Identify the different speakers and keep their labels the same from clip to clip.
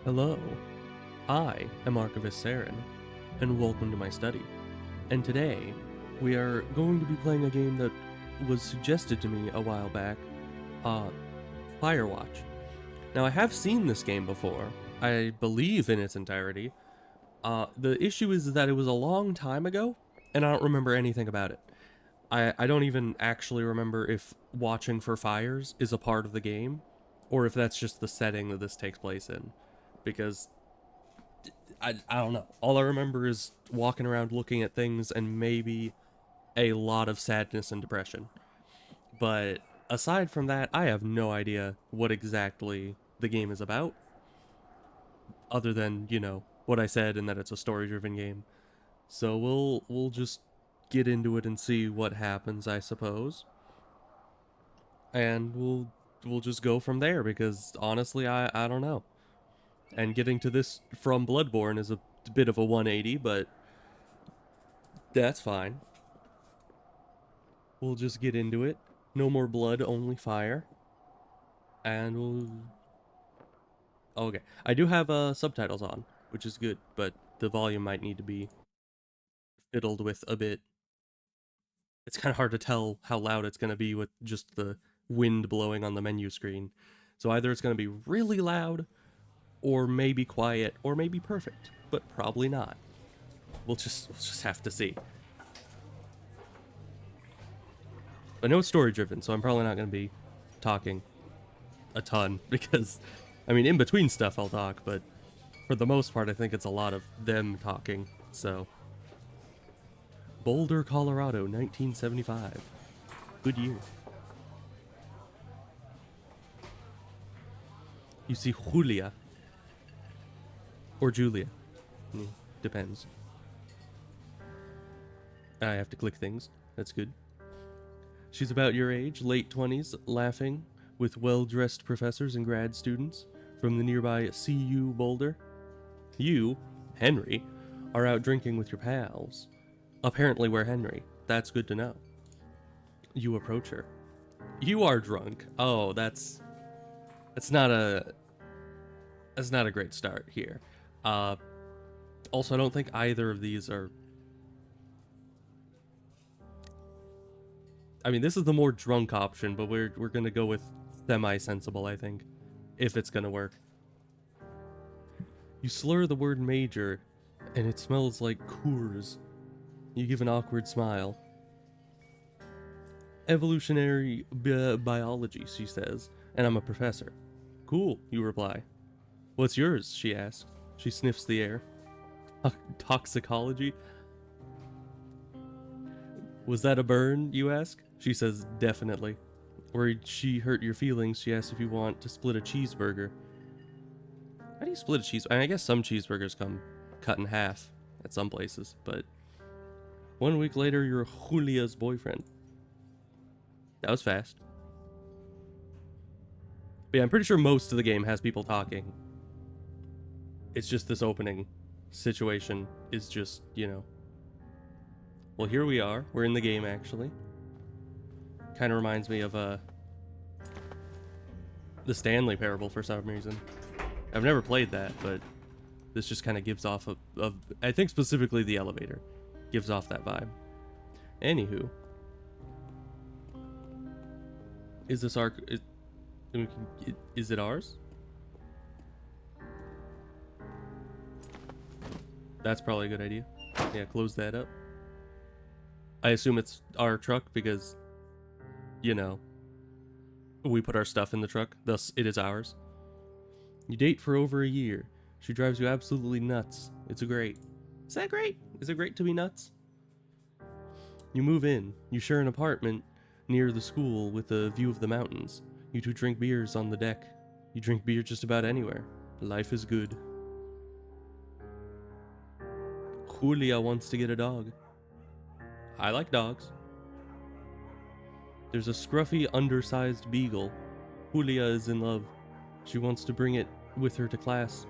Speaker 1: Hello, I am Archivist Saren, and welcome to my study. And today, we are going to be playing a game that was suggested to me a while back, Firewatch. Now, I have seen this game before, I believe in its entirety. The issue is that it was a long time ago, and I don't remember anything about it. I don't even actually remember if watching for fires is a part of the game, or if that's just the setting that this takes place in. Because I don't know. All I remember is walking around looking at things and maybe a lot of sadness and depression. But aside from that, I have no idea what exactly the game is about, other than, what I said and that it's a story-driven game. So we'll just get into it and see what happens, I suppose. And we'll just go from there because honestly, I don't know. And getting to this from Bloodborne is a bit of a 180, but that's fine. We'll just get into it. No more blood, only fire. And we'll... Okay. I do have subtitles on, which is good, but the volume might need to be fiddled with a bit. It's kind of hard to tell how loud it's going to be with just the wind blowing on the menu screen. So either it's going to be really loud, or maybe quiet, or maybe perfect, but probably not. We'll just have to see. I know it's story driven, so I'm probably not going to be talking a ton because, I mean, in between stuff I'll talk, but for the most part I think it's a lot of them talking, so. Boulder, Colorado, 1975. Good year. You see Julia. Or Julia. Depends. I have to click things. That's good. She's about your age, late 20s, laughing, with well-dressed professors and grad students from the nearby CU Boulder. You, Henry, are out drinking with your pals. Apparently we're Henry. That's good to know. You approach her. You are drunk. Oh, that's not a great start here. Also, I don't think either of these are... I mean, this is the more drunk option, but we're gonna go with semi-sensible, I think, if it's gonna work. You slur the word major, and it smells like Coors. You give an awkward smile. Evolutionary biology, she says, and I'm a professor. Cool, you reply. What's yours, she asks. She sniffs the air. Toxicology? Was that a burn, you ask? She says, definitely. Worried she hurt your feelings, she asks if you want to split a cheeseburger. How do you split a cheese? I mean, I guess some cheeseburgers come cut in half at some places, but 1 week later, you're Julia's boyfriend. That was fast. But yeah, I'm pretty sure most of the game has people talking. It's just this opening situation is just, Well, here we are. We're in the game, actually. Kind of reminds me of the Stanley Parable for some reason. I've never played that, but this just kind of gives off of I think specifically the elevator gives off that vibe. Anywho, is this our... Is it ours? That's probably a good idea. Yeah, close that up. I assume it's our truck because, we put our stuff in the truck, thus it is ours. You date for over a year. She drives you absolutely nuts. It's great. Is that great? Is it great to be nuts? You move in. You share an apartment near the school with a view of the mountains. You two drink beers on the deck. You drink beer just about anywhere. Life is good. Julia wants to get a dog. I like dogs. There's a scruffy, undersized beagle. Julia is in love. She wants to bring it with her to class.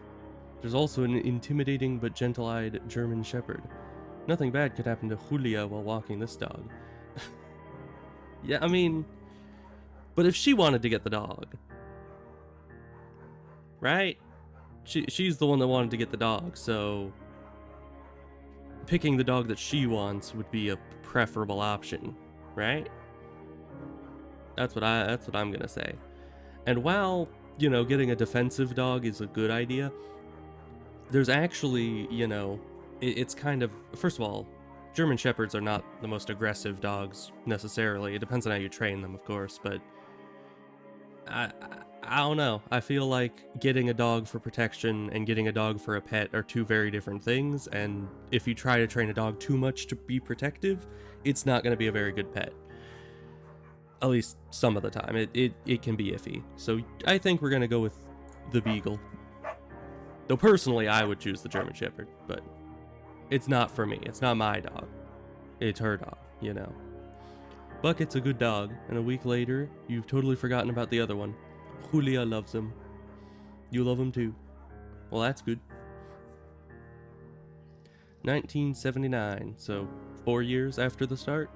Speaker 1: There's also an intimidating but gentle-eyed German shepherd. Nothing bad could happen to Julia while walking this dog. Yeah, I mean... But if she wanted to get the dog... Right? she's the one that wanted to get the dog, so picking the dog that she wants would be a preferable option, right? That's what I'm gonna say. And while, you know, getting a defensive dog is a good idea, there's actually, you know, it's kind of, first of all, German Shepherds are not the most aggressive dogs necessarily. It depends on how you train them, of course, but I, I don't know. I feel like getting a dog for protection and getting a dog for a pet are two very different things, and if you try to train a dog too much to be protective, it's not going to be a very good pet. At least some of the time. It can be iffy. So I think we're going to go with the Beagle. Though personally, I would choose the German Shepherd, but it's not for me. It's not my dog. It's her dog, you know. Bucket's a good dog, and a week later, you've totally forgotten about the other one. Julia loves him. You love him too. Well, that's good. 1979, so 4 years after the start.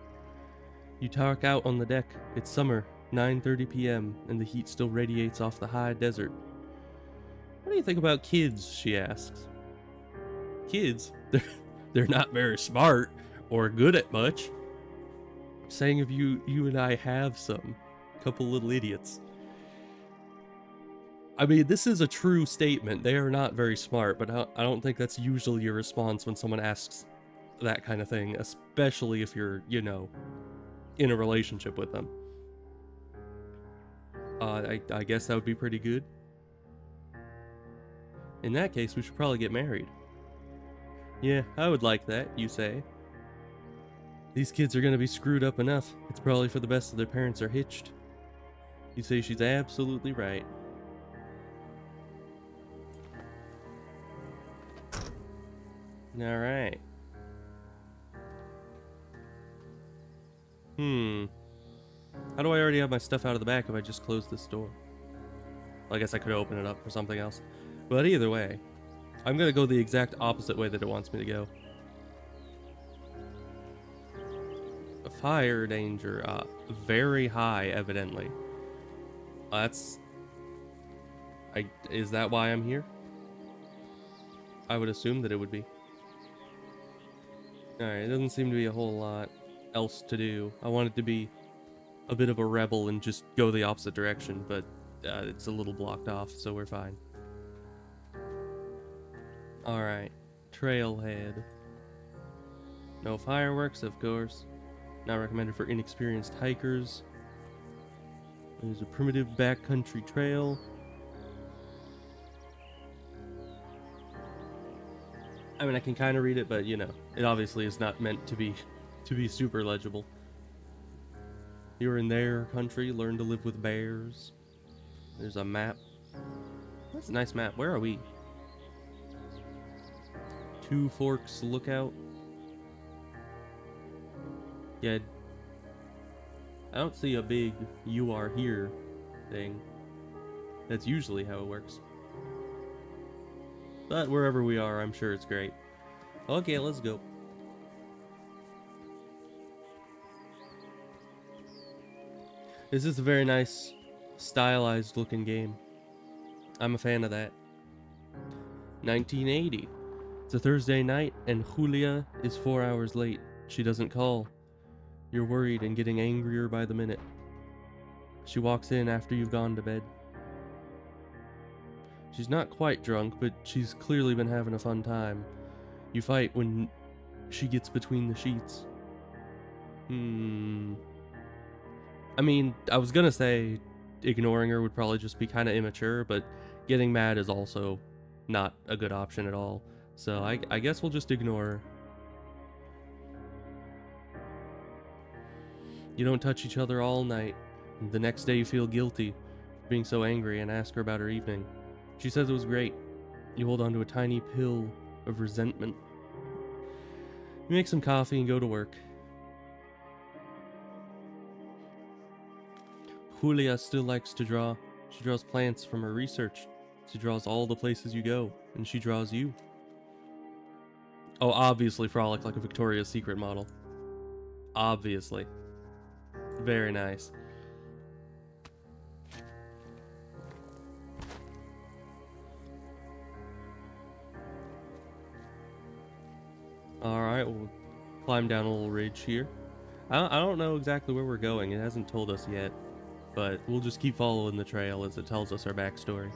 Speaker 1: You talk out on the deck. It's summer, 9:30 p.m., and the heat still radiates off the high desert. What do you think about kids, she asks. Kids? They're not very smart or good at much. Saying of you and I have some. Couple little idiots. I mean, this is a true statement. They are not very smart, but I don't think that's usually your response when someone asks that kind of thing, especially if you're, you know, in a relationship with them. I guess that would be pretty good. In that case, we should probably get married. Yeah, I would like that, you say. These kids are gonna be screwed up enough. It's probably for the best that their parents are hitched. You say she's absolutely right. Alright. How do I already have my stuff out of the back if I just close this door? Well, I guess I could open it up for something else. But either way, I'm gonna go the exact opposite way that it wants me to go. Fire danger, very high, evidently. Is that why I'm here? I would assume that it would be. Alright, it doesn't seem to be a whole lot else to do. I wanted to be a bit of a rebel and just go the opposite direction, but it's a little blocked off, so we're fine. Alright, trailhead. No fireworks, of course. Not recommended for inexperienced hikers. There's a primitive backcountry trail. I mean, I can kind of read it, but you know, it obviously is not meant to be super legible. You're in their country, learn to live with bears. There's a map. That's a nice map. Where are we? Two Forks Lookout. Yeah, I don't see a big "you are here" thing. That's usually how it works. But wherever we are, I'm sure it's great. Okay, let's go. This is a very nice, stylized looking game. I'm a fan of that. 1980. It's a Thursday night, and Julia is 4 hours late. She doesn't call. You're worried and getting angrier by the minute. She walks in after you've gone to bed. She's not quite drunk, but she's clearly been having a fun time. You fight when she gets between the sheets. I mean, I was gonna say ignoring her would probably just be kind of immature, but getting mad is also not a good option at all. So I guess we'll just ignore her. You don't touch each other all night. The next day you feel guilty for being so angry and ask her about her evening. She says it was great. You hold on to a tiny pill of resentment. You make some coffee and go to work. Julia still likes to draw. She draws plants from her research. She draws all the places you go, and she draws you. Oh, obviously Frolic like a Victoria's Secret model. Obviously. Very nice. Alright, we'll climb down a little ridge here. I don't know exactly where we're going. It hasn't told us yet. But we'll just keep following the trail as it tells us our backstory.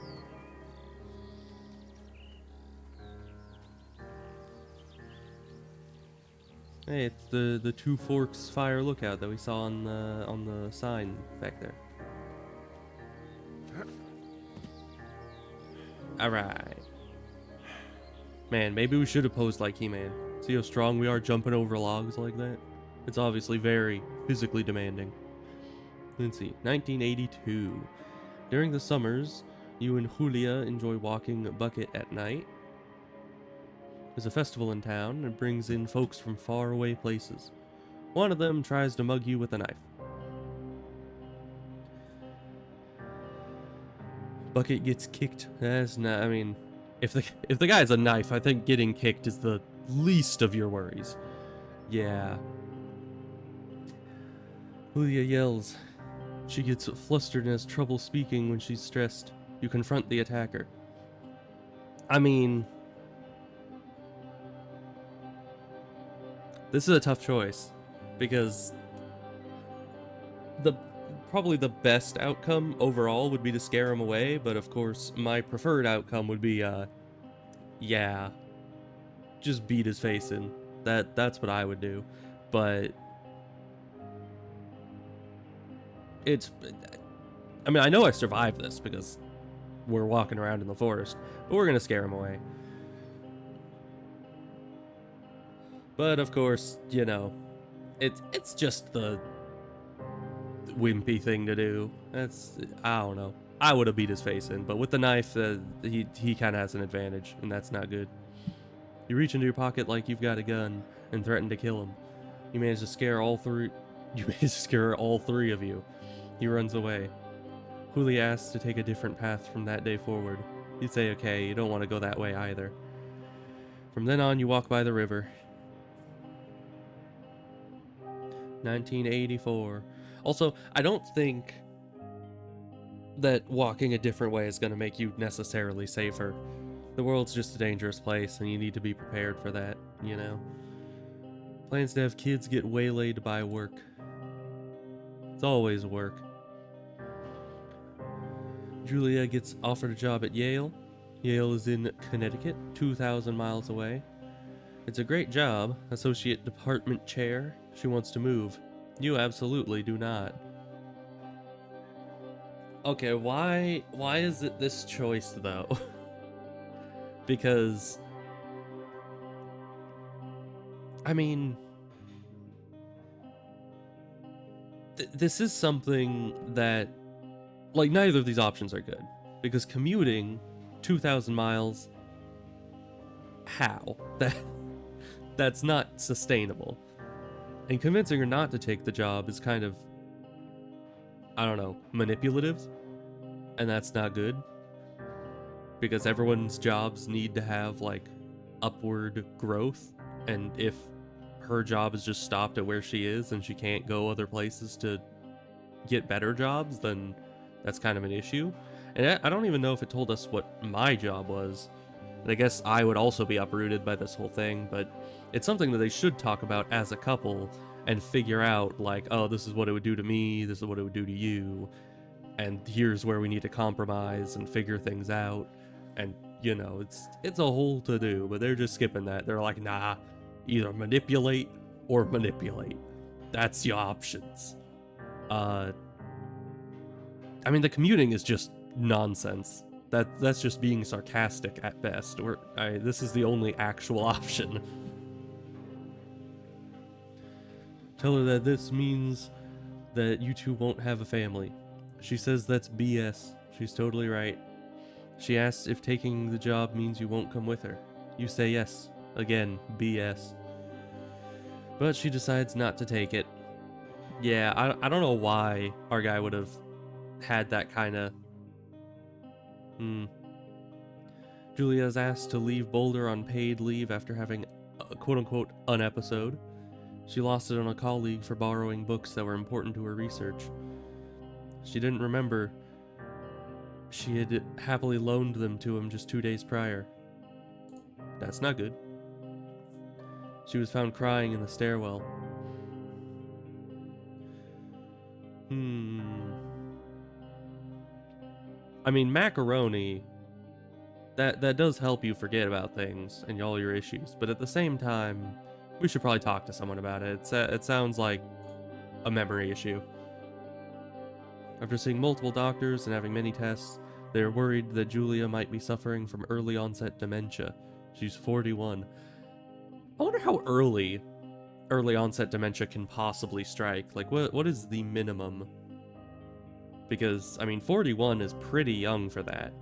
Speaker 1: Hey, it's the Two Forks Fire Lookout that we saw on the sign back there. Alright. Man, maybe we should have posed like He-Man. See how strong we are jumping over logs like that? It's obviously very physically demanding. Let's see, 1982. During the summers, you and Julia enjoy walking Bucket at night. There's a festival in town and brings in folks from faraway places. One of them tries to mug you with a knife. Bucket gets kicked. That's not, I mean, if the guy's a knife, I think getting kicked is the least of your worries. Yeah. Julia yells. She gets flustered and has trouble speaking when she's stressed. You confront the attacker. I mean, this is a tough choice because probably the best outcome overall would be to scare him away, but of course my preferred outcome would be yeah, just beat his face in. That's what I would do. But I mean, I know I survived this because we're walking around in the forest, but we're gonna scare him away. But of course, you know, it's just the wimpy thing to do. I don't know. I would have beat his face in, but with the knife, he kind of has an advantage, and that's not good. You reach into your pocket like you've got a gun and threaten to kill him. You manage to scare all three. You manage to scare all three of you. He runs away. Julia asks to take a different path from that day forward. You say, okay, you don't want to go that way either. From then on, you walk by the river. 1984. Also, I don't think that walking a different way is going to make you necessarily safer. The world's just a dangerous place, and you need to be prepared for that, you know? Plans to have kids get waylaid by work. It's always work. Julia gets offered a job at Yale. Yale is in Connecticut, 2,000 miles away. It's a great job, associate department chair. She wants to move. You absolutely do not. Okay, why is it this choice though? Because I mean, this is something that, like, neither of these options are good, because commuting 2,000 miles, how? That's not sustainable. And convincing her not to take the job is kind of, I don't know, manipulative, and that's not good, because everyone's jobs need to have, like, upward growth, and if her job is just stopped at where she is and she can't go other places to get better jobs, then that's kind of an issue. And I don't even know if it told us what my job was. And I guess I would also be uprooted by this whole thing, but it's something that they should talk about as a couple and figure out, like, oh, this is what it would do to me, this is what it would do to you, and here's where we need to compromise and figure things out. And, you know, it's a whole to-do, but they're just skipping that. They're like, nah, either manipulate or manipulate. That's your options. I mean, the commuting is just nonsense. That's just being sarcastic at best. This is the only actual option. Tell her that this means that you two won't have a family. She says that's BS. She's totally right. She asks if taking the job means you won't come with her. You say yes. Again, BS. But she decides not to take it. Yeah, I don't know why our guy would have had that kind of... Julia is asked to leave Boulder on paid leave after having a quote-unquote an episode. She lost it on a colleague for borrowing books that were important to her research. She didn't remember she had happily loaned them to him just 2 days prior. That's not good. She was found crying in the stairwell. I mean, macaroni, that does help you forget about things and all your issues, but at the same time, we should probably talk to someone about it. It sounds like a memory issue. After seeing multiple doctors and having many tests, they are worried that Julia might be suffering from early onset dementia. She's 41. I wonder how early onset dementia can possibly strike. Like, what is the minimum? Because, I mean, 41 is pretty young for that.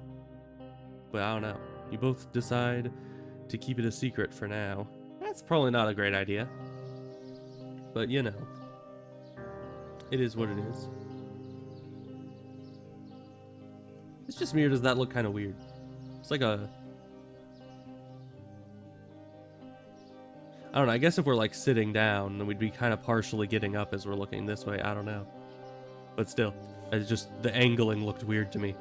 Speaker 1: But I don't know. You both decide to keep it a secret for now. That's probably not a great idea. But, you know. It is what it is. It's just me, or does that look kind of weird? It's like a... I don't know, I guess if we're like sitting down, then we'd be kind of partially getting up as we're looking this way. I don't know. But still, it's just, the angling looked weird to me.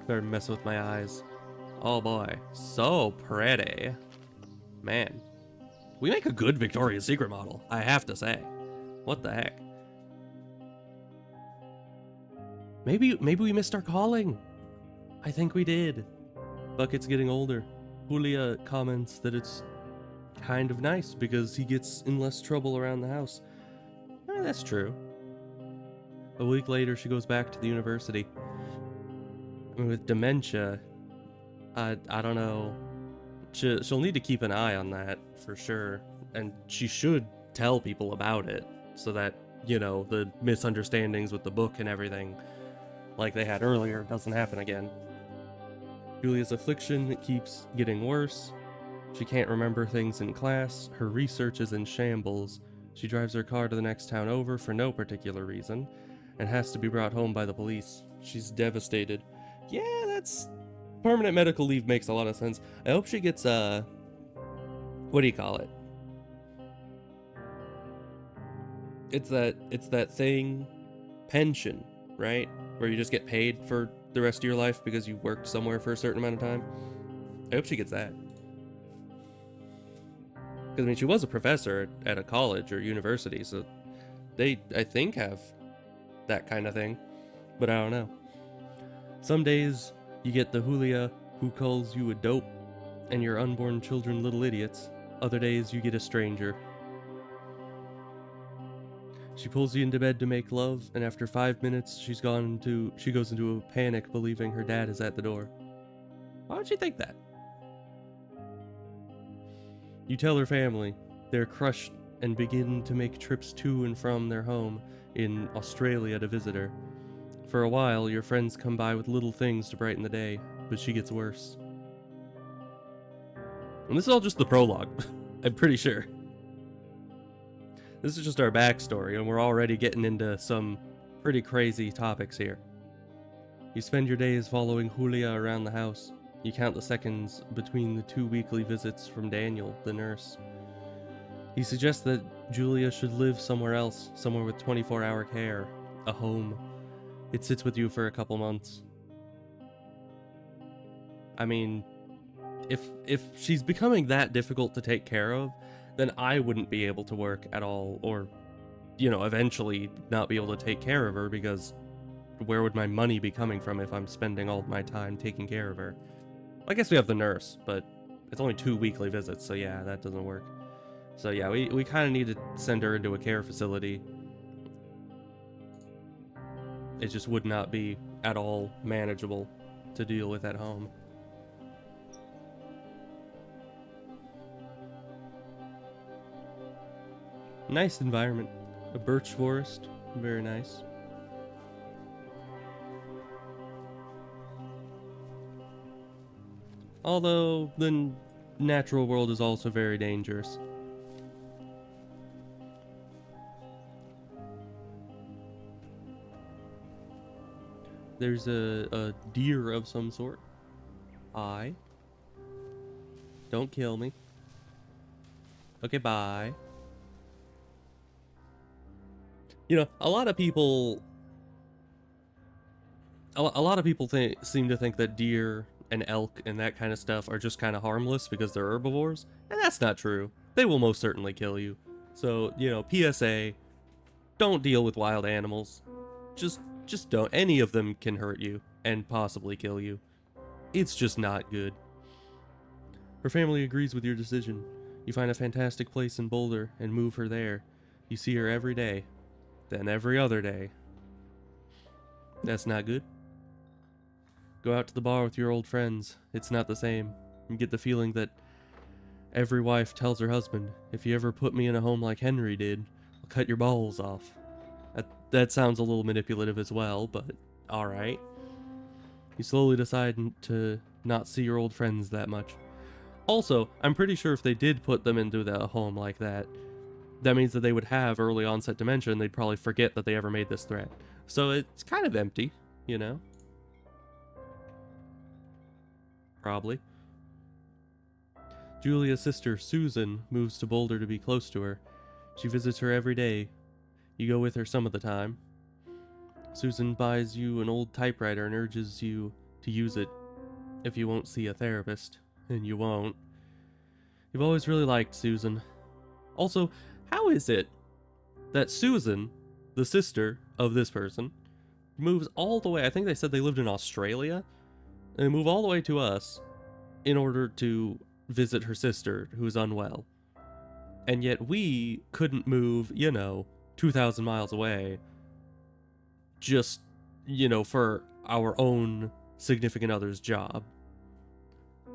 Speaker 1: Better mess with my eyes. Oh boy, so pretty. Man, we make a good Victoria's Secret model, I have to say. What the heck? Maybe we missed our calling. I think we did. Bucket's getting older. Julia comments that it's kind of nice because he gets in less trouble around the house. That's true. A week later, she goes back to the university. I mean, with dementia, I don't know. She'll need to keep an eye on that for sure, and she should tell people about it so that, you know, the misunderstandings with the book and everything like they had earlier doesn't happen again. Julia's affliction keeps getting worse. She can't remember things in class. Her research is in shambles. She drives her car to the next town over for no particular reason and has to be brought home by the police. She's devastated. Yeah, that's... permanent medical leave makes a lot of sense. I hope she gets, what do you call it? It's that thing, pension, right? Where you just get paid for the rest of your life because you worked somewhere for a certain amount of time. I hope she gets that. Because, I mean, she was a professor at a college or university, so they, I think, have that kind of thing. But I don't know. Some days, you get the Julia who calls you a dope and your unborn children little idiots. Other days, you get a stranger. She pulls you into bed to make love, and after 5 minutes, she goes into a panic, believing her dad is at the door. Why would she think that? You tell her family. They're crushed and begin to make trips to and from their home in Australia to visit her. For a while, your friends come by with little things to brighten the day, but she gets worse. And this is all just the prologue, I'm pretty sure. This is just our backstory, and we're already getting into some pretty crazy topics here. You spend your days following Julia around the house. You count the seconds between the 2 weekly visits from Daniel, the nurse. He suggests that Julia should live somewhere else, somewhere with 24-hour care, a home. It sits with you for a couple months. I mean, if she's becoming that difficult to take care of, then I wouldn't be able to work at all, or, you know, eventually not be able to take care of her, because where would my money be coming from if I'm spending all my time taking care of her? I guess we have the nurse, but it's only 2 weekly visits, so yeah, that doesn't work. So yeah, we kind of need to send her into a care facility. It just would not be at all manageable to deal with at home. Nice environment. A birch forest. Very nice. Although, the natural world is also very dangerous. There's a deer of some sort. Don't kill me. Okay, bye. You know, a lot of people seem to think that deer and elk and that kind of stuff are just kind of harmless because they're herbivores, and that's not true. They will most certainly kill you. So, you know, PSA, don't deal with wild animals. Just don't. Any of them can hurt you and possibly kill you. It's just not good. Her family agrees with your decision. You find a fantastic place in Boulder and move her there. You see her every day, then every other day. That's not good. Go out to the bar with your old friends. It's not the same. You get the feeling that every wife tells her husband, if you ever put me in a home like Henry did, I'll cut your balls off. That sounds a little manipulative as well, but alright. You slowly decide to not see your old friends that much. Also, I'm pretty sure if they did put them into the home like that, that means that they would have early onset dementia and they'd probably forget that they ever made this threat. So it's kind of empty, you know? Probably. Julia's sister, Susan, moves to Boulder to be close to her. She visits her every day. You go with her some of the time. Susan buys you an old typewriter and urges you to use it if you won't see a therapist. And you won't. You've always really liked Susan. Also, how is it that Susan, the sister of this person, moves all the way, I think they said they lived in Australia, and they move all the way to us in order to visit her sister who's unwell. And yet we couldn't move, 2,000 miles away just, for our own significant other's job.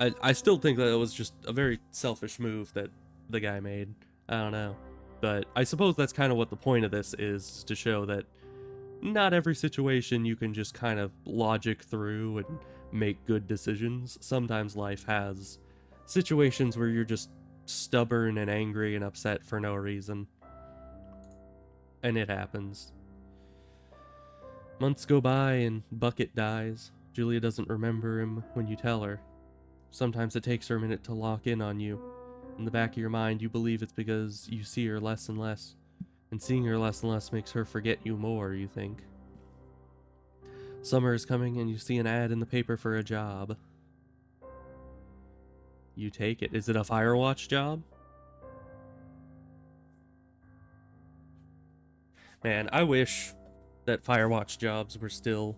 Speaker 1: I still think that it was just a very selfish move that the guy made. I don't know. But I suppose that's kind of what the point of this is, to show that not every situation you can just kind of logic through and make good decisions. Sometimes life has situations where you're just stubborn and angry and upset for no reason. And it happens. Months go by and Bucket dies. Julia doesn't remember him when you tell her. Sometimes it takes her a minute to lock in on you. In the back of your mind, you believe it's because you see her less and less. And seeing her less and less makes her forget you more, you think. Summer is coming and you see an ad in the paper for a job. You take it. Is it a Firewatch job? Man, I wish that Firewatch jobs were still,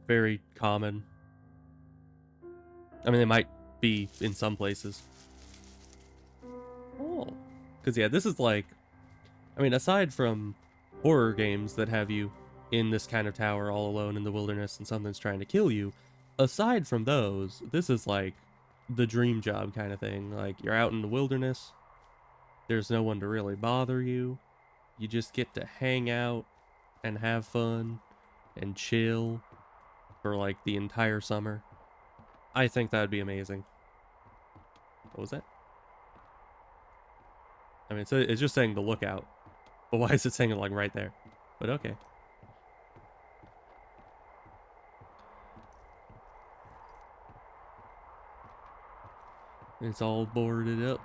Speaker 1: very common. I mean, they might be in some places. Oh. Because, yeah, this is aside from horror games that have you in this kind of tower all alone in the wilderness and something's trying to kill you, aside from those, this is the dream job kind of thing. You're out in the wilderness, there's no one to really bother you, you just get to hang out and have fun and chill for the entire summer. I think that would be amazing. What was that? I mean, it's just saying the lookout. But why is it saying it right there? But okay. It's all boarded up.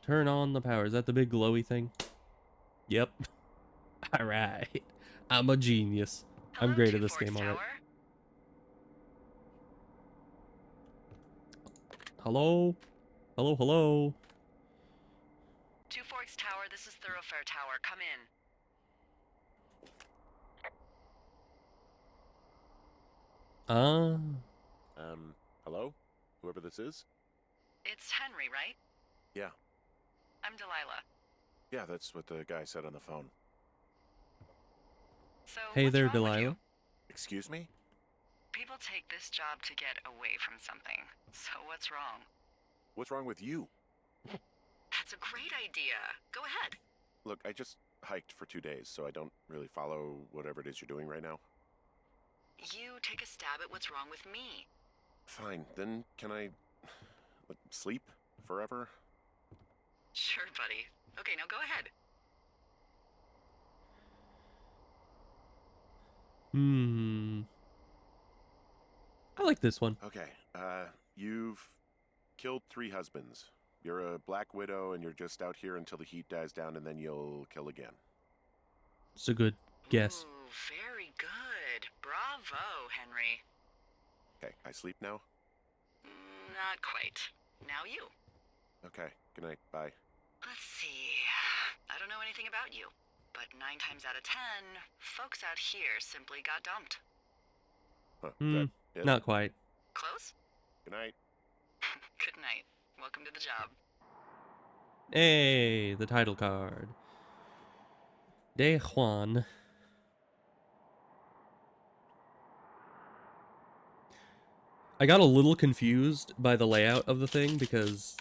Speaker 1: Turn on the power. Is that the big glowy thing? Yep. Alright. I'm a genius. I'm great at this game already. Hello? Hello, hello?
Speaker 2: Two Forks Tower, this is Thoroughfare Tower. Come in.
Speaker 3: Hello? Whoever this is?
Speaker 2: It's Henry, right?
Speaker 3: Yeah.
Speaker 2: I'm Delilah.
Speaker 3: Yeah, that's what the guy said on the phone.
Speaker 2: So,
Speaker 1: hey there,
Speaker 2: what's wrong with
Speaker 1: Delilah.
Speaker 2: you?
Speaker 3: Excuse me?
Speaker 2: People take this job to get away from something. So what's wrong?
Speaker 3: What's wrong with you?
Speaker 2: That's a great idea. Go ahead.
Speaker 3: Look, I just hiked for 2 days, so I don't really follow whatever it is you're doing right now.
Speaker 2: You take a stab at what's wrong with me.
Speaker 3: Fine, then can I sleep forever?
Speaker 2: Sure, buddy. Okay, now go ahead.
Speaker 1: I like this one.
Speaker 3: Okay, you've killed 3 husbands. You're a black widow and you're just out here until the heat dies down and then you'll kill again.
Speaker 1: It's a good guess.
Speaker 2: Ooh, very
Speaker 3: Okay, I sleep now?
Speaker 2: Not quite. Now you.
Speaker 3: Okay, good night, bye.
Speaker 2: Let's see. I don't know anything about you, but 9 times out of 10, folks out here simply got dumped.
Speaker 3: Huh, is
Speaker 1: Hmm,
Speaker 3: that it?
Speaker 1: not quite.
Speaker 2: Close?
Speaker 3: Good night.
Speaker 2: Good night. Welcome to the job.
Speaker 1: Hey, the title card. De Juan. I got a little confused by the layout of the thing because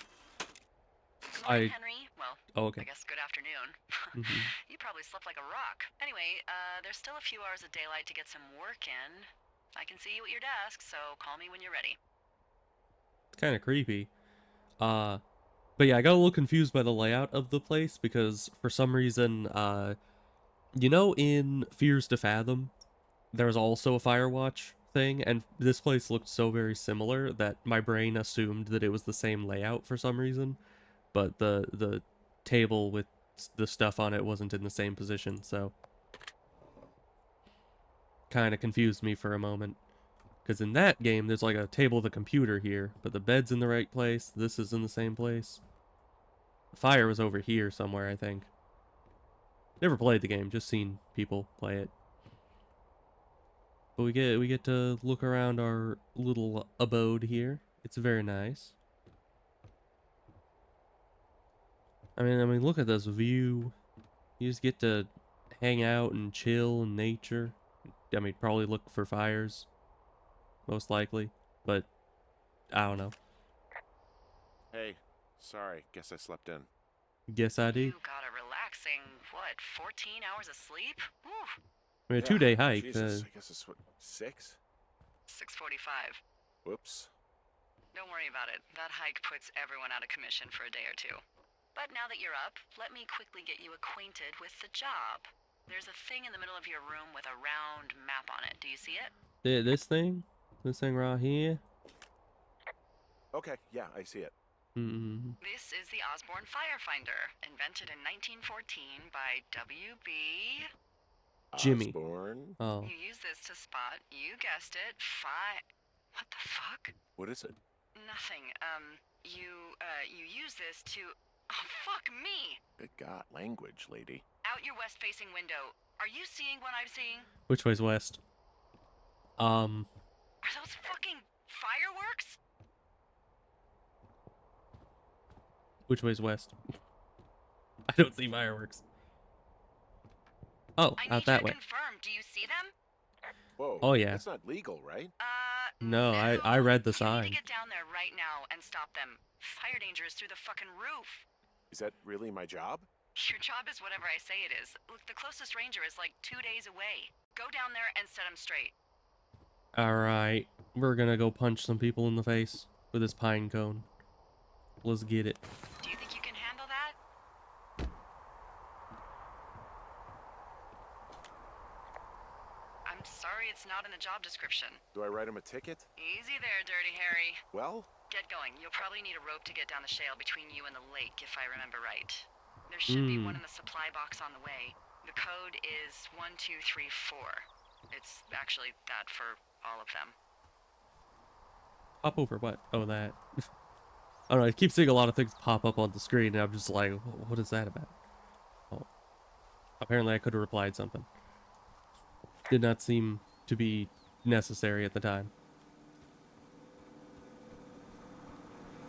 Speaker 2: Good morning, Henry. Well,
Speaker 1: Oh, okay.
Speaker 2: I guess good afternoon.
Speaker 1: Hmm.
Speaker 2: You probably slept like a rock. Anyway, there's still a few hours of daylight to get some work in. I can see you at your desk, so call me when you're ready.
Speaker 1: It's kind of creepy. But yeah, I got a little confused by the layout of the place because for some reason, you know, in Fears to Fathom, there's also a Firewatch thing, and this place looked so very similar that my brain assumed that it was the same layout for some reason, but the table with the stuff on it wasn't in the same position, so kind of confused me for a moment. Because in that game, there's like a table with a computer here, but the bed's in the right place, this is in the same place. The fire was over here somewhere, I think. Never played the game, just seen people play it. But we get to look around our little abode here. It's very nice. I mean, look at this view. You just get to hang out and chill in nature. I mean, probably look for fires, most likely. But I don't know.
Speaker 3: Hey, sorry, guess I slept in.
Speaker 1: Guess I did.
Speaker 2: You got a relaxing, what, 14 hours of sleep? Whew.
Speaker 1: I mean, a
Speaker 3: Yeah,
Speaker 1: 2-day hike.
Speaker 3: Jesus, I guess it's what, 6?
Speaker 2: 6:45.
Speaker 3: Whoops.
Speaker 2: Don't worry about it. That hike puts everyone out of commission for a day or two. But now that you're up, let me quickly get you acquainted with the job. There's a thing in the middle of your room with a round map on it. Do you see it?
Speaker 1: This thing right here.
Speaker 3: Okay, yeah, I see it.
Speaker 1: Mm-hmm.
Speaker 2: This is the Osborne Firefinder, invented in 1914 by W.B.
Speaker 1: Jimmy.
Speaker 3: Osborne?
Speaker 1: Oh,
Speaker 2: You use this to spot, you guessed it, What the fuck?
Speaker 3: What is it?
Speaker 2: Nothing. You use this to... Oh, fuck me!
Speaker 3: Good God, language, lady.
Speaker 2: Out your west-facing window. Are you seeing what I'm seeing?
Speaker 1: which way's west?
Speaker 2: Are those fucking fireworks?
Speaker 1: Which way's west? I don't see fireworks. Oh,
Speaker 2: I
Speaker 1: out
Speaker 2: need you
Speaker 1: that
Speaker 2: to
Speaker 1: way.
Speaker 2: confirm. Do you see them?
Speaker 3: Whoa.
Speaker 1: Oh, yeah.
Speaker 3: That's not legal, right?
Speaker 1: No,
Speaker 2: No.
Speaker 1: I read the
Speaker 2: You
Speaker 1: sign.
Speaker 2: need to get down there right now and stop them. Fire danger is through the fucking roof.
Speaker 3: Is that really my job?
Speaker 2: Your job is whatever I say it is. Look, the closest ranger is like 2 days away. Go down there and set him straight.
Speaker 1: Alright, we're gonna go punch some people in the face with this pine cone. Let's get it.
Speaker 2: Do you think you can handle that? I'm sorry it's not in the job description.
Speaker 3: Do I write him a ticket?
Speaker 2: Easy there, Dirty Harry.
Speaker 3: Well,
Speaker 2: Get going. You'll probably need a rope to get down the shale between you and the lake, if I remember right. There should be one in the supply box on the way. The code is 1234. It's actually that for all of them.
Speaker 1: Hop over what? Oh, that. I don't know, I keep seeing a lot of things pop up on the screen, and I'm just like, what is that about? Oh. Apparently I could have replied something. Did not seem to be necessary at the time.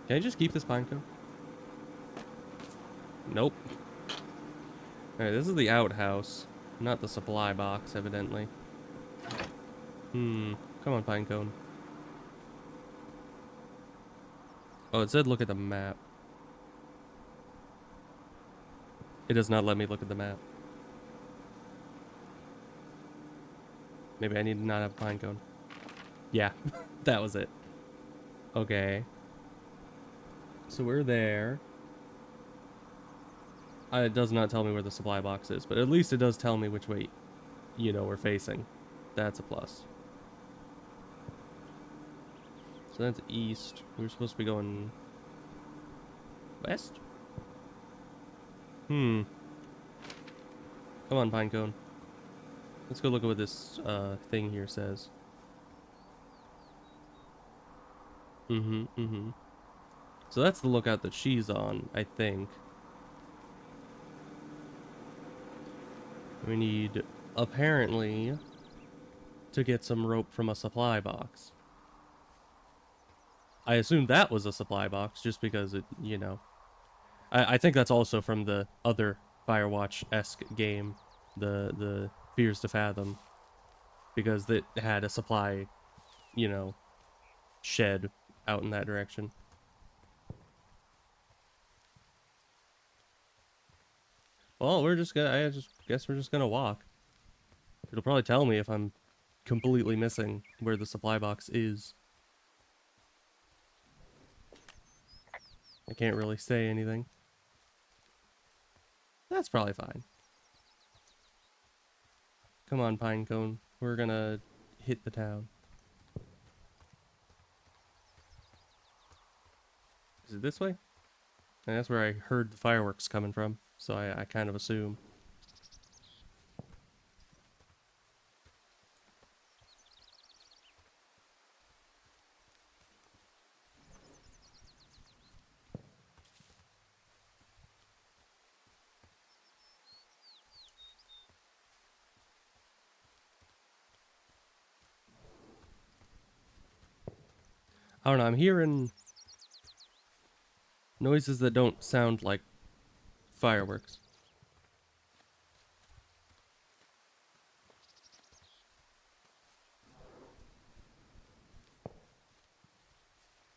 Speaker 1: Can I just keep this pine cone? Nope. Alright, this is the outhouse, not the supply box, evidently. Come on, pine cone. Oh, it said look at the map. It does not let me look at the map. Maybe I need to not have a pine cone. Yeah, that was it. Okay. So we're there. It does not tell me where the supply box is, but at least it does tell me which way, you know, we're facing. That's a plus. So that's east. We're supposed to be going west? Come on, Pinecone. Let's go look at what this thing here says. Mm-hmm. So that's the lookout that she's on, I think. We need, apparently, to get some rope from a supply box. I assume that was a supply box, just because it, you know. I think that's also from the other Firewatch-esque game, the Fears to Fathom, because it had a supply, you know, shed out in that direction. Well, I just guess we're just gonna walk. It'll probably tell me if I'm completely missing where the supply box is. I can't really say anything. That's probably fine. Come on, Pinecone. We're gonna hit the town. Is it this way? And that's where I heard the fireworks coming from, so I kind of assume. I don't know, I'm hearing noises that don't sound like fireworks.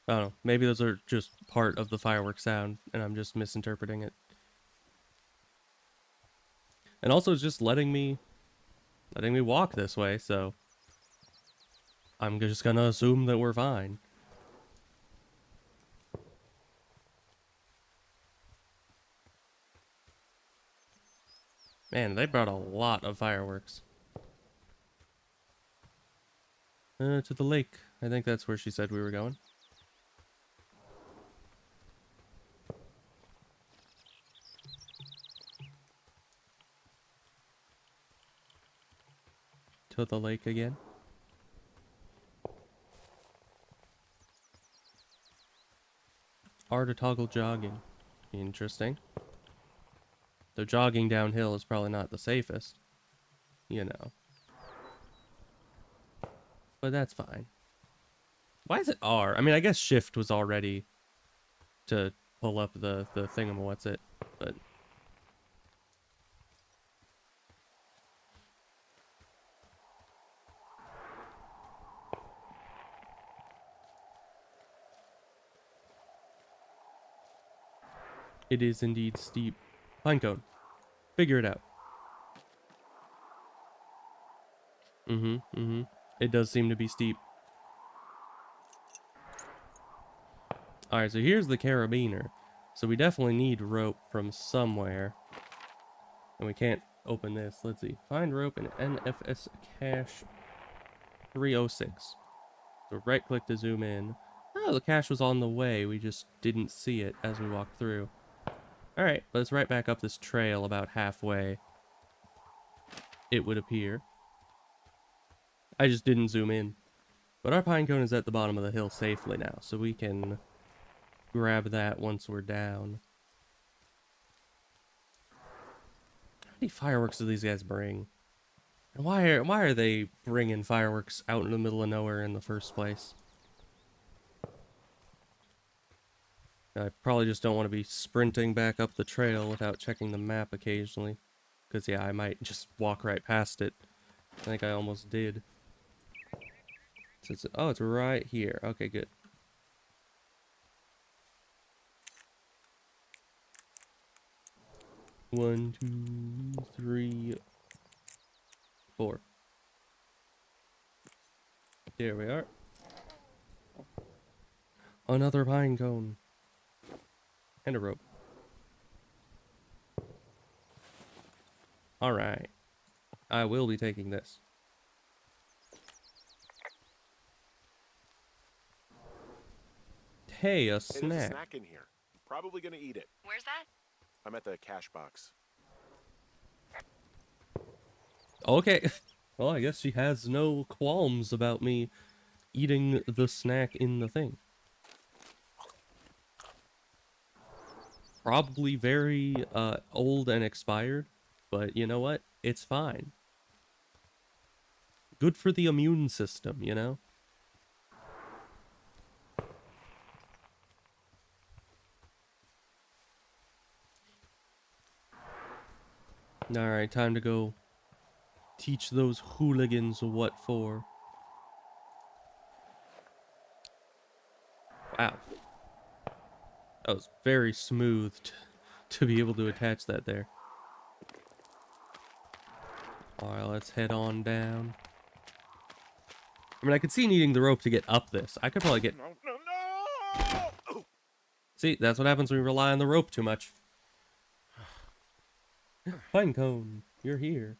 Speaker 1: I don't know, maybe those are just part of the fireworks sound, and I'm just misinterpreting it. And also it's just letting me walk this way, so I'm just gonna assume that we're fine. Man, they brought a lot of fireworks. To the lake. I think that's where she said we were going. To the lake again. R to toggle jogging. Interesting. Though jogging downhill is probably not the safest. You know. But that's fine. Why is it R? I mean, I guess shift was already to pull up the thingamawhat's it, but it is indeed steep. Pinecone, figure it out. It does seem to be steep. Alright, so here's the carabiner. So we definitely need rope from somewhere. And we can't open this. Let's see. Find rope in NFS cache 306. So right click to zoom in. Oh, the cache was on the way. We just didn't see it as we walked through. Alright, let's right back up this trail about halfway. It would appear. I just didn't zoom in. But our pinecone is at the bottom of the hill safely now, so we can grab that once we're down. How many fireworks do these guys bring? And why are they bringing fireworks out in the middle of nowhere in the first place? I probably just don't want to be sprinting back up the trail without checking the map occasionally. Because, yeah, I might just walk right past it. I think I almost did. So oh, it's right here. Okay, good. 1, 2, 3, 4. There we are. Another pine cone. And a rope. Alright. I will be taking this. Hey, a
Speaker 3: Hey, there's a
Speaker 1: snack.
Speaker 3: snack in here. Probably gonna eat it.
Speaker 2: Where's that?
Speaker 3: I'm at the cash box.
Speaker 1: Okay. Well, I guess she has no qualms about me eating the snack in the thing. Probably very old and expired, but you know what? It's fine. Good for the immune system, you know? Alright, time to go teach those hooligans what for. Wow. That was very smooth to be able to attach that there. Alright, let's head on down. I mean, I could see needing the rope to get up this. I could probably get...
Speaker 3: No, no, no!
Speaker 1: See, that's what happens when you rely on the rope too much. Pinecone, you're here.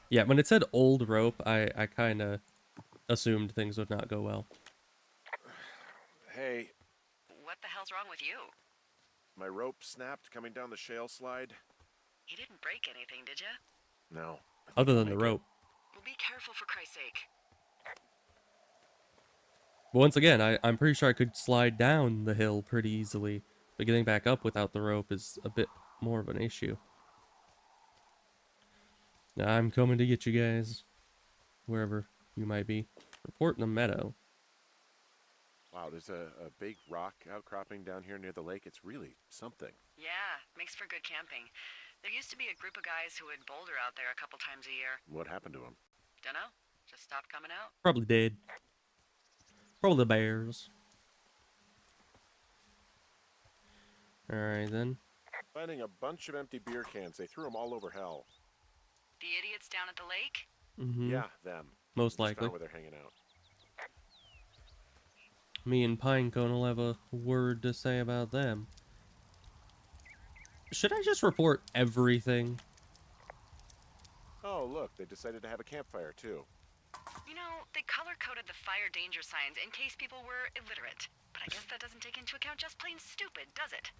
Speaker 1: Yeah, when it said old rope, I kind of assumed things would not go well.
Speaker 3: Hey,
Speaker 2: What the hell's wrong with you?
Speaker 3: my rope snapped coming down the shale slide.
Speaker 2: You didn't break anything, did you?
Speaker 3: No.
Speaker 1: Other than the rope.
Speaker 2: Well, be careful for Christ's sake.
Speaker 1: But once again, I'm pretty sure I could slide down the hill pretty easily. But getting back up without the rope is a bit more of an issue. I'm coming to get you guys. Wherever you might be. Report in the meadow.
Speaker 3: Wow, there's a big rock outcropping down here near the lake. It's really something.
Speaker 2: Yeah, makes for good camping. There used to be a group of guys who would boulder out there a couple times a year.
Speaker 3: What happened to him?
Speaker 2: Dunno, just stopped coming out.
Speaker 1: Probably dead. Probably the bears. Alright then.
Speaker 3: Finding a bunch of empty beer cans. They threw them all over hell.
Speaker 2: The idiots down at the lake?
Speaker 1: Mm-hmm.
Speaker 3: Yeah, them.
Speaker 1: Most
Speaker 3: Just
Speaker 1: likely.
Speaker 3: found where they're hanging out.
Speaker 1: Me and Pinecone will have a word to say about them. Should I just report everything?
Speaker 3: Oh, look, they decided to have a campfire, too.
Speaker 2: You know, they color-coded the fire danger signs in case people were illiterate. But I guess that doesn't take into account just plain stupid, does it?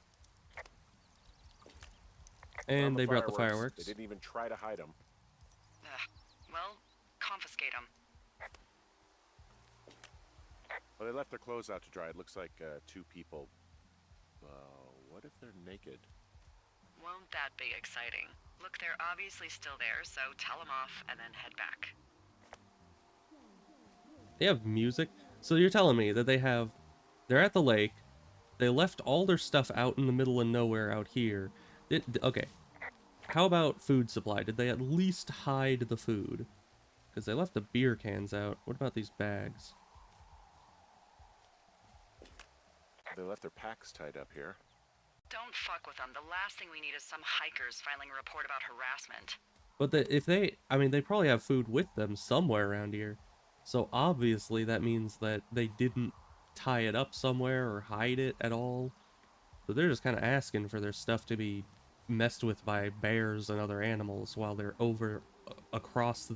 Speaker 3: Found
Speaker 1: And they brought the fireworks.
Speaker 3: They didn't even try to hide them.
Speaker 2: Ugh. Well, confiscate them.
Speaker 3: Well, they left their clothes out to dry. It looks like two people. What if they're naked?
Speaker 2: Won't that be exciting? Look, they're obviously still there, so tell them off and then head back.
Speaker 1: They have music? So you're telling me that they're at the lake, they left all their stuff out in the middle of nowhere out here. Okay. How about food supply? Did they at least hide the food? Because they left the beer cans out. What about these bags?
Speaker 3: They left their packs tied up here.
Speaker 2: Don't fuck with them. The last thing we need is some hikers filing a report about harassment.
Speaker 1: But they probably have food with them somewhere around here. So obviously that means that they didn't tie it up somewhere or hide it at all. So they're just kind of asking for their stuff to be messed with by bears and other animals while they're over across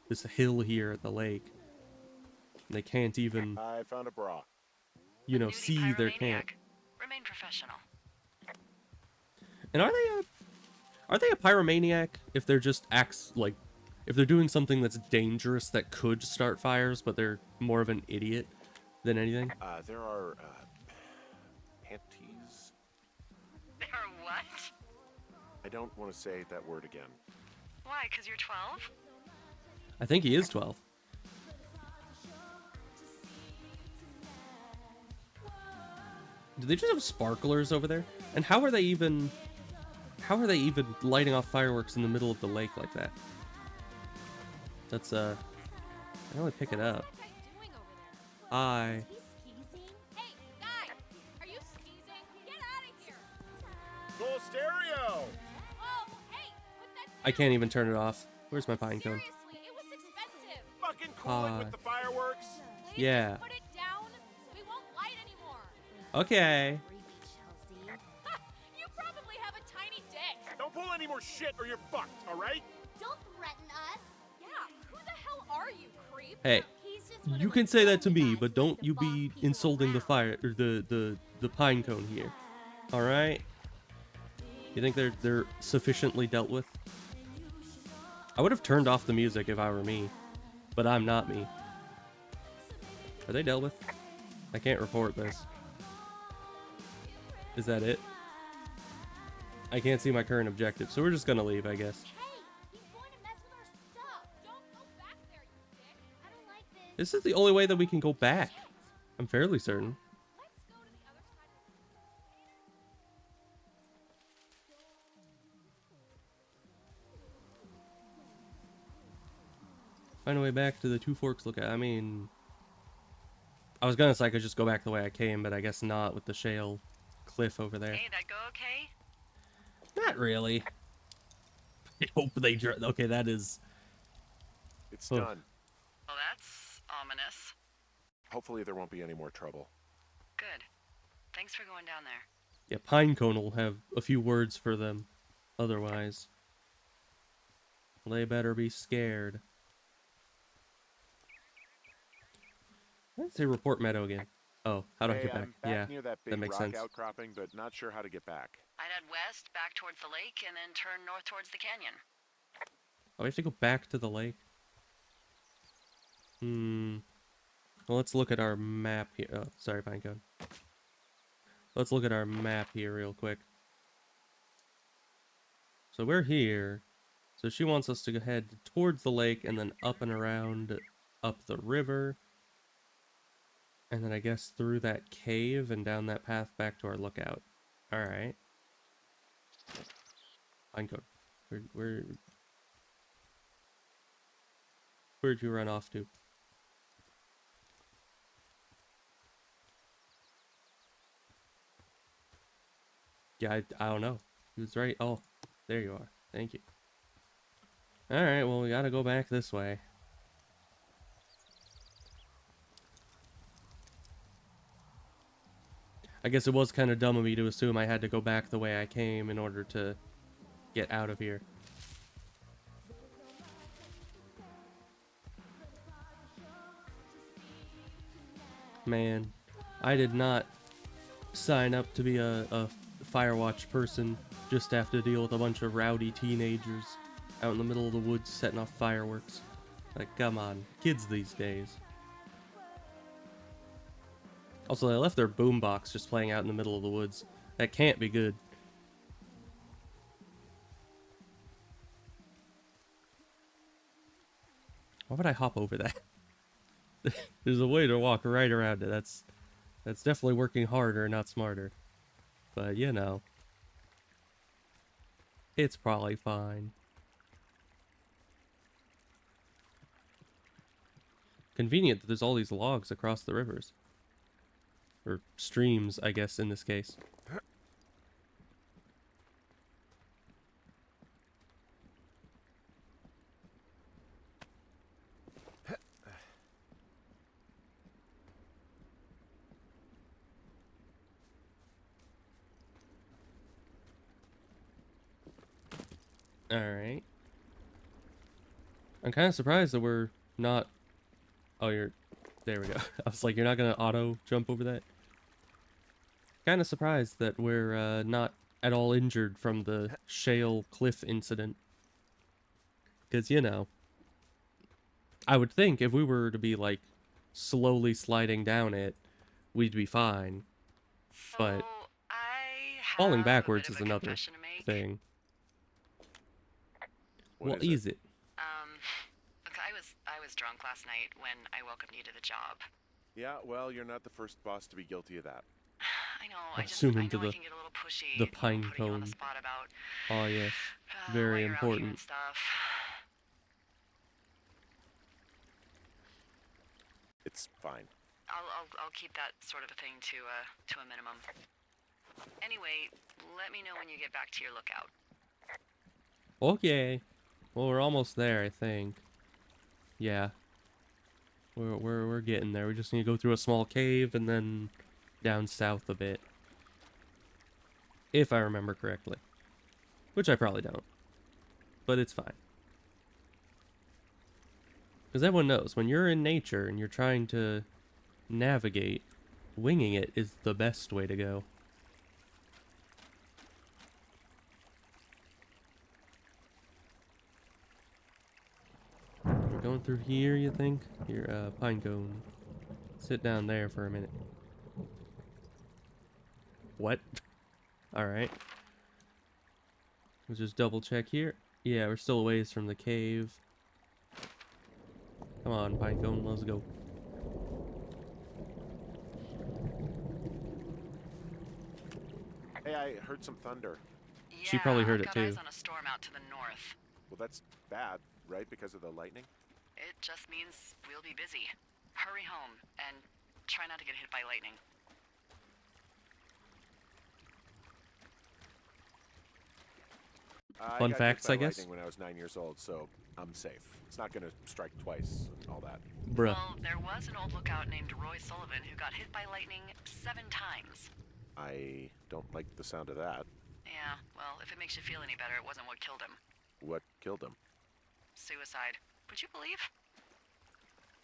Speaker 1: this hill here at the lake. They can't even,
Speaker 3: I found a bra.
Speaker 1: you know,
Speaker 2: Nudie
Speaker 1: see their camp.
Speaker 2: pyromaniac. Remain professional.
Speaker 1: And are they a pyromaniac if they're just if they're doing something that's dangerous that could start fires, but they're more of an idiot than anything?
Speaker 3: There are panties.
Speaker 2: They are what?
Speaker 3: I don't want to say that word again.
Speaker 2: Why, 'cause you're 12?
Speaker 1: I think he is 12. Do they just have sparklers over there? And how are they even lighting off fireworks in the middle of the lake like that? That's I can only pick it up. Hi.
Speaker 4: Hey, guy! Are you sneezing? Get out of here!
Speaker 3: Full stereo!
Speaker 4: Oh, hey! Put that
Speaker 1: I
Speaker 4: down.
Speaker 1: can't even turn it off. Where's my pine cone?
Speaker 4: Seriously, it was expensive.
Speaker 3: Fucking cool it
Speaker 1: Hi.
Speaker 3: with the fireworks!
Speaker 4: Please
Speaker 1: Yeah.
Speaker 4: just put it down. We won't light anymore.
Speaker 1: Okay.
Speaker 4: Ha! You probably have a tiny dick.
Speaker 3: Don't pull any more shit or you're fucked, alright?
Speaker 5: Don't threaten us.
Speaker 4: Yeah, who the hell are you, creep?
Speaker 1: Hey,
Speaker 5: He's just one
Speaker 1: you
Speaker 5: of
Speaker 1: can
Speaker 5: those
Speaker 1: say that to
Speaker 5: funny
Speaker 1: me,
Speaker 5: guys
Speaker 1: but
Speaker 5: who
Speaker 1: don't
Speaker 5: likes to
Speaker 1: you
Speaker 5: boss
Speaker 1: be
Speaker 5: people
Speaker 1: insulting the
Speaker 5: around.
Speaker 1: fire or the pine cone here. All right? You think they're sufficiently dealt with? I would have turned off the music if I were me, but I'm not me. Are they dealt with? I can't report this. Is that it? I can't see my current objective, so we're just gonna leave, I guess.
Speaker 4: Hey, he's going to mess with our stuff. Don't go back there, you dick. I don't like this.
Speaker 1: This is the only way that we can go back. I'm fairly certain.
Speaker 4: Let's go to the other side of
Speaker 1: Find a way back to the Two Forks lookout. I mean, I was gonna say I could just go back the way I came, but I guess not with the shale cliff over there.
Speaker 2: Hey, that go okay?
Speaker 1: Not really. I hope they okay, that is...
Speaker 3: It's
Speaker 1: Oh.
Speaker 3: done.
Speaker 2: Well, that's ominous.
Speaker 3: Hopefully there won't be any more trouble.
Speaker 2: Good. Thanks for going down there.
Speaker 1: Yeah, Pinecone will have a few words for them. Otherwise, they better be scared. Let's say report Meadow again. Oh, how do I
Speaker 3: Hey,
Speaker 1: get back?
Speaker 3: I'm back
Speaker 1: Yeah,
Speaker 3: near that big
Speaker 1: that makes
Speaker 3: rock
Speaker 1: sense.
Speaker 3: outcropping, but not sure how to get back.
Speaker 2: I'd head west, back towards the lake, and then turn north towards the canyon.
Speaker 1: Oh, we have to go back to the lake? Well, let's look at our map here. Oh, sorry, Pinecone. Let's look at our map here real quick. So we're here. So she wants us to go head towards the lake and then up and around up the river. And then I guess through that cave and down that path back to our lookout. Alright. Pinecone. Where'd you run off to? Yeah, I don't know. He was right. Oh, there you are. Thank you. Alright, well, we gotta go back this way. I guess it was kind of dumb of me to assume I had to go back the way I came in order to get out of here. Man, I did not sign up to be a Firewatch person just to have to deal with a bunch of rowdy teenagers out in the middle of the woods setting off fireworks. Like, come on, kids these days. Also, they left their boombox just playing out in the middle of the woods. That can't be good. Why would I hop over that? There's a way to walk right around it. That's definitely working harder, not smarter. But, you know. It's probably fine. Convenient that there's all these logs across the rivers. Or streams, I guess, in this case. Alright. I'm kind of surprised that we're not... Oh, you're... There we go. I was like, you're not going to auto jump over that? Kind of surprised that we're not at all injured from the shale cliff incident. Because, you know, I would think if we were to be, like, slowly sliding down it, we'd be fine. But
Speaker 2: So, I have
Speaker 1: falling
Speaker 2: a
Speaker 1: backwards
Speaker 2: bit
Speaker 1: is
Speaker 2: of a
Speaker 1: another
Speaker 2: confession to make.
Speaker 1: thing.
Speaker 3: What
Speaker 1: Well,
Speaker 3: is
Speaker 1: ease it.
Speaker 2: Look, I was drunk last night when I welcomed you to the job.
Speaker 3: Yeah, well, you're not the first boss to be guilty of that.
Speaker 2: I know,
Speaker 1: I'll
Speaker 2: I
Speaker 1: zoom
Speaker 2: know
Speaker 1: into
Speaker 2: I
Speaker 1: the-
Speaker 2: can get a little pushy,
Speaker 1: the
Speaker 2: you know, putting you on the
Speaker 1: Pinecone.
Speaker 2: spot about
Speaker 1: Oh, yes.
Speaker 2: why
Speaker 1: Very
Speaker 2: you're out here
Speaker 1: important.
Speaker 2: and stuff.
Speaker 3: It's fine.
Speaker 2: I'll keep that sort of a thing to a minimum. Anyway, let me know when you get back to your lookout.
Speaker 1: Okay. Well, we're almost there, I think. Yeah. We're getting there. We just need to go through a small cave and then down south a bit. If I remember correctly. Which I probably don't. But it's fine. Because everyone knows, when you're in nature and you're trying to navigate, winging it is the best way to go. We're going through here, you think? Here, Pinecone. Sit down there for a minute. What? Alright. Let's just double check here. Yeah, we're still a ways from the cave. Come on, Pinecone, let's go.
Speaker 3: Hey, I heard some thunder.
Speaker 1: She probably heard
Speaker 2: I've
Speaker 1: it
Speaker 2: got
Speaker 1: too.
Speaker 2: eyes on a storm out to the north.
Speaker 3: Well, that's bad, right? Because of the lightning?
Speaker 2: It just means we'll be busy. Hurry home and try not to get hit by lightning.
Speaker 1: Fun
Speaker 3: got hit
Speaker 1: facts,
Speaker 3: by
Speaker 1: I guess?
Speaker 3: lightning when I was 9 years old, so I'm safe. It's not gonna strike twice and all that.
Speaker 1: Bruh.
Speaker 2: Well, there was an old lookout named Roy Sullivan who got hit by lightning 7 times.
Speaker 3: I don't like the sound of that.
Speaker 2: Yeah, well, if it makes you feel any better, it wasn't what killed him.
Speaker 3: What killed him?
Speaker 2: Suicide. Would you believe?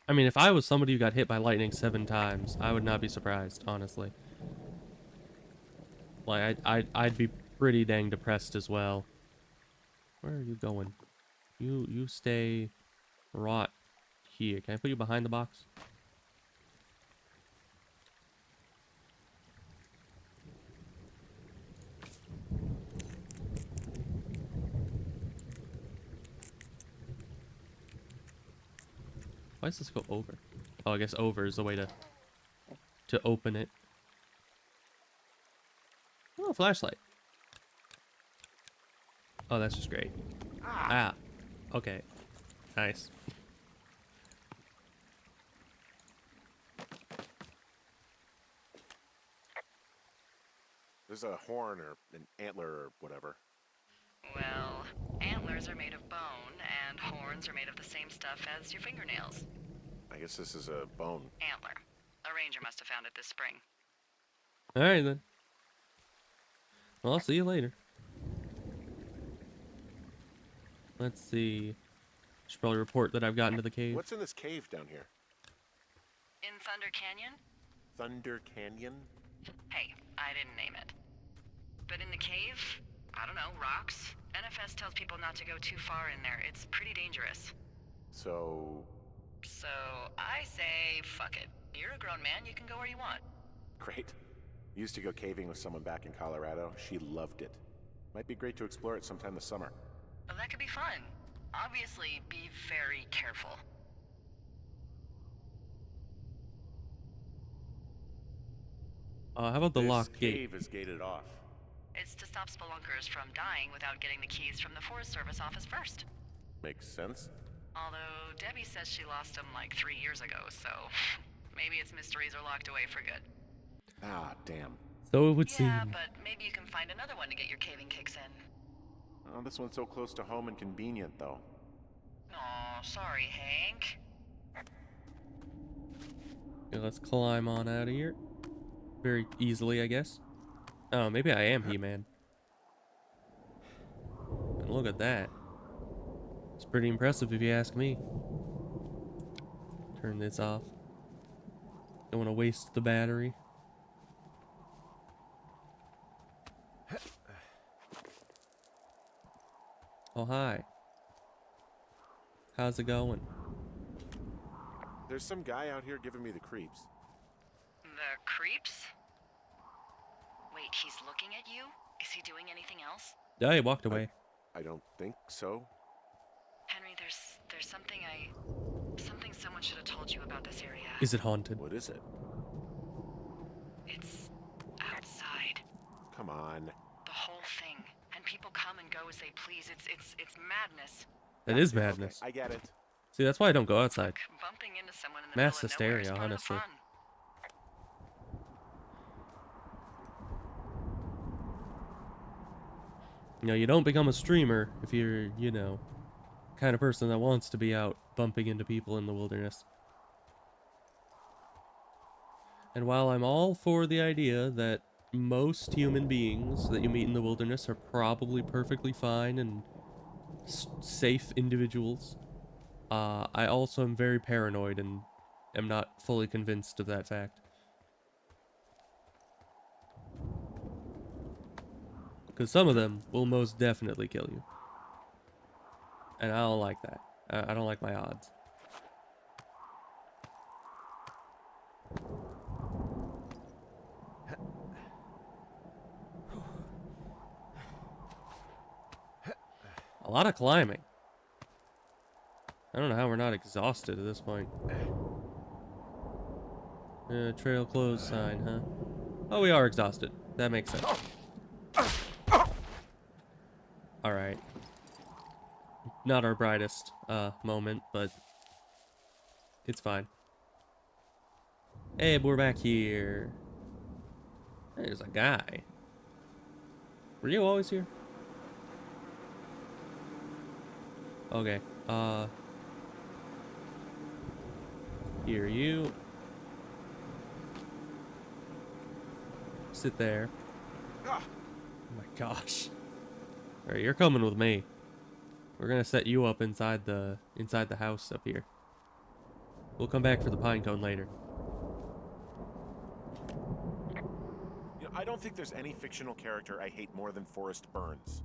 Speaker 1: I mean, if I was somebody who got hit by lightning 7 times, I would not be surprised, honestly. Like, I'd be pretty dang depressed as well. Where are you going? You stay right here. Can I put you behind the box? Why does this go over? Oh, I guess over is the way to open it. Oh, flashlight. Oh, that's just great. Ah. Okay. Nice.
Speaker 3: There's a horn or an antler or whatever.
Speaker 2: Well, antlers are made of bone, and horns are made of the same stuff as your fingernails.
Speaker 3: I guess this is a bone.
Speaker 2: Antler. A ranger must have found it this spring.
Speaker 1: Alright then. Well, I'll see you later. Let's see. Should probably report that I've gotten to the cave.
Speaker 3: What's in this cave down here?
Speaker 2: In Thunder Canyon?
Speaker 3: Thunder Canyon?
Speaker 2: Hey, I didn't name it. But in the cave, I don't know, rocks. NFS tells people not to go too far in there. It's pretty dangerous.
Speaker 3: So
Speaker 2: So I say, fuck it. You're a grown man, you can go where you want.
Speaker 3: great. Used to go caving with someone back in Colorado. She loved it. Might be great to explore it sometime this summer.
Speaker 2: Well, that could be fun. Obviously, be very careful.
Speaker 1: How about the
Speaker 3: This
Speaker 1: locked gate?
Speaker 3: cave is gated off.
Speaker 2: It's to stop spelunkers from dying without getting the keys from the Forest Service office first.
Speaker 3: Makes sense.
Speaker 2: Although Debbie says she lost them like 3 years ago, so maybe its mysteries are locked away for good.
Speaker 3: Ah, damn.
Speaker 1: So it would
Speaker 2: Yeah,
Speaker 1: seem.
Speaker 2: but maybe you can find another one to get your caving kicks in.
Speaker 3: Oh, this one's so close to home and convenient, though.
Speaker 2: Aw, sorry, Hank.
Speaker 1: Okay, let's climb on out of here. Very easily, I guess. Oh, maybe I am He-Man. And look at that. It's pretty impressive if you ask me. Turn this off. Don't want to waste the battery. Oh, hi. How's it going?
Speaker 3: There's some guy out here giving me the creeps.
Speaker 2: The creeps? Wait, he's looking at you? Is he doing anything else?
Speaker 1: Yeah, he walked away.
Speaker 3: I don't think so.
Speaker 2: Henry, there's something someone should have told you about this area.
Speaker 1: Is it haunted?
Speaker 3: What is it?
Speaker 2: It's outside.
Speaker 3: Come on.
Speaker 2: The whole thing. And people come and go as they please. It's madness.
Speaker 1: That is
Speaker 3: Okay,
Speaker 1: madness.
Speaker 3: I get it.
Speaker 1: See, that's why I don't go outside.
Speaker 2: Look, bumping into someone in the
Speaker 1: Mass
Speaker 2: middle of nowhere is
Speaker 1: hysteria,
Speaker 2: part of the
Speaker 1: honestly.
Speaker 2: fun.
Speaker 1: You know, you don't become a streamer if you're, you know, kind of person that wants to be out bumping into people in the wilderness. And while I'm all for the idea that most human beings that you meet in the wilderness are probably perfectly fine and safe individuals, I also am very paranoid and am not fully convinced of that fact. Because some of them will most definitely kill you. And I don't like that. I don't like my odds. A lot of climbing. I don't know how we're not exhausted at this point. Trail closed sign, huh? Oh, we are exhausted. That makes sense. Alright. Not our brightest moment, but it's fine. Hey, we're back here. There's a guy. Were you always here? Okay. Here, you. Sit there. Oh my gosh. Alright, you're coming with me. We're gonna set you up inside the house up here. We'll come back for the pine cone later.
Speaker 3: You know, I don't think there's any fictional character I hate more than Forrest Burns.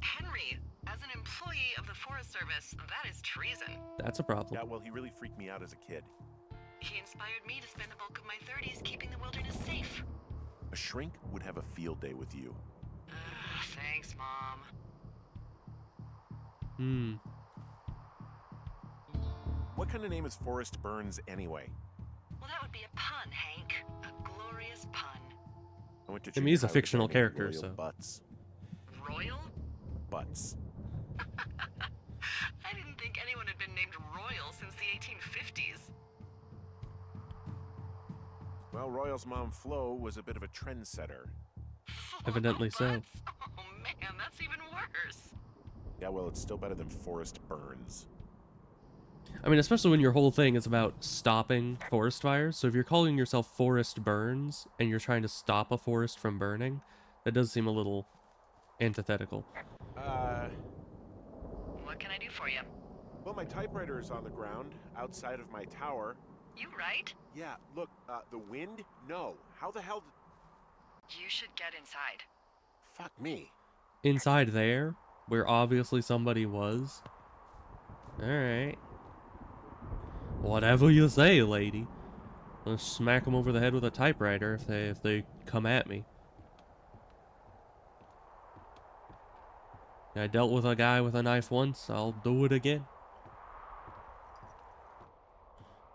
Speaker 2: Henry, as an employee of the Forest Service, that is treason.
Speaker 1: That's a problem.
Speaker 3: Yeah, well, he really freaked me out as a kid.
Speaker 2: He inspired me to spend the bulk of my 30s keeping the wilderness safe.
Speaker 3: A shrink would have a field day with you.
Speaker 2: Thanks, Mom. What
Speaker 3: kind of name is Forrest Burns anyway?
Speaker 2: Well, that would be a pun, Hank. A glorious pun.
Speaker 3: I went to
Speaker 1: I mean, he's a
Speaker 3: junior high with
Speaker 1: fictional
Speaker 3: guy named
Speaker 1: character,
Speaker 3: Royal
Speaker 1: so.
Speaker 3: Butts.
Speaker 2: Royal?
Speaker 3: Butts.
Speaker 2: I didn't think anyone had been named Royal since the 1850s.
Speaker 3: Well, Royal's mom, Flo, was a bit of a trendsetter.
Speaker 1: Evidently so.
Speaker 2: Oh man, that's even worse.
Speaker 3: Yeah, well, it's still better than Forrest Burns.
Speaker 1: I mean, especially when your whole thing is about stopping forest fires. So if you're calling yourself Forrest Burns and you're trying to stop a forest from burning, that does seem a little antithetical.
Speaker 2: What can I do for you?
Speaker 3: Well, my typewriter is on the ground, outside of my tower.
Speaker 2: You right?
Speaker 3: Yeah, look, the wind? No. How the hell
Speaker 2: You should get inside.
Speaker 3: Fuck me.
Speaker 1: Inside there, where obviously somebody was. Alright. Whatever you say, lady. I'll smack them over the head with a typewriter if they come at me. I dealt with a guy with a knife once. I'll do it again.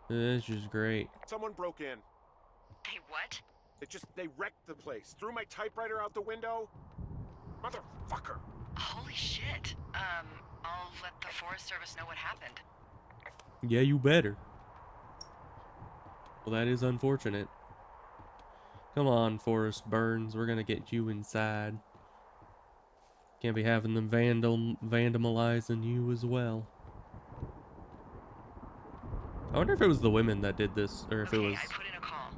Speaker 1: This is great.
Speaker 3: Someone broke in.
Speaker 2: Hey, what?
Speaker 3: They wrecked the place. Threw my typewriter out the window. Motherfucker.
Speaker 2: Holy shit. I'll let the Forest Service know what happened.
Speaker 1: Yeah, you better. Well, that is unfortunate. Come on, Forrest Burns. We're gonna get you inside. Can't be having them vandalizing you as well. I wonder if it was the women that did this, or if it was
Speaker 2: I put in a call.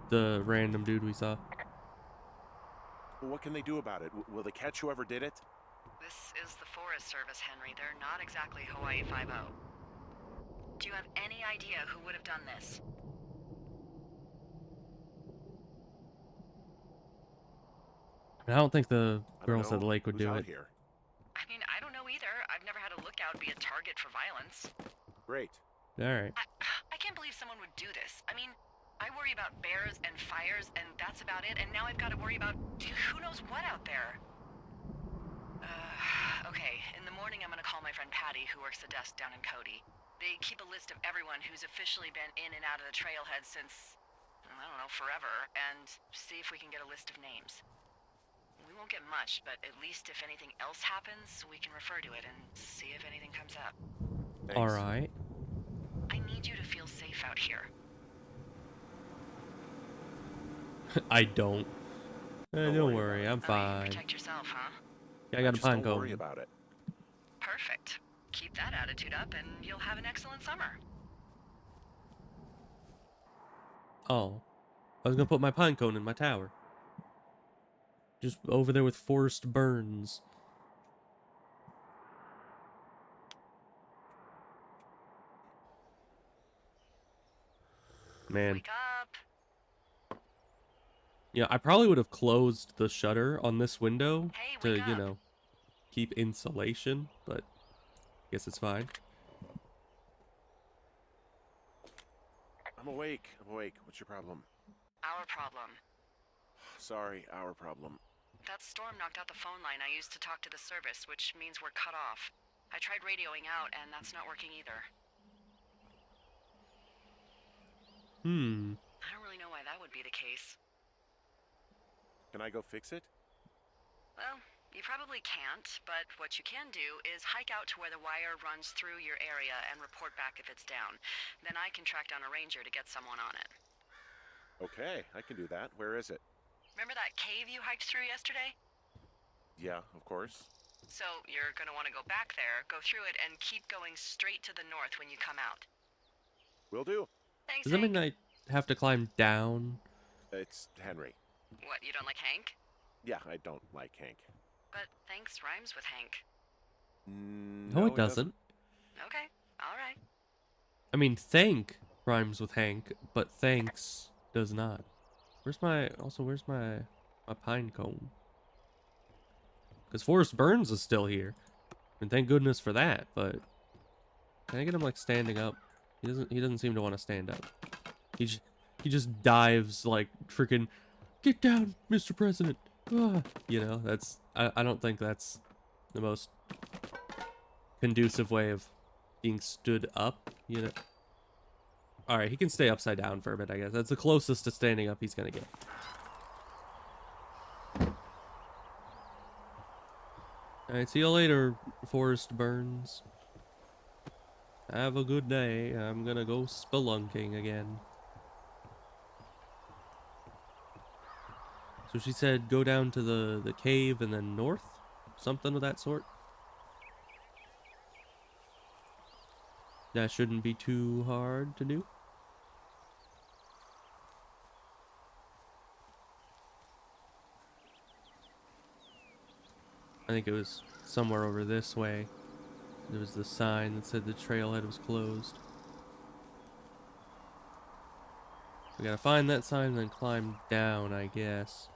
Speaker 1: the random dude we saw.
Speaker 3: Well, what can they do about it? Will they catch whoever did it?
Speaker 2: This is the Forest Service, Henry. They're not exactly Hawaii 5-0. Do you have any idea who would have done this?
Speaker 1: I don't think the
Speaker 3: I don't
Speaker 1: girls at the
Speaker 3: know.
Speaker 1: lake would
Speaker 3: Who's
Speaker 1: do
Speaker 3: out
Speaker 1: it.
Speaker 3: Here?
Speaker 2: I mean, I don't know either. I've never had a lookout be a target for violence.
Speaker 3: Great.
Speaker 1: Alright.
Speaker 2: I can't believe someone would do this. I mean, I worry about bears and fires, and that's about it, and now I've got to worry about who knows what out there. Okay, in the morning I'm gonna call my friend Patty, who works the desk down in Cody. They keep a list of everyone who's officially been in and out of the trailhead since, I don't know, forever, and see if we can get a list of names. We won't get much, but at least if anything else happens, we can refer to it and see if anything comes up.
Speaker 3: Thanks.
Speaker 1: Alright.
Speaker 2: I need you to feel safe out here.
Speaker 1: I don't. Don't worry, I'm
Speaker 2: You
Speaker 1: fine.
Speaker 2: protect yourself, huh?
Speaker 1: Yeah, I got a
Speaker 3: Just
Speaker 1: pine
Speaker 3: don't worry
Speaker 1: cone.
Speaker 3: about it.
Speaker 2: Perfect. Keep that attitude up and you'll have an excellent summer.
Speaker 1: Oh. I was gonna put my pine cone in my tower. Just over there with Forrest Burns. Man.
Speaker 2: Wake up.
Speaker 1: Yeah, I probably would have closed the shutter on this window
Speaker 2: Hey,
Speaker 1: to,
Speaker 2: wake
Speaker 1: you
Speaker 2: up.
Speaker 1: know, keep insulation, but I guess it's fine.
Speaker 3: I'm awake. What's your problem?
Speaker 2: Our problem.
Speaker 3: Sorry, our problem.
Speaker 2: That storm knocked out the phone line I used to talk to the service, which means we're cut off. I tried radioing out, and that's not working either. I don't really know why that would be the case.
Speaker 3: Can I go fix it?
Speaker 2: Well, you probably can't, but what you can do is hike out to where the wire runs through your area and report back if it's down. Then I can track down a ranger to get someone on it.
Speaker 3: Okay, I can do that. Where is it?
Speaker 2: Remember that cave you hiked through yesterday?
Speaker 3: Yeah, of course.
Speaker 2: So you're gonna want to go back there, go through it, and keep going straight to the north when you come out.
Speaker 3: Will do.
Speaker 2: Thanks,
Speaker 1: Does that mean
Speaker 2: Hank.
Speaker 1: I have to climb down?
Speaker 3: It's Henry.
Speaker 2: What, you don't like Hank?
Speaker 3: Yeah, I don't like Hank.
Speaker 2: But thanks rhymes with Hank.
Speaker 1: No, it doesn't.
Speaker 2: Okay, alright.
Speaker 1: I mean, thank rhymes with Hank, but thanks does not. Where's my pine cone? Because Forrest Burns is still here, and thank goodness for that. But can I get him like standing up? He doesn't seem to want to stand up. He just dives like freaking, get down, Mr. President. Ah. You know, that's I don't think that's the most conducive way of being stood up, you know. All right, he can stay upside down for a bit, I guess. That's the closest to standing up he's gonna get. All right, see you later, Forrest Burns. Have a good day. I'm gonna go spelunking again. So she said go down to the cave and then north? Something of that sort? That shouldn't be too hard to do. I think it was somewhere over this way. There was the sign that said the trailhead was closed. We gotta find that sign and then climb down, I guess.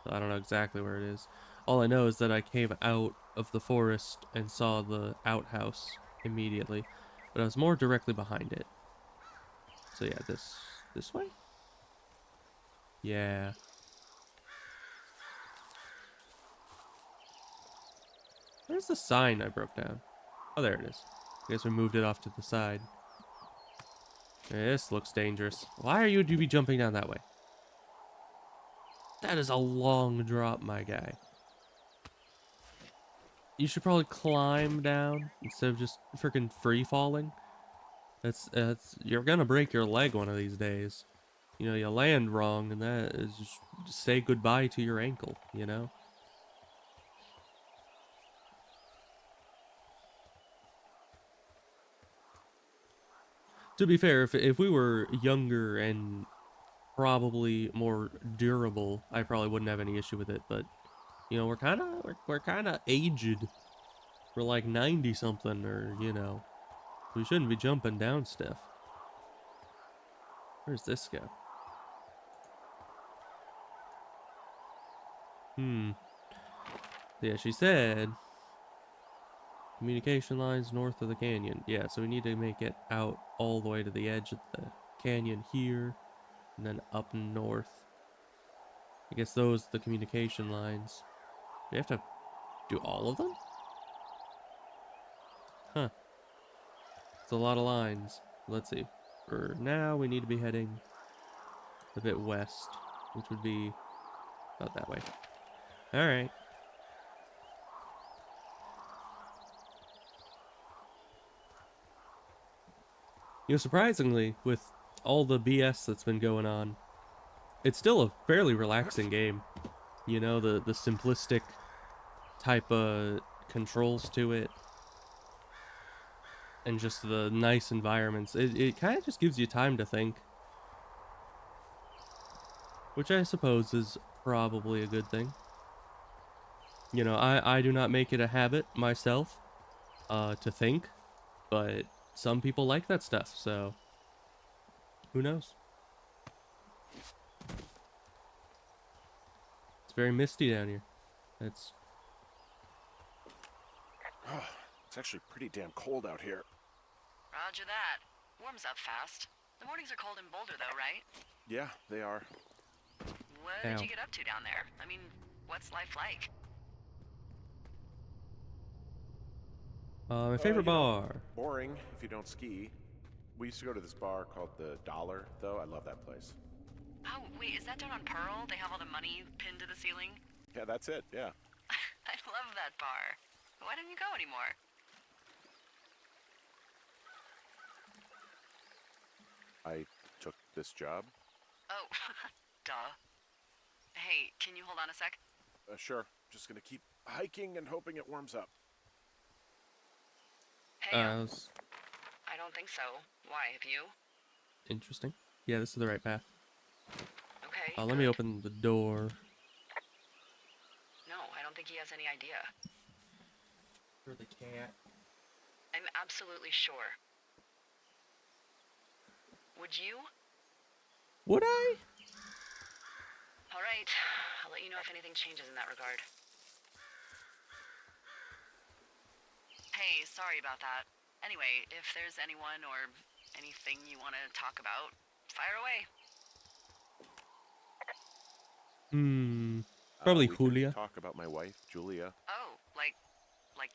Speaker 1: So I don't know exactly where it is. All I know is that I came out of the forest and saw the outhouse immediately, but I was more directly behind it. So yeah, this way? Yeah. Where's the sign I broke down? Oh, there it is. I guess we moved it off to the side. This looks dangerous. Why are you to be jumping down that way? That is a long drop, my guy. You should probably climb down instead of just freaking free falling. That's you're gonna break your leg one of these days. You know, you land wrong and that is just say goodbye to your ankle, you know? To be fair, if we were younger and probably more durable, I probably wouldn't have any issue with it, but you know, we're kind of aged. We're like 90 something, or you know, we shouldn't be jumping down stuff. Where's this go? Yeah, she said communication lines north of the canyon. Yeah, so we need to make it out all the way to the edge of the canyon here, and then up north. I guess those are the communication lines. Do we have to do all of them? Huh. It's a lot of lines. Let's see. For now, we need to be heading a bit west, which would be about that way. Alright. You know, surprisingly, with all the BS that's been going on, it's still a fairly relaxing game. You know, the simplistic type of controls to it, and just the nice environments. It kind of just gives you time to think, which I suppose is probably a good thing. You know, I do not make it a habit myself to think, but some people like that stuff, so who knows? It's very misty down here. It's
Speaker 3: It's actually pretty damn cold out here.
Speaker 2: Roger that. Warms up fast. The mornings are cold in Boulder, though, right?
Speaker 3: Yeah, they are.
Speaker 2: What did you get up to down there? I mean, what's life like?
Speaker 1: My favorite bar.
Speaker 3: Boring if you don't ski. We used to go to this bar called the Dollar, though. I love that place.
Speaker 2: Oh, wait, is that down on Pearl? They have all the money pinned to the ceiling?
Speaker 3: Yeah, that's it, yeah.
Speaker 2: I love that bar. Why don't you go anymore?
Speaker 3: I took this job.
Speaker 2: Oh, duh. Hey, can you hold on a sec?
Speaker 3: Sure. Just gonna keep hiking and hoping it warms up.
Speaker 2: Hey, I don't think so. Why, have you?
Speaker 1: Interesting. Yeah, this is the right path.
Speaker 2: Okay,
Speaker 1: Let me open the door.
Speaker 2: No, I don't think he has any idea.
Speaker 1: For the cat.
Speaker 2: I'm absolutely sure. Would you?
Speaker 1: Would I?
Speaker 2: All right. I'll let you know if anything changes in that regard. Hey, sorry about that. Anyway, if there's anyone or anything you want to talk about, fire away.
Speaker 1: Probably
Speaker 3: We
Speaker 1: Julia.
Speaker 3: can talk about my wife, Julia.
Speaker 2: Oh, like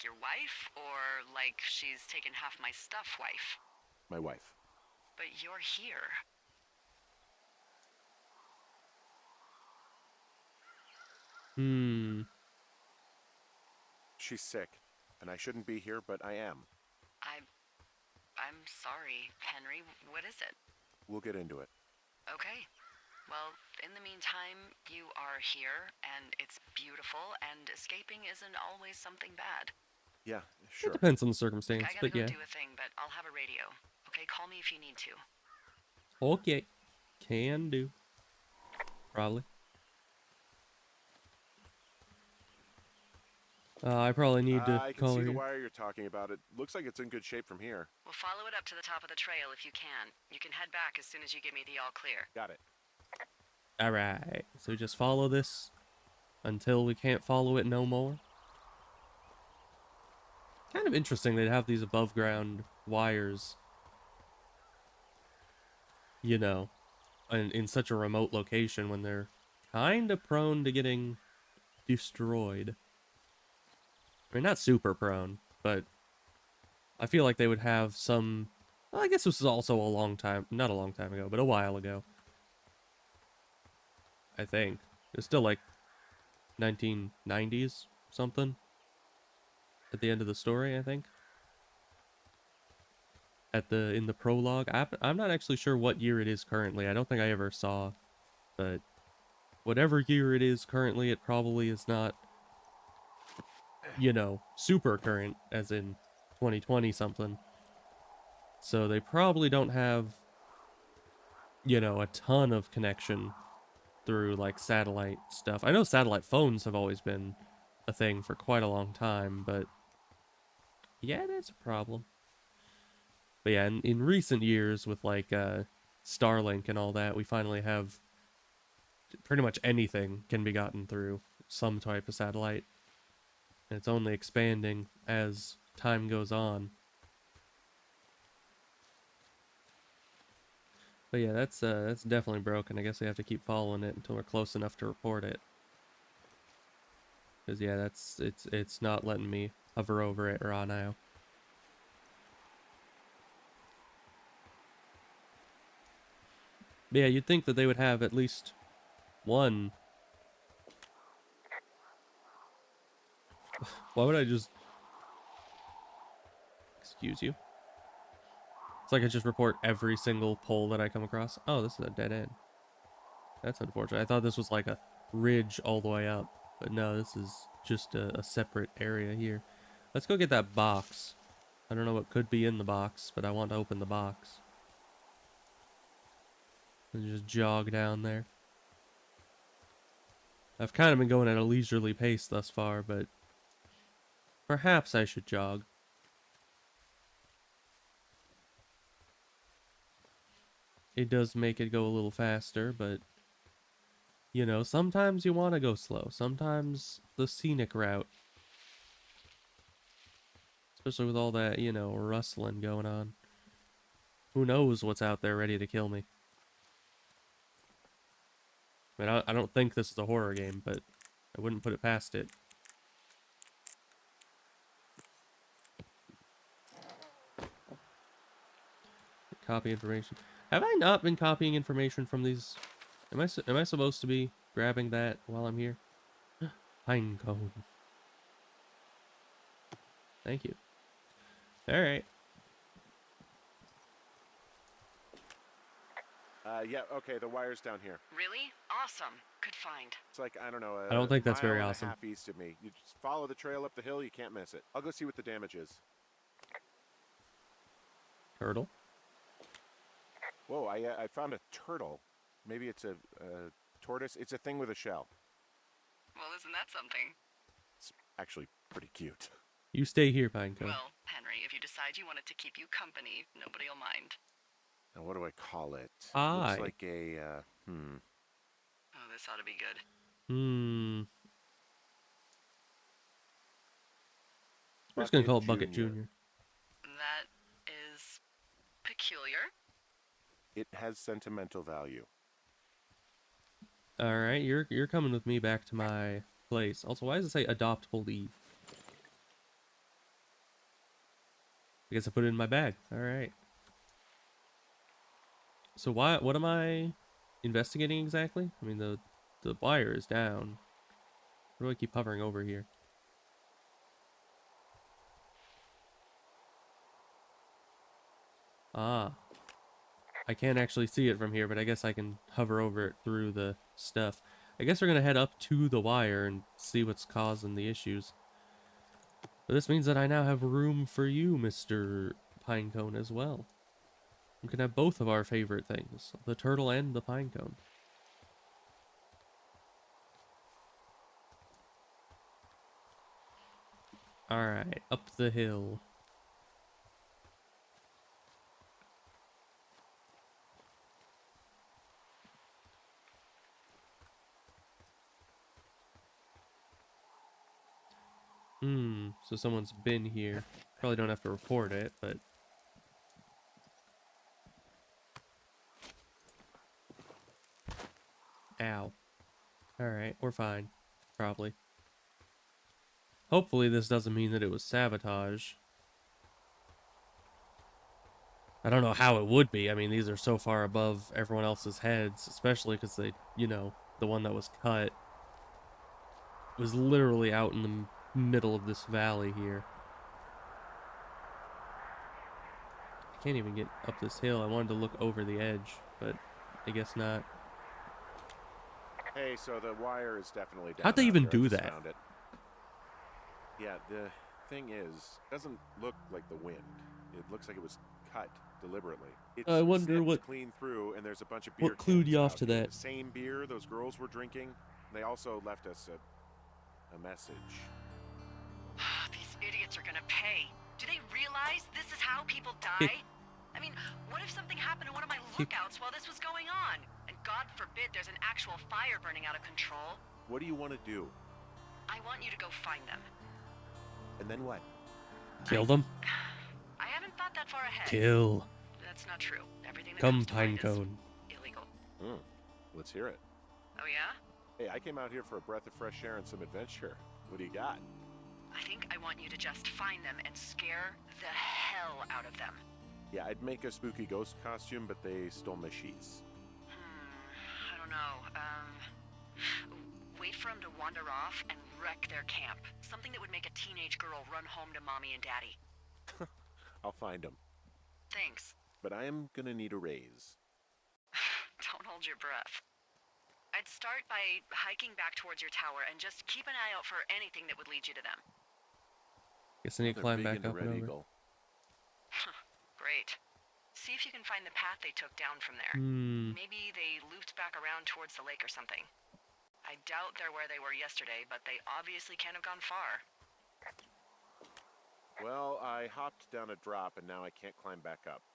Speaker 2: your wife? Or like she's taken half my stuff wife?
Speaker 3: My wife.
Speaker 2: But you're here.
Speaker 3: She's sick, and I shouldn't be here, but I am.
Speaker 2: I'm sorry, Henry. What is it?
Speaker 3: We'll get into it.
Speaker 2: Okay. Well, in the meantime, you are here, and it's beautiful, and escaping isn't always something bad.
Speaker 3: Yeah,
Speaker 1: It
Speaker 3: sure.
Speaker 1: depends on the circumstance,
Speaker 2: I gotta
Speaker 1: but
Speaker 2: go
Speaker 1: yeah.
Speaker 2: do a thing, but I'll have a radio. Okay, call me if you need to.
Speaker 1: Okay. Can do. Probably. I probably need to
Speaker 3: I can
Speaker 1: call
Speaker 3: see
Speaker 1: her
Speaker 3: the
Speaker 1: here.
Speaker 3: wire you're talking about. It looks like it's in good shape from here.
Speaker 2: We'll follow it up to the top of the trail if you can. You can head back as soon as you give me the all clear.
Speaker 3: Got it.
Speaker 1: Alright. So we just follow this until we can't follow it no more. Kind of interesting they'd have these above ground wires, you know, in such a remote location when they're kind of prone to getting destroyed. I mean, not super prone, but I feel like they would have some... Well, I guess this was also a long time... Not a long time ago, but a while ago. I think. It's still like 1990s something. At the end of the story, I think. In the prologue. I'm not actually sure what year it is currently. I don't think I ever saw. But whatever year it is currently, it probably is not, you know, super current, as in 2020 something. So they probably don't have, you know, a ton of connection through like satellite stuff. I know satellite phones have always been a thing for quite a long time, but yeah, that's a problem. But yeah, in recent years with like Starlink and all that, we finally have pretty much anything can be gotten through some type of satellite. And it's only expanding as time goes on. But yeah, that's definitely broken. I guess we have to keep following it until we're close enough to report it. Cause yeah, it's not letting me hover over it right now. But yeah, you'd think that they would have at least one. Why would I just... Excuse you? It's like I just report every single pole that I come across. Oh, this is a dead end. That's unfortunate. I thought this was like a ridge all the way up. But no, this is just a separate area here. Let's go get that box. I don't know what could be in the box, but I want to open the box. And just jog down there. I've kind of been going at a leisurely pace thus far, but perhaps I should jog. It does make it go a little faster, but you know, sometimes you want to go slow. Sometimes the scenic route. Especially with all that, you know, rustling going on. Who knows what's out there ready to kill me. I mean, I don't think this is a horror game, but I wouldn't put it past it. Copy information. Have I not been copying information from these? Am I supposed to be grabbing that while I'm here? Pine cone. Thank you. All right.
Speaker 3: Yeah, okay, the wire's down here.
Speaker 2: Really? Awesome. Good find.
Speaker 3: It's like, I don't know,
Speaker 1: I don't think that's
Speaker 3: mile
Speaker 1: very
Speaker 3: and
Speaker 1: awesome.
Speaker 3: a half east of me. You just follow the trail up the hill, you can't miss it. I'll go see what the damage is.
Speaker 1: Turtle.
Speaker 3: Whoa, I found a turtle. Maybe it's a tortoise. It's a thing with a shell.
Speaker 2: Well, isn't that something?
Speaker 3: It's actually pretty cute.
Speaker 1: You stay here, Pinecone.
Speaker 2: Well, Henry, if you decide you want it to keep you company, nobody'll mind.
Speaker 3: Now, what do I call it?
Speaker 1: Aye.
Speaker 3: Looks like a,
Speaker 2: Oh, this ought to be good.
Speaker 1: We're just gonna call it Bucket Junior.
Speaker 2: That is peculiar.
Speaker 3: It has sentimental value.
Speaker 1: All right, you're coming with me back to my place. Also, why does it say adoptable lead? I guess I put it in my bag. All right. So what am I investigating exactly? I mean, the wire is down. Why do I keep hovering over here? Ah. I can't actually see it from here, but I guess I can hover over it through the stuff. I guess we're gonna head up to the wire and see what's causing the issues. But this means that I now have room for you, Mr. Pinecone, as well. We can have both of our favorite things, the turtle and the pinecone. Alright, up the hill. So someone's been here. Probably don't have to report it, but... Ow. Alright, we're fine. Probably. Hopefully this doesn't mean that it was sabotage. I don't know how it would be. I mean, these are so far above everyone else's heads, especially because they, you know, the one that was cut was literally out in the middle of this valley here. I can't even get up this hill. I wanted to look over the edge, but I guess not.
Speaker 3: Hey, so the wire is definitely down.
Speaker 1: How'd they
Speaker 3: out
Speaker 1: even
Speaker 3: here. I
Speaker 1: do
Speaker 3: just
Speaker 1: that?
Speaker 3: found it. Yeah, the thing is, it doesn't look like the wind. It looks like it was cut deliberately. It's
Speaker 1: I wonder
Speaker 3: snipped
Speaker 1: what
Speaker 3: clean through, and there's a bunch of beer
Speaker 1: what clued
Speaker 3: cans
Speaker 1: you off
Speaker 3: out
Speaker 1: to
Speaker 3: here.
Speaker 1: that.
Speaker 3: The same beer those girls were drinking. They also left us a message.
Speaker 2: These idiots are gonna pay. Do they realize this is how people die? I mean, what if something happened to one of my lookouts while this was going on? And God forbid there's an actual fire burning out of control.
Speaker 3: What do you want to do?
Speaker 2: I want you to go find them.
Speaker 3: And then what?
Speaker 1: Kill them?
Speaker 2: I haven't thought that far ahead.
Speaker 1: Kill.
Speaker 2: That's not true. Everything that
Speaker 1: Come,
Speaker 2: comes to mind is
Speaker 1: Pinecone.
Speaker 2: illegal.
Speaker 3: Let's hear it.
Speaker 2: Oh yeah?
Speaker 3: Hey, I came out here for a breath of fresh air and some adventure. What do you got?
Speaker 2: I think I want you to just find them and scare the hell out of them.
Speaker 3: Yeah, I'd make a spooky ghost costume, but they stole my sheets.
Speaker 2: I don't know. Wait for them to wander off and wreck their camp. Something that would make a teenage girl run home to mommy and daddy.
Speaker 3: I'll find them.
Speaker 2: Thanks.
Speaker 3: But I am gonna need a raise.
Speaker 2: Don't hold your breath. I'd start by hiking back towards your tower and just keep an eye out for anything that would lead you to them.
Speaker 1: Guess I need to
Speaker 3: They're
Speaker 1: climb
Speaker 3: big
Speaker 1: back
Speaker 3: into
Speaker 1: up
Speaker 3: Red
Speaker 1: and over.
Speaker 3: Eagle.
Speaker 2: Great. See if you can find the path they took down from there. Maybe they looped back around towards the lake or something. I doubt they're where they were yesterday, but they obviously can't have gone far.
Speaker 3: Well, I hopped down a drop and now I can't climb back up.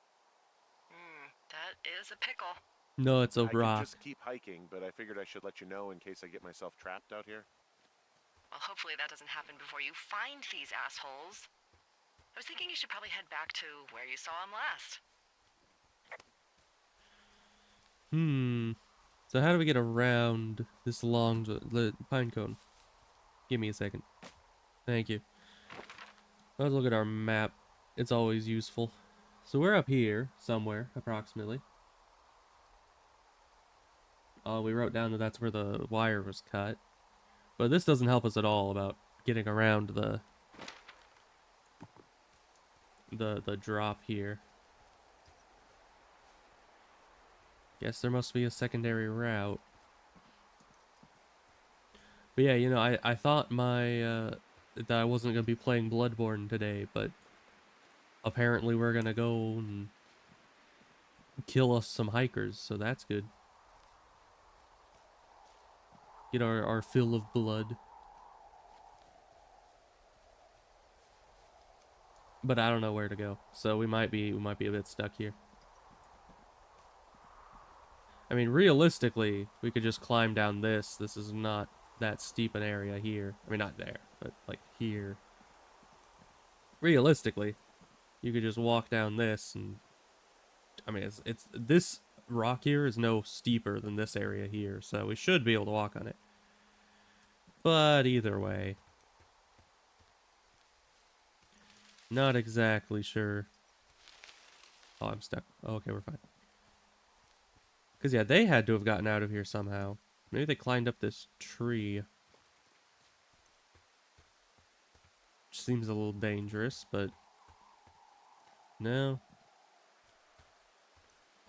Speaker 2: That is a pickle.
Speaker 1: No, it's a
Speaker 3: I
Speaker 1: rock.
Speaker 3: could just keep hiking, but I figured I should let you know in case I get myself trapped out here.
Speaker 2: Well, hopefully that doesn't happen before you find these assholes. I was thinking you should probably head back to where you saw them last.
Speaker 1: So how do we get around this long the pine cone? Give me a second. Thank you. Let's look at our map. It's always useful. So we're up here somewhere, approximately. Oh, we wrote down that that's where the wire was cut. But this doesn't help us at all about getting around the drop here. Guess there must be a secondary route. But yeah, you know, I thought that I wasn't gonna be playing Bloodborne today, but apparently we're gonna go and kill us some hikers, so that's good. Get our fill of blood. But I don't know where to go, so we might be a bit stuck here. I mean, realistically, we could just climb down this. This is not that steep an area here. I mean, not there, but like here. Realistically, you could just walk down this, and I mean, it's this rock here is no steeper than this area here, so we should be able to walk on it. But either way, not exactly sure. Oh, I'm stuck. Oh, okay, we're fine. Because, yeah, they had to have gotten out of here somehow. Maybe they climbed up this tree. Which seems a little dangerous, but... No.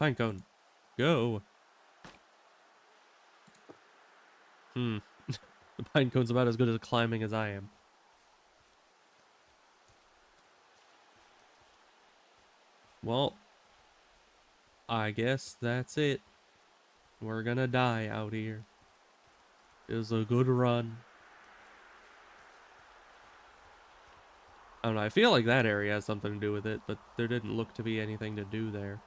Speaker 1: Pinecone. Go! The pinecone's about as good at climbing as I am. Well, I guess that's it. We're gonna die out here. It was a good run. I don't know, I feel like that area has something to do with it, but there didn't look to be anything to do there.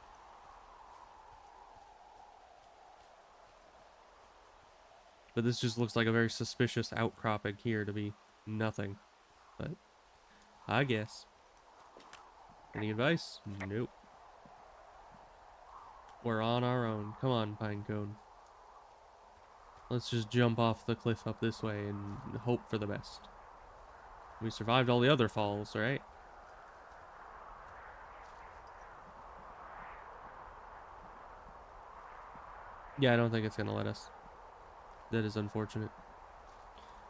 Speaker 1: But this just looks like a very suspicious outcropping here to be nothing. But, I guess. Any advice? Nope. We're on our own. Come on, Pinecone. Let's just jump off the cliff up this way and hope for the best. We survived all the other falls, right? Yeah, I don't think it's gonna let us. That is unfortunate.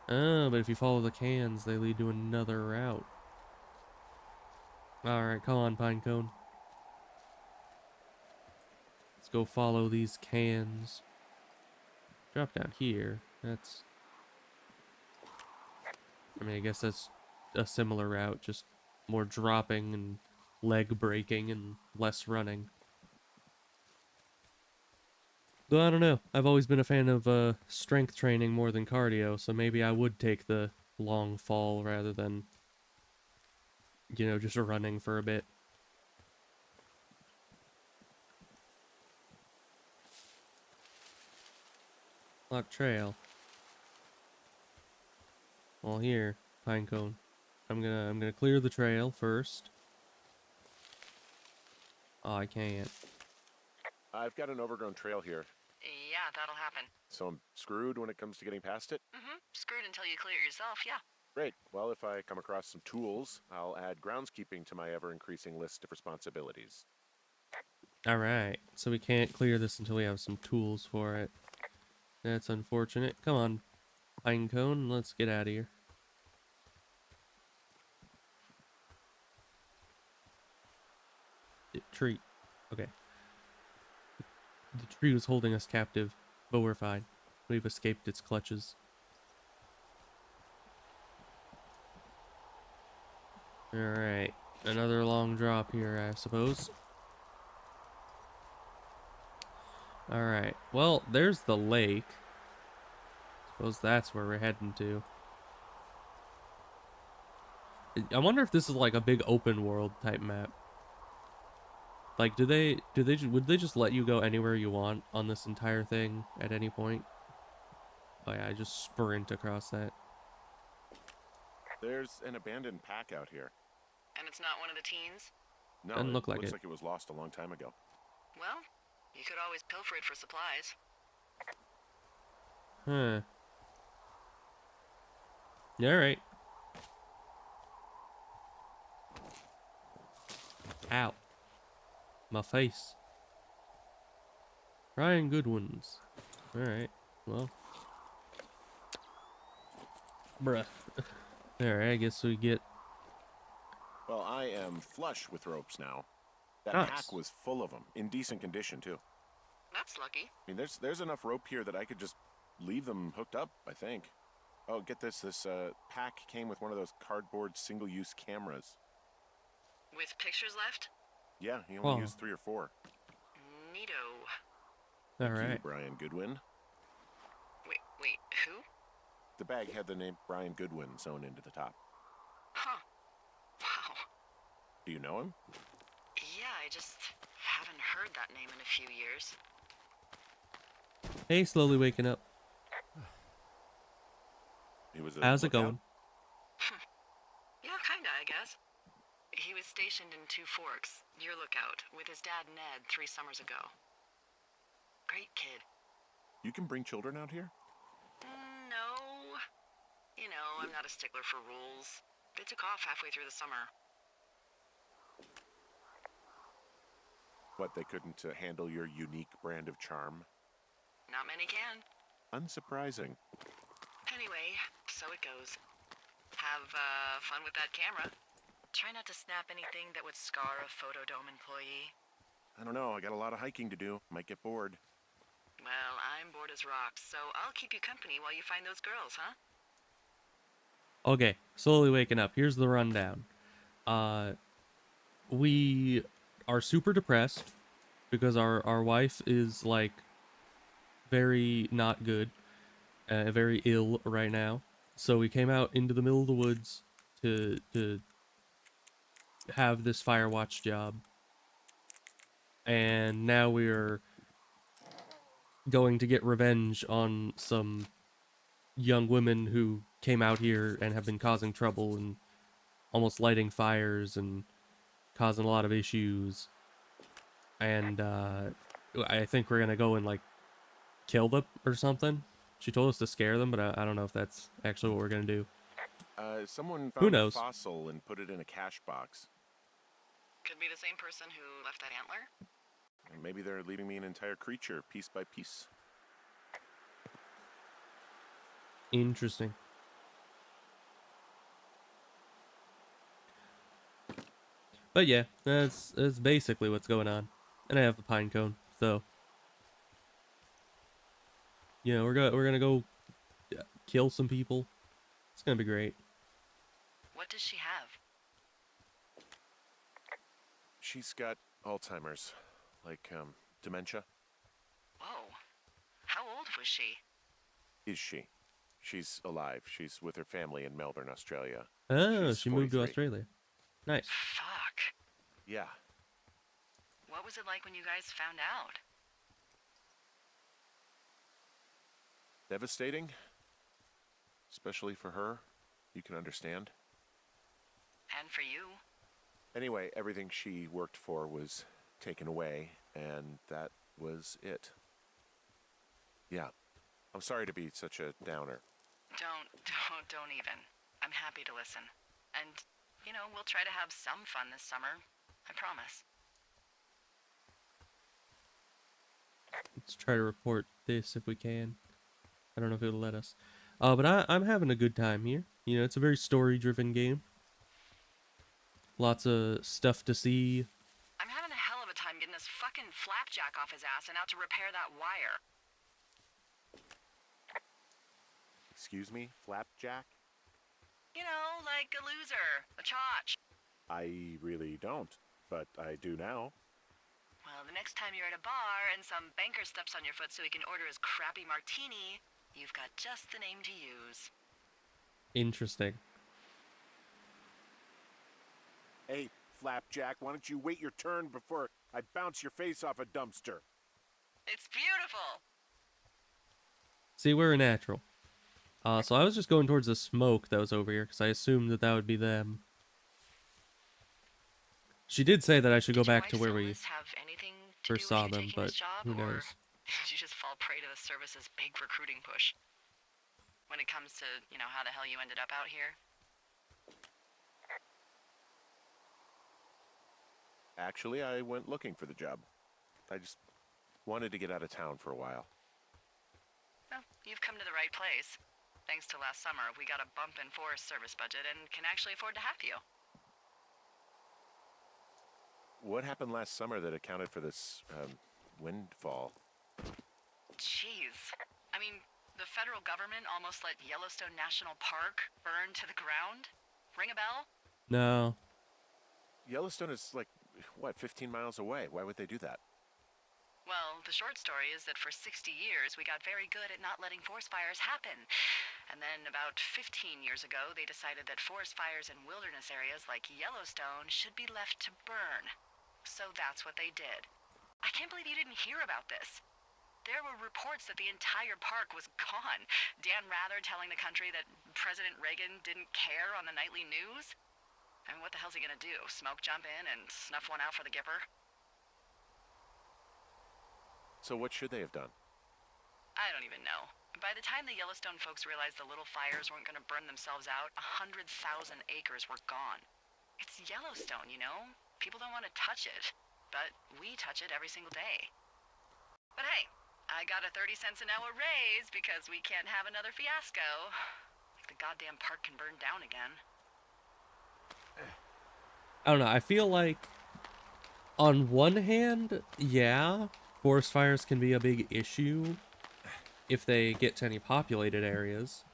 Speaker 1: Oh, but if you follow the cans, they lead to another route. Alright, come on, Pinecone. Let's go follow these cans. Drop down here. That's... I mean, I guess that's a similar route, just more dropping and leg breaking and less running. Though I don't know. I've always been a fan of strength training more than cardio, so maybe I would take the long fall rather than, you know, just running for a bit. Lock trail. Well, here, Pinecone. I'm gonna clear the trail first. Oh, I can't.
Speaker 3: I've got an overgrown trail here,
Speaker 2: Yeah, that'll happen.
Speaker 3: so I'm screwed when it comes to getting past it.
Speaker 2: Screwed until you clear it yourself, yeah.
Speaker 3: Great. Well, if I come across some tools, I'll add groundskeeping to my ever-increasing list of responsibilities.
Speaker 1: Alright, so we can't clear this until we have some tools for it. That's unfortunate. Come on, Pinecone, let's get out of here. Tree. Okay. The tree was holding us captive, but we're fine. We've escaped its clutches. Alright. Another long drop here, I suppose. Alright. Well, there's the lake. Suppose that's where we're heading to. I wonder if this is like a big open world type map. Like, would they just let you go anywhere you want on this entire thing at any point? Oh yeah, I just sprint across that.
Speaker 3: There's an abandoned pack out here.
Speaker 2: And it's not one of the teens?
Speaker 3: No,
Speaker 1: Doesn't look
Speaker 3: it
Speaker 1: like
Speaker 3: looks
Speaker 1: it.
Speaker 3: like it was lost a long time ago.
Speaker 2: Well, you could always pilfer it for supplies.
Speaker 1: Huh. Yeah, alright. Ow. My face. Ryan Goodwins. Alright. Well. Bruh. Alright, I guess we get...
Speaker 3: Well, I am flush with ropes now. That
Speaker 1: Nice.
Speaker 3: pack was full of them, in decent condition too.
Speaker 2: That's lucky.
Speaker 3: I mean, there's enough rope here that I could just leave them hooked up, I think. Oh, get this. This pack came with one of those cardboard single-use cameras.
Speaker 2: With pictures left?
Speaker 3: Yeah, he only
Speaker 1: Whoa.
Speaker 3: used 3 or 4.
Speaker 2: Neato.
Speaker 3: Thank you,
Speaker 1: Alright.
Speaker 3: Brian Goodwin.
Speaker 2: Wait, who?
Speaker 3: The bag had the name Brian Goodwin sewn into the top.
Speaker 2: Huh. Wow.
Speaker 3: Do you know him?
Speaker 2: Yeah, I just haven't heard that name in a few years.
Speaker 1: Hey, slowly waking up.
Speaker 3: He was a
Speaker 1: How's it
Speaker 3: lookout?
Speaker 1: going?
Speaker 2: Yeah, kinda, I guess. He was stationed in Two Forks, your lookout, with his dad Ned 3 summers ago. Great kid.
Speaker 3: You can bring children out here?
Speaker 2: No. You know, I'm not a stickler for rules. They took off halfway through the summer.
Speaker 3: What, they couldn't handle your unique brand of charm?
Speaker 2: Not many can.
Speaker 3: Unsurprising.
Speaker 2: Anyway, so it goes. Have fun with that camera. Try not to snap anything that would scar a Photodome employee.
Speaker 3: I don't know, I got a lot of hiking to do. Might get bored.
Speaker 2: Well, I'm bored as rocks, so I'll keep you company while you find those girls, huh?
Speaker 1: Okay, slowly waking up. Here's the rundown. We are super depressed because our wife is like very not good, very ill right now. So we came out into the middle of the woods to have this Firewatch job, and now we're going to get revenge on some young women who came out here and have been causing trouble and almost lighting fires and causing a lot of issues. And I think we're gonna go and like kill them or something. She told us to scare them, but I don't know if that's actually what we're gonna do.
Speaker 3: Someone
Speaker 1: Who
Speaker 3: found a
Speaker 1: knows?
Speaker 3: fossil and put it in a cash box.
Speaker 2: Could be the same person who left that antler.
Speaker 3: And maybe they're leaving me an entire creature, piece by piece.
Speaker 1: Interesting. But yeah, that's basically what's going on. And I have the pine cone, so you know we're gonna go kill some people. It's gonna be great.
Speaker 2: What does she have?
Speaker 3: She's got Alzheimer's, like dementia.
Speaker 2: Whoa. How old was she?
Speaker 3: Is she? She's alive. She's with her family in Melbourne, Australia.
Speaker 1: Oh,
Speaker 3: She's
Speaker 1: she moved to
Speaker 3: 43.
Speaker 1: Australia. Nice.
Speaker 2: Fuck.
Speaker 3: Yeah.
Speaker 2: What was it like when you guys found out?
Speaker 3: Devastating. Especially for her. You can understand.
Speaker 2: And for you?
Speaker 3: Anyway, everything she worked for was taken away, and that was it. Yeah. I'm sorry to be such a downer.
Speaker 2: Don't even. I'm happy to listen. And, you know, we'll try to have some fun this summer. I promise.
Speaker 1: Let's try to report this if we can. I don't know if it'll let us. But I'm having a good time here. You know, it's a very story-driven game. Lots of stuff to see.
Speaker 2: I'm having a hell of a time getting this fucking flapjack off his ass and out to repair that wire.
Speaker 3: Excuse me, Flapjack?
Speaker 2: You know, like a loser, a chotch.
Speaker 3: I really don't, but I do now.
Speaker 2: Well, the next time you're at a bar and some banker steps on your foot so he can order his crappy martini, you've got just the name to use.
Speaker 1: Interesting.
Speaker 3: Hey, Flapjack, why don't you wait your turn before I bounce your face off a dumpster?
Speaker 2: It's beautiful.
Speaker 1: See, we're a natural. So I was just going towards the smoke that was over here, because I assumed that that would be them. She did say that I should go
Speaker 2: Did your
Speaker 1: back to
Speaker 2: wife
Speaker 1: where we
Speaker 2: Solus have anything to
Speaker 1: first
Speaker 2: do with
Speaker 1: saw
Speaker 2: you
Speaker 1: them,
Speaker 2: taking
Speaker 1: but
Speaker 2: this job,
Speaker 1: who
Speaker 2: or
Speaker 1: knows?
Speaker 2: you just fall prey to the service's big recruiting push. When it comes to, how the hell you ended up out here.
Speaker 3: Actually, I went looking for the job. I just wanted to get out of town for a while.
Speaker 2: Well, you've come to the right place. Thanks to last summer, we got a bump in Forest Service budget and can actually afford to have you.
Speaker 3: What happened last summer that accounted for this, windfall?
Speaker 2: Jeez. I mean, the federal government almost let Yellowstone National Park burn to the ground? Ring a bell?
Speaker 1: No.
Speaker 3: Yellowstone is like, what, 15 miles away? Why would they do that?
Speaker 2: Well, the short story is that for 60 years, we got very good at not letting forest fires happen. And then about 15 years ago, they decided that forest fires in wilderness areas like Yellowstone should be left to burn. So that's what they did. I can't believe you didn't hear about this. There were reports that the entire park was gone. Dan Rather telling the country that President Reagan didn't care on the nightly news. I mean, what the hell's he gonna do? Smoke jump in and snuff one out for the Gipper?
Speaker 3: So what should they have done?
Speaker 2: I don't even know. By the time the Yellowstone folks realized the little fires weren't gonna burn themselves out, 100,000 acres were gone. It's Yellowstone, People don't want to touch it. But we touch it every single day. But hey, I got a 30 cents an hour raise because we can't have another fiasco. Like the goddamn park can burn down again.
Speaker 1: I don't know. I feel like on one hand, yeah, forest fires can be a big issue if they get to any populated areas.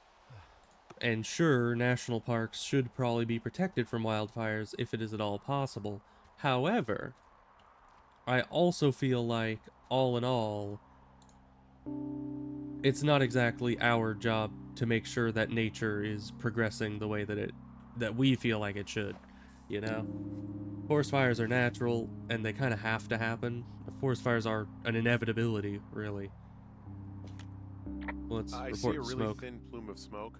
Speaker 1: And sure, national parks should probably be protected from wildfires if it is at all possible. However, I also feel like, all in all, it's not exactly our job to make sure that nature is progressing the way that we feel like it should, Forest fires are natural, and they kind of have to happen. Forest fires are an inevitability, really. Let's
Speaker 3: I
Speaker 1: report
Speaker 3: see a really
Speaker 1: smoke.
Speaker 3: thin plume of smoke.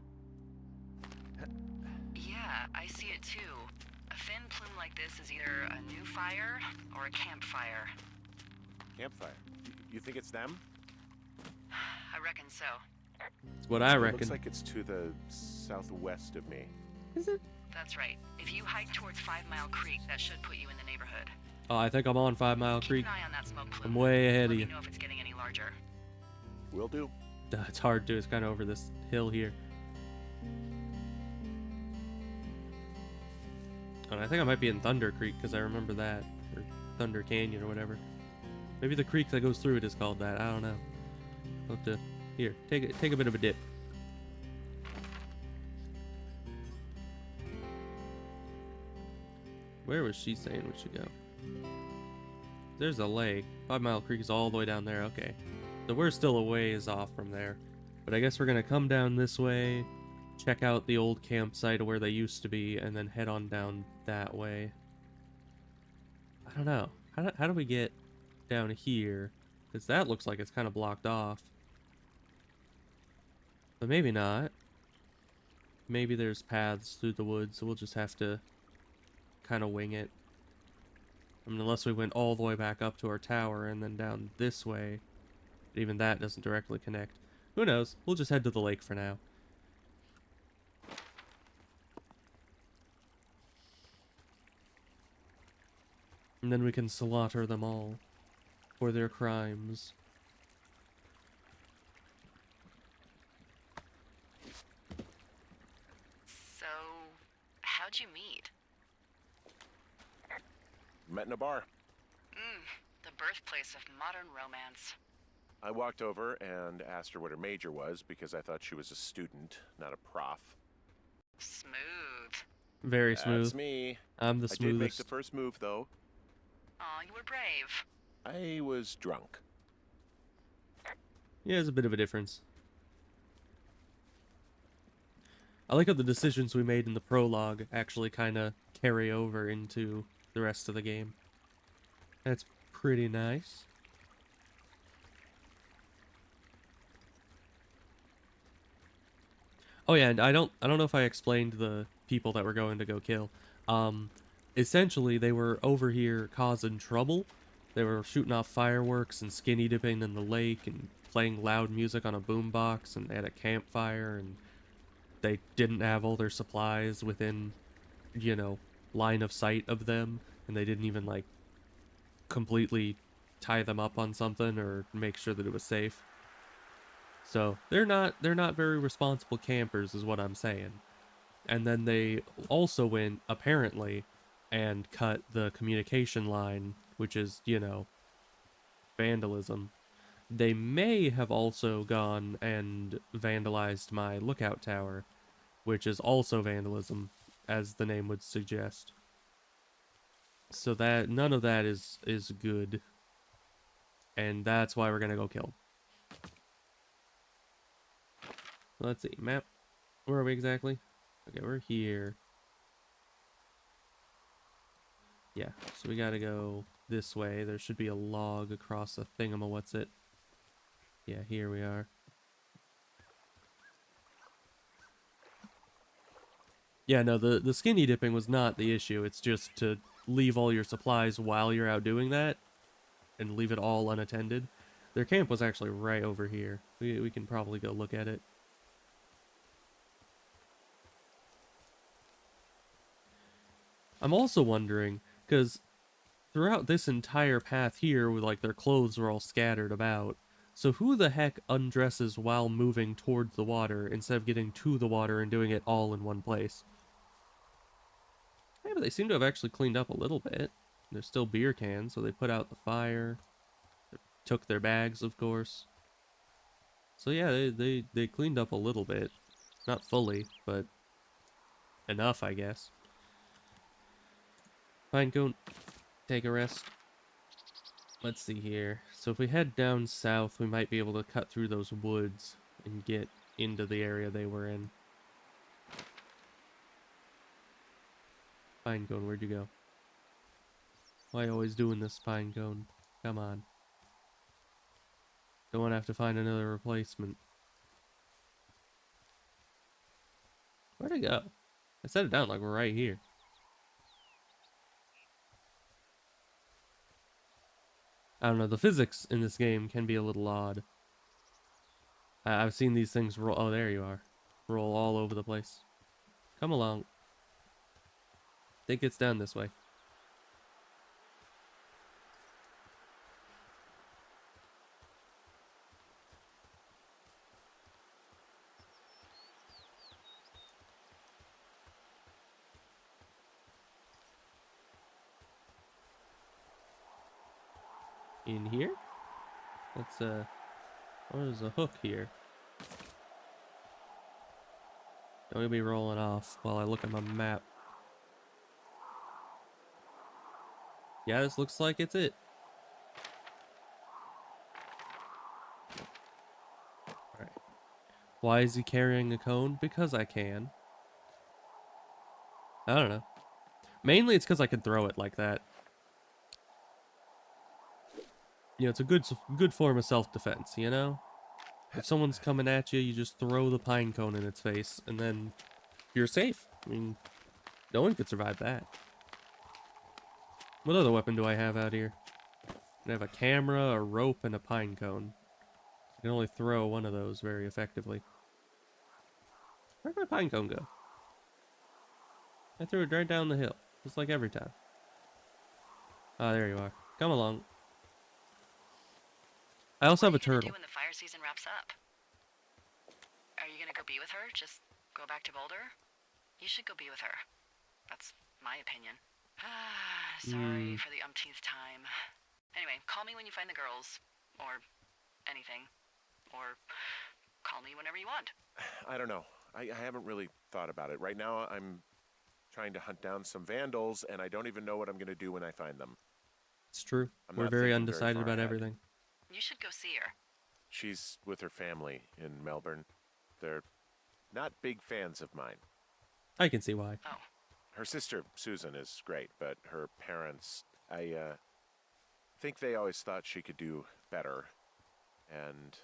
Speaker 2: Yeah, I see it too. A thin plume like this is either a new fire or a campfire.
Speaker 3: Campfire. You think it's them?
Speaker 2: I reckon so.
Speaker 1: That's what I
Speaker 3: It
Speaker 1: reckon.
Speaker 3: looks like it's to the southwest of me.
Speaker 1: Is it?
Speaker 2: That's right. If you hike towards 5 Mile Creek, that should put you in the neighborhood.
Speaker 1: Oh, I think I'm on 5 Mile
Speaker 2: Keep
Speaker 1: Creek.
Speaker 2: an eye on that smoke plume.
Speaker 1: I'm way ahead
Speaker 2: Let
Speaker 1: of
Speaker 2: me
Speaker 1: you.
Speaker 2: know if it's getting any larger.
Speaker 3: Will do.
Speaker 1: It's hard to. It's kind of over this hill here. And I think I might be in Thunder Creek because I remember that, or Thunder Canyon or whatever. Maybe the creek that goes through it is called that. I don't know. I'll have to here take a bit of a dip. Where was she saying we should go? There's a lake. 5 Mile Creek is all the way down there. Okay, so we're still a ways off from there. But I guess we're gonna come down this way, check out the old campsite where they used to be, and then head on down that way. I don't know. How do we get down here? Because that looks like it's kind of blocked off. But maybe not. Maybe there's paths through the woods, so we'll just have to kind of wing it. I mean, unless we went all the way back up to our tower and then down this way. But even that doesn't directly connect. Who knows? We'll just head to the lake for now. And then we can slaughter them all for their crimes.
Speaker 2: So, how'd you meet?
Speaker 3: Met in a bar.
Speaker 2: The birthplace of modern romance.
Speaker 3: I walked over and asked her what her major was because I thought she was a student, not a prof.
Speaker 2: Smooth.
Speaker 1: Very smooth.
Speaker 3: That's me.
Speaker 1: I'm the
Speaker 3: I did make
Speaker 1: smoothest.
Speaker 3: the first move, though.
Speaker 2: Aw, you were brave.
Speaker 3: I was drunk.
Speaker 1: Yeah, there's a bit of a difference. I like how the decisions we made in the prologue actually kind of carry over into the rest of the game. That's pretty nice. Oh yeah, and I don't know if I explained the people that we're going to go kill. Essentially they were over here causing trouble, They were shooting off fireworks and skinny dipping in the lake and playing loud music on a boombox, and they had a campfire, and they didn't have all their supplies within, you know, line of sight of them, and they didn't even like completely tie them up on something or make sure that it was safe. So they're not very responsible campers is what I'm saying. And then they also went, apparently, and cut the communication line, which is, you know, vandalism. They may have also gone and vandalized my lookout tower, which is also vandalism, as the name would suggest. So that none of that is good, and that's why we're gonna go kill 'em. Let's see, map. Where are we exactly? Okay, we're here. Yeah, so we gotta go this way. There should be a log across a thingamawhatsit. Yeah, here we are. Yeah, no, the skinny dipping was not the issue. It's just to leave all your supplies while you're out doing that and leave it all unattended. Their camp was actually right over here. We can probably go look at it. I'm also wondering, because throughout this entire path here, with like their clothes were all scattered about, so who the heck undresses while moving towards the water instead of getting to the water and doing it all in one place? Yeah, but they seem to have actually cleaned up a little bit. There's still beer cans, so they put out the fire. Took their bags, of course. So yeah, they cleaned up a little bit. Not fully, but enough, I guess. Fine, go take a rest. Let's see here. So if we head down south, we might be able to cut through those woods and get into the area they were in. Pinecone, where'd you go? Why always doing this, Pinecone? Come on. Don't want to have to find another replacement. Where'd it go? I set it down like we're right here. I don't know, the physics in this game can be a little odd. I've seen these things roll. Oh, there you are. Roll all over the place. Come along. Think it's down this way. In here? Let's, there's a hook here. Don't be rolling off while I look at my map. Yeah, this looks like it's it. Alright. Why is he carrying a cone? Because I can. I don't know. Mainly it's because I can throw it like that. You know, it's a good form of self-defense, you know? If someone's coming at you, you just throw the pine cone in its face, and then you're safe. I mean, no one could survive that. What other weapon do I have out here? I have a camera, a rope, and a pine cone. I can only throw one of those very effectively. Where'd my pine cone go? I threw it right down the hill, just like every time. Ah, there you are. Come along. I also have a turtle.
Speaker 2: What are you gonna do when the fire season wraps up? Are you gonna go be with her? Just go back to Boulder? You should go be with her. That's my opinion. Sorry for the umpteenth time. Anyway, call me when you find the girls. Or anything. Or call me whenever you want.
Speaker 3: I don't know. I haven't really thought about it. Right now, I'm trying to hunt down some vandals, and I don't even know what I'm going to do when I find them.
Speaker 1: It's true.
Speaker 3: I'm
Speaker 1: We're
Speaker 3: not
Speaker 1: very
Speaker 3: thinking
Speaker 1: undecided
Speaker 3: far
Speaker 1: about
Speaker 3: ahead.
Speaker 1: everything.
Speaker 2: You should go see her.
Speaker 3: She's with her family in Melbourne. They're not big fans of mine.
Speaker 1: I can see why.
Speaker 2: Oh.
Speaker 3: Her sister, Susan, is great, but her parents, I think they always thought she could do better, and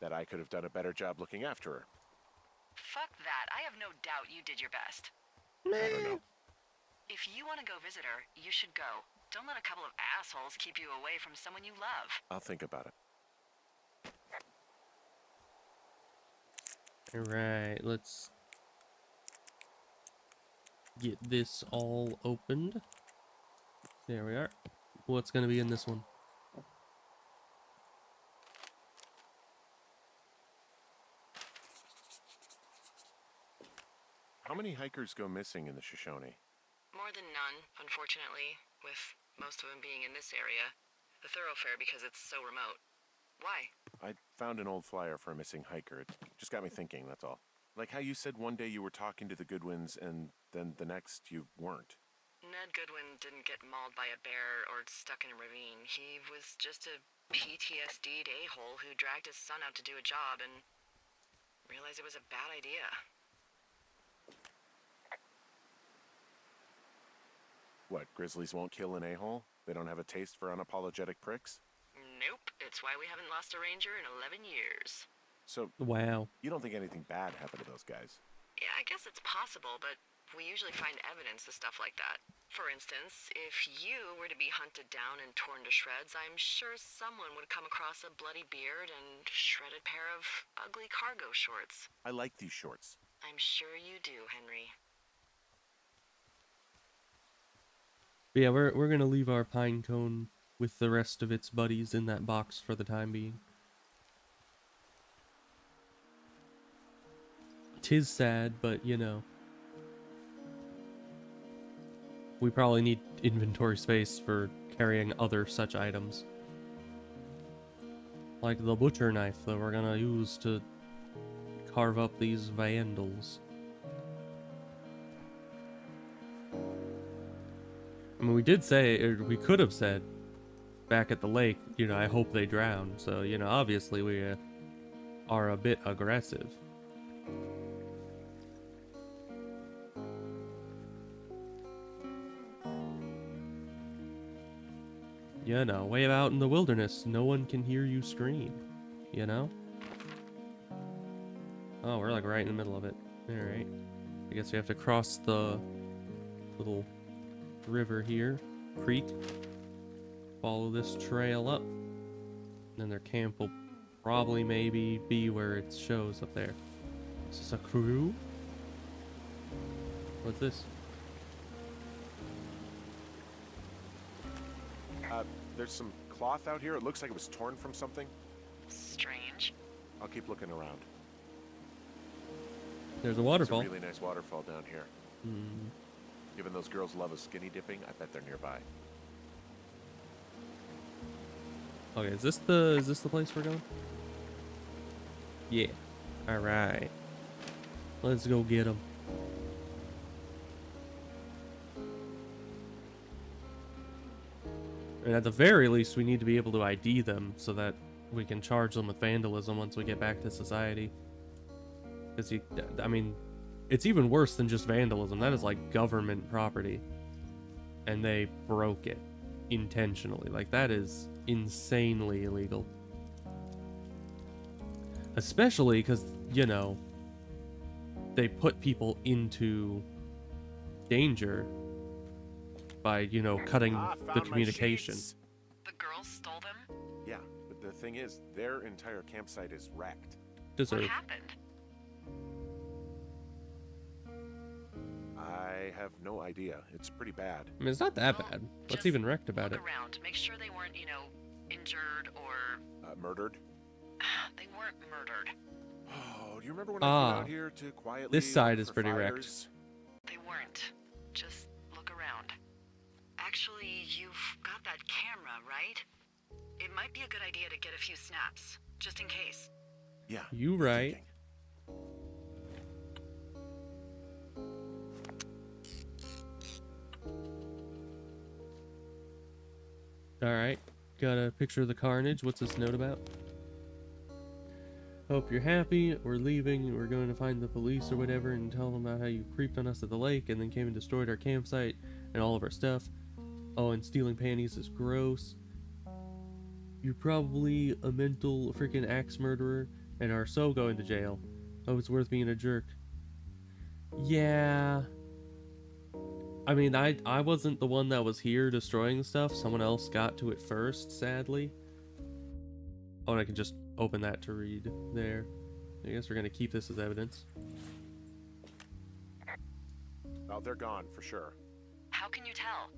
Speaker 3: that I could have done a better job looking after her.
Speaker 2: Fuck that. I have no doubt you did your best.
Speaker 3: I don't know.
Speaker 2: If you want to go visit her, you should go. Don't let a couple of assholes keep you away from someone you love.
Speaker 3: I'll think about it.
Speaker 1: Alright, let's get this all opened. There we are. What's gonna be in this one?
Speaker 3: How many hikers go missing in the Shoshone?
Speaker 2: More than none, unfortunately, with most of them being in this area. The thoroughfare because it's so remote. Why?
Speaker 3: I found an old flyer for a missing hiker. It just got me thinking, that's all. Like how you said one day you were talking to the Goodwins and then the next you weren't.
Speaker 2: Ned Goodwin didn't get mauled by a bear or stuck in a ravine. He was just a PTSD'd a-hole who dragged his son out to do a job and realized it was a bad idea.
Speaker 3: What, grizzlies won't kill an a-hole? They don't have a taste for unapologetic pricks?
Speaker 2: Nope, it's why we haven't lost a ranger in 11 years.
Speaker 3: So,
Speaker 1: Wow.
Speaker 3: you don't think anything bad happened to those guys?
Speaker 2: Yeah, I guess it's possible, but we usually find evidence of stuff like that. For instance, if you were to be hunted down and torn to shreds, I'm sure someone would come across a bloody beard and shredded pair of ugly cargo shorts.
Speaker 3: I like these shorts.
Speaker 2: I'm sure you do, Henry.
Speaker 1: But yeah, we're gonna leave our pine cone with the rest of its buddies in that box for the time being. 'Tis sad, but you know. We probably need inventory space for carrying other such items. Like the butcher knife that we're gonna use to carve up these vandals. I mean, we did say, or we could have said, back at the lake, you know, I hope they drown. So, you know, obviously we are a bit aggressive. You know, way out in the wilderness, no one can hear you scream, you know? Oh, we're like right in the middle of it. Alright. I guess we have to cross the little river here, creek. Follow this trail up. And then their camp will probably maybe be where it shows up there. Is this a crew? What's this?
Speaker 3: There's some cloth out here. It looks like it was torn from something.
Speaker 2: Strange.
Speaker 3: I'll keep looking around.
Speaker 1: There's a waterfall.
Speaker 3: There's a really nice waterfall down here.
Speaker 1: Mm.
Speaker 3: Given those girls love a skinny dipping, I bet they're nearby.
Speaker 1: Okay, is this the place we're going? Yeah. All right. Let's go get them. And at the very least, we need to be able to ID them so that we can charge them with vandalism once we get back to society. Because I mean, it's even worse than just vandalism. That is like government property, and they broke it intentionally. Like, that is insanely illegal. Especially because, you know, they put people into danger by, you know, cutting the communication.
Speaker 2: The girls stole them?
Speaker 3: Yeah, but the thing is, their entire campsite is wrecked.
Speaker 2: What
Speaker 1: Deserve.
Speaker 2: happened?
Speaker 3: I have no idea. It's pretty bad.
Speaker 1: I mean, it's not that
Speaker 2: Well,
Speaker 1: bad.
Speaker 2: just
Speaker 1: What's even wrecked about it?
Speaker 2: Look around. Make sure they weren't, you know, injured or...
Speaker 3: Murdered?
Speaker 2: They weren't murdered.
Speaker 3: Oh, do you remember when I came out here to quietly
Speaker 1: This side
Speaker 3: look
Speaker 1: is
Speaker 3: for
Speaker 1: pretty wrecked.
Speaker 3: fires?
Speaker 2: They weren't. Just look around. Actually, you've got that camera, right? It might be a good idea to get a few snaps, just in case.
Speaker 3: Yeah.
Speaker 1: You
Speaker 3: I'm
Speaker 1: right.
Speaker 3: thinking.
Speaker 1: Alright. Got a picture of the carnage. What's this note about? Hope you're happy. We're leaving. We're going to find the police or whatever and tell them about how you creeped on us at the lake and then came and destroyed our campsite and all of our stuff. Oh, and stealing panties is gross. You're probably a mental freaking axe murderer and are so going to jail. Oh, it's worth being a jerk. Yeah. I mean, I wasn't the one that was here destroying stuff. Someone else got to it first, sadly. Oh, and I can just open that to read there. I guess we're gonna keep this as evidence.
Speaker 3: Oh, they're gone for sure.
Speaker 2: How can you tell?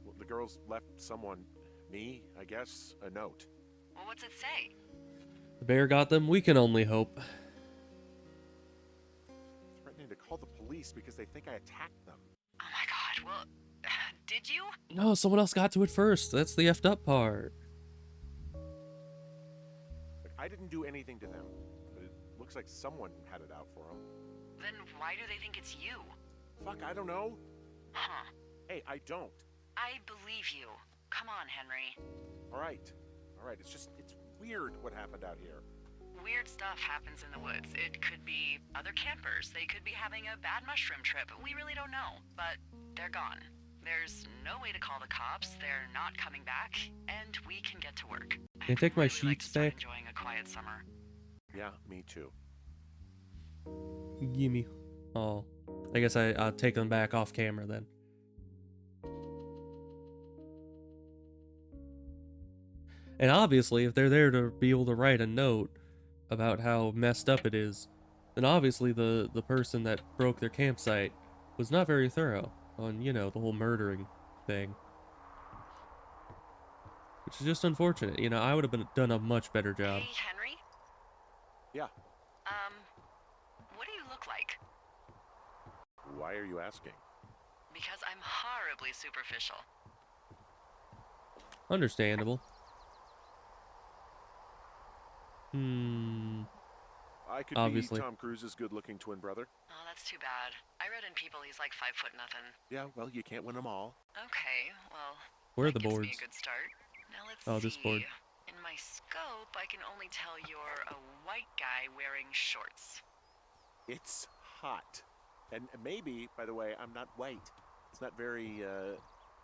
Speaker 3: Well, the girls left someone, me, I guess, a note.
Speaker 2: Well, what's it say?
Speaker 1: The bear got them. We can only hope.
Speaker 3: Threatening to call the police because they think I attacked them.
Speaker 2: Oh my god, well, did you?
Speaker 1: No, someone else got to it first. That's the effed up part.
Speaker 3: Look, I didn't do anything to them, but it looks like someone had it out for them.
Speaker 2: Then why do they think it's you?
Speaker 3: Fuck, I don't know.
Speaker 2: Huh.
Speaker 3: Hey, I don't.
Speaker 2: I believe you. Come on, Henry.
Speaker 3: All right. It's weird what happened out here.
Speaker 2: Weird stuff happens in the woods. It could be other campers. They could be having a bad mushroom trip. We really don't know. But they're gone. There's no way to call the cops. They're not coming back. And we can get to work.
Speaker 1: Can I take my
Speaker 2: I'd really like to
Speaker 1: sheets
Speaker 2: start
Speaker 1: back?
Speaker 2: enjoying a quiet summer.
Speaker 3: Yeah, me too.
Speaker 1: Gimme. Oh. I guess I'll take them back off camera then. And obviously, if they're there to be able to write a note about how messed up it is, then obviously the person that broke their campsite was not very thorough on, you know, the whole murdering thing. Which is just unfortunate. You know, I would have done a much better job.
Speaker 2: Hey, Henry?
Speaker 3: Yeah.
Speaker 2: What do you look like?
Speaker 3: Why are you asking?
Speaker 2: Because I'm horribly superficial.
Speaker 1: Understandable.
Speaker 3: I could
Speaker 1: Obviously.
Speaker 3: be Tom Cruise's good-looking twin brother.
Speaker 2: Oh, that's too bad. I read in People he's like 5 foot nothing.
Speaker 3: Yeah, well, you can't win them all.
Speaker 2: Okay, well,
Speaker 1: Where are
Speaker 2: that
Speaker 1: the
Speaker 2: gives
Speaker 1: boards?
Speaker 2: me a good start. Now let's
Speaker 1: Oh,
Speaker 2: see.
Speaker 1: this board.
Speaker 2: In my scope, I can only tell you're a white guy wearing shorts.
Speaker 3: It's hot. And maybe, by the way, I'm not white. It's not very,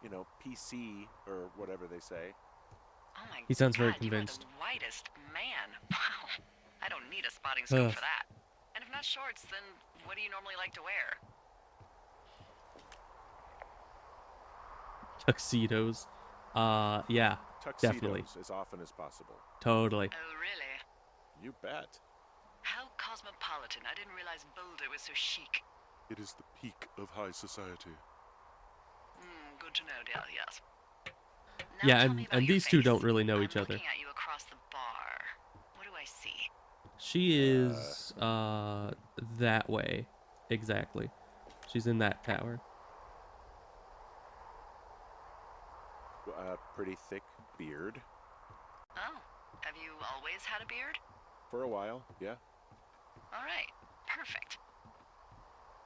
Speaker 3: you know, PC or whatever they say.
Speaker 2: Oh my god.
Speaker 1: He sounds very convinced.
Speaker 2: You are the whitest man. Wow. I don't need a spotting scope
Speaker 1: Ugh.
Speaker 2: for that. And if not shorts, then what do you normally like to wear?
Speaker 1: Tuxedos. Yeah,
Speaker 3: Tuxedos
Speaker 1: definitely.
Speaker 3: as often as possible.
Speaker 1: Totally.
Speaker 2: Oh, really?
Speaker 3: You bet.
Speaker 2: How cosmopolitan. I didn't realize Boulder was so chic.
Speaker 3: It is the peak of high society.
Speaker 2: Good to know, dear, yes.
Speaker 1: Yeah,
Speaker 2: Now tell me about
Speaker 1: and
Speaker 2: your
Speaker 1: these two
Speaker 2: face.
Speaker 1: don't really know
Speaker 2: I'm
Speaker 1: each other.
Speaker 2: looking at you across the bar. What do I see?
Speaker 1: She is, that way. Exactly. She's in that tower.
Speaker 3: Pretty thick beard.
Speaker 2: Oh, have you always had a beard?
Speaker 3: For a while, yeah.
Speaker 2: All right, perfect.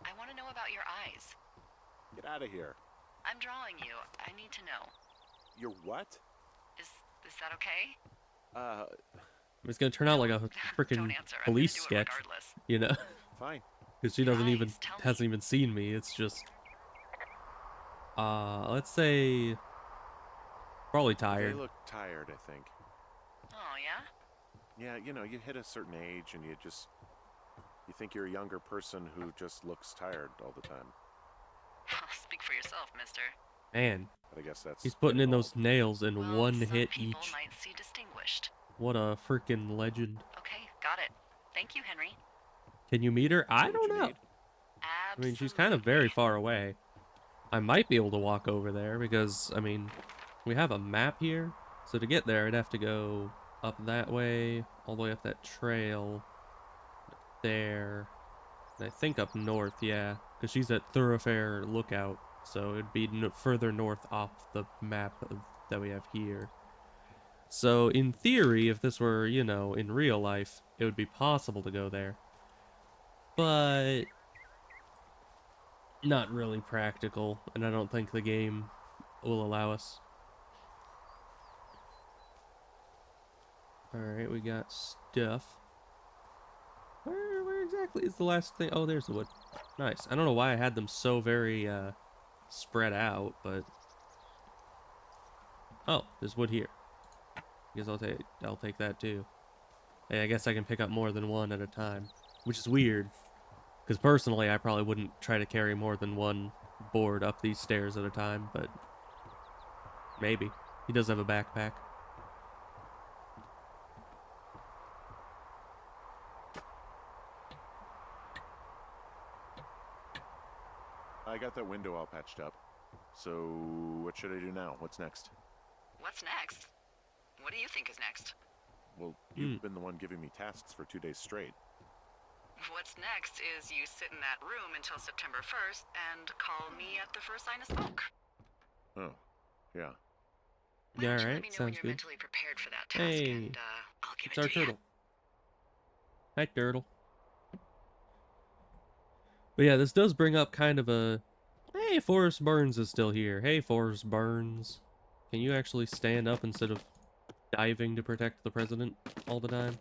Speaker 2: I want to know about your eyes.
Speaker 3: Get out of here.
Speaker 2: I'm drawing you. I need to know.
Speaker 3: You're what?
Speaker 2: Is that okay?
Speaker 1: It's gonna turn out like a
Speaker 2: Don't
Speaker 1: freaking
Speaker 2: answer. I'm gonna
Speaker 1: police
Speaker 2: do it
Speaker 1: sketch,
Speaker 2: regardless.
Speaker 1: you know?
Speaker 3: Fine.
Speaker 1: Because she doesn't even,
Speaker 2: Guys, tell me.
Speaker 1: hasn't even seen me. It's just, let's say, probably
Speaker 3: They
Speaker 1: tired.
Speaker 3: look tired, I think.
Speaker 2: Oh, yeah?
Speaker 3: Yeah, you know, you hit a certain age and you think you're a younger person who just looks tired all the time.
Speaker 2: Speak for yourself, mister.
Speaker 1: Man,
Speaker 3: But I guess that's...
Speaker 1: he's putting in
Speaker 3: getting
Speaker 1: those nails in
Speaker 2: Well,
Speaker 1: one
Speaker 2: some
Speaker 1: hit
Speaker 2: people
Speaker 1: each.
Speaker 2: might see distinguished.
Speaker 1: What a freaking legend.
Speaker 2: Okay, got it. Thank you, Henry.
Speaker 1: Can you meet her? I
Speaker 3: what
Speaker 1: don't
Speaker 3: you
Speaker 1: know.
Speaker 3: need.
Speaker 1: I mean, she's kind of very
Speaker 2: Absolutely.
Speaker 1: far away. I might be able to walk over there because, I mean, we have a map here. So to get there, I'd have to go up that way, all the way up that trail, there, and I think up north, yeah, because she's at Thoroughfare Lookout, so it'd be further north off the map that we have here. So in theory, if this were, you know, in real life, it would be possible to go there. But not really practical, and I don't think the game will allow us. Alright, we got stuff. Where exactly is the last thing? Oh, there's the wood. Nice. I don't know why I had them so very, spread out, but... Oh, there's wood here. Guess I'll take that too. Hey, I guess I can pick up more than one at a time. Which is weird. Because personally, I probably wouldn't try to carry more than one board up these stairs at a time, but maybe. He does have a backpack.
Speaker 3: I got that window all patched up. So, what should I do now? What's next?
Speaker 2: What's next? What do you think is next?
Speaker 3: Well, you've been the one giving me tasks for 2 days straight.
Speaker 2: What's next is you sit in that room until September 1st and call me at the first sign of smoke.
Speaker 3: Oh, yeah.
Speaker 2: Why don't you let
Speaker 1: Alright,
Speaker 2: me know when
Speaker 1: sounds
Speaker 2: you're
Speaker 1: good.
Speaker 2: mentally prepared for that task,
Speaker 1: Hey,
Speaker 2: and I'll give
Speaker 1: it's
Speaker 2: it
Speaker 1: our
Speaker 2: to you.
Speaker 1: turtle. Hi, turtle. But yeah, this does bring up kind of a... Hey, Forrest Burns is still here. Hey, Forrest Burns. Can you actually stand up instead of diving to protect the president all the time?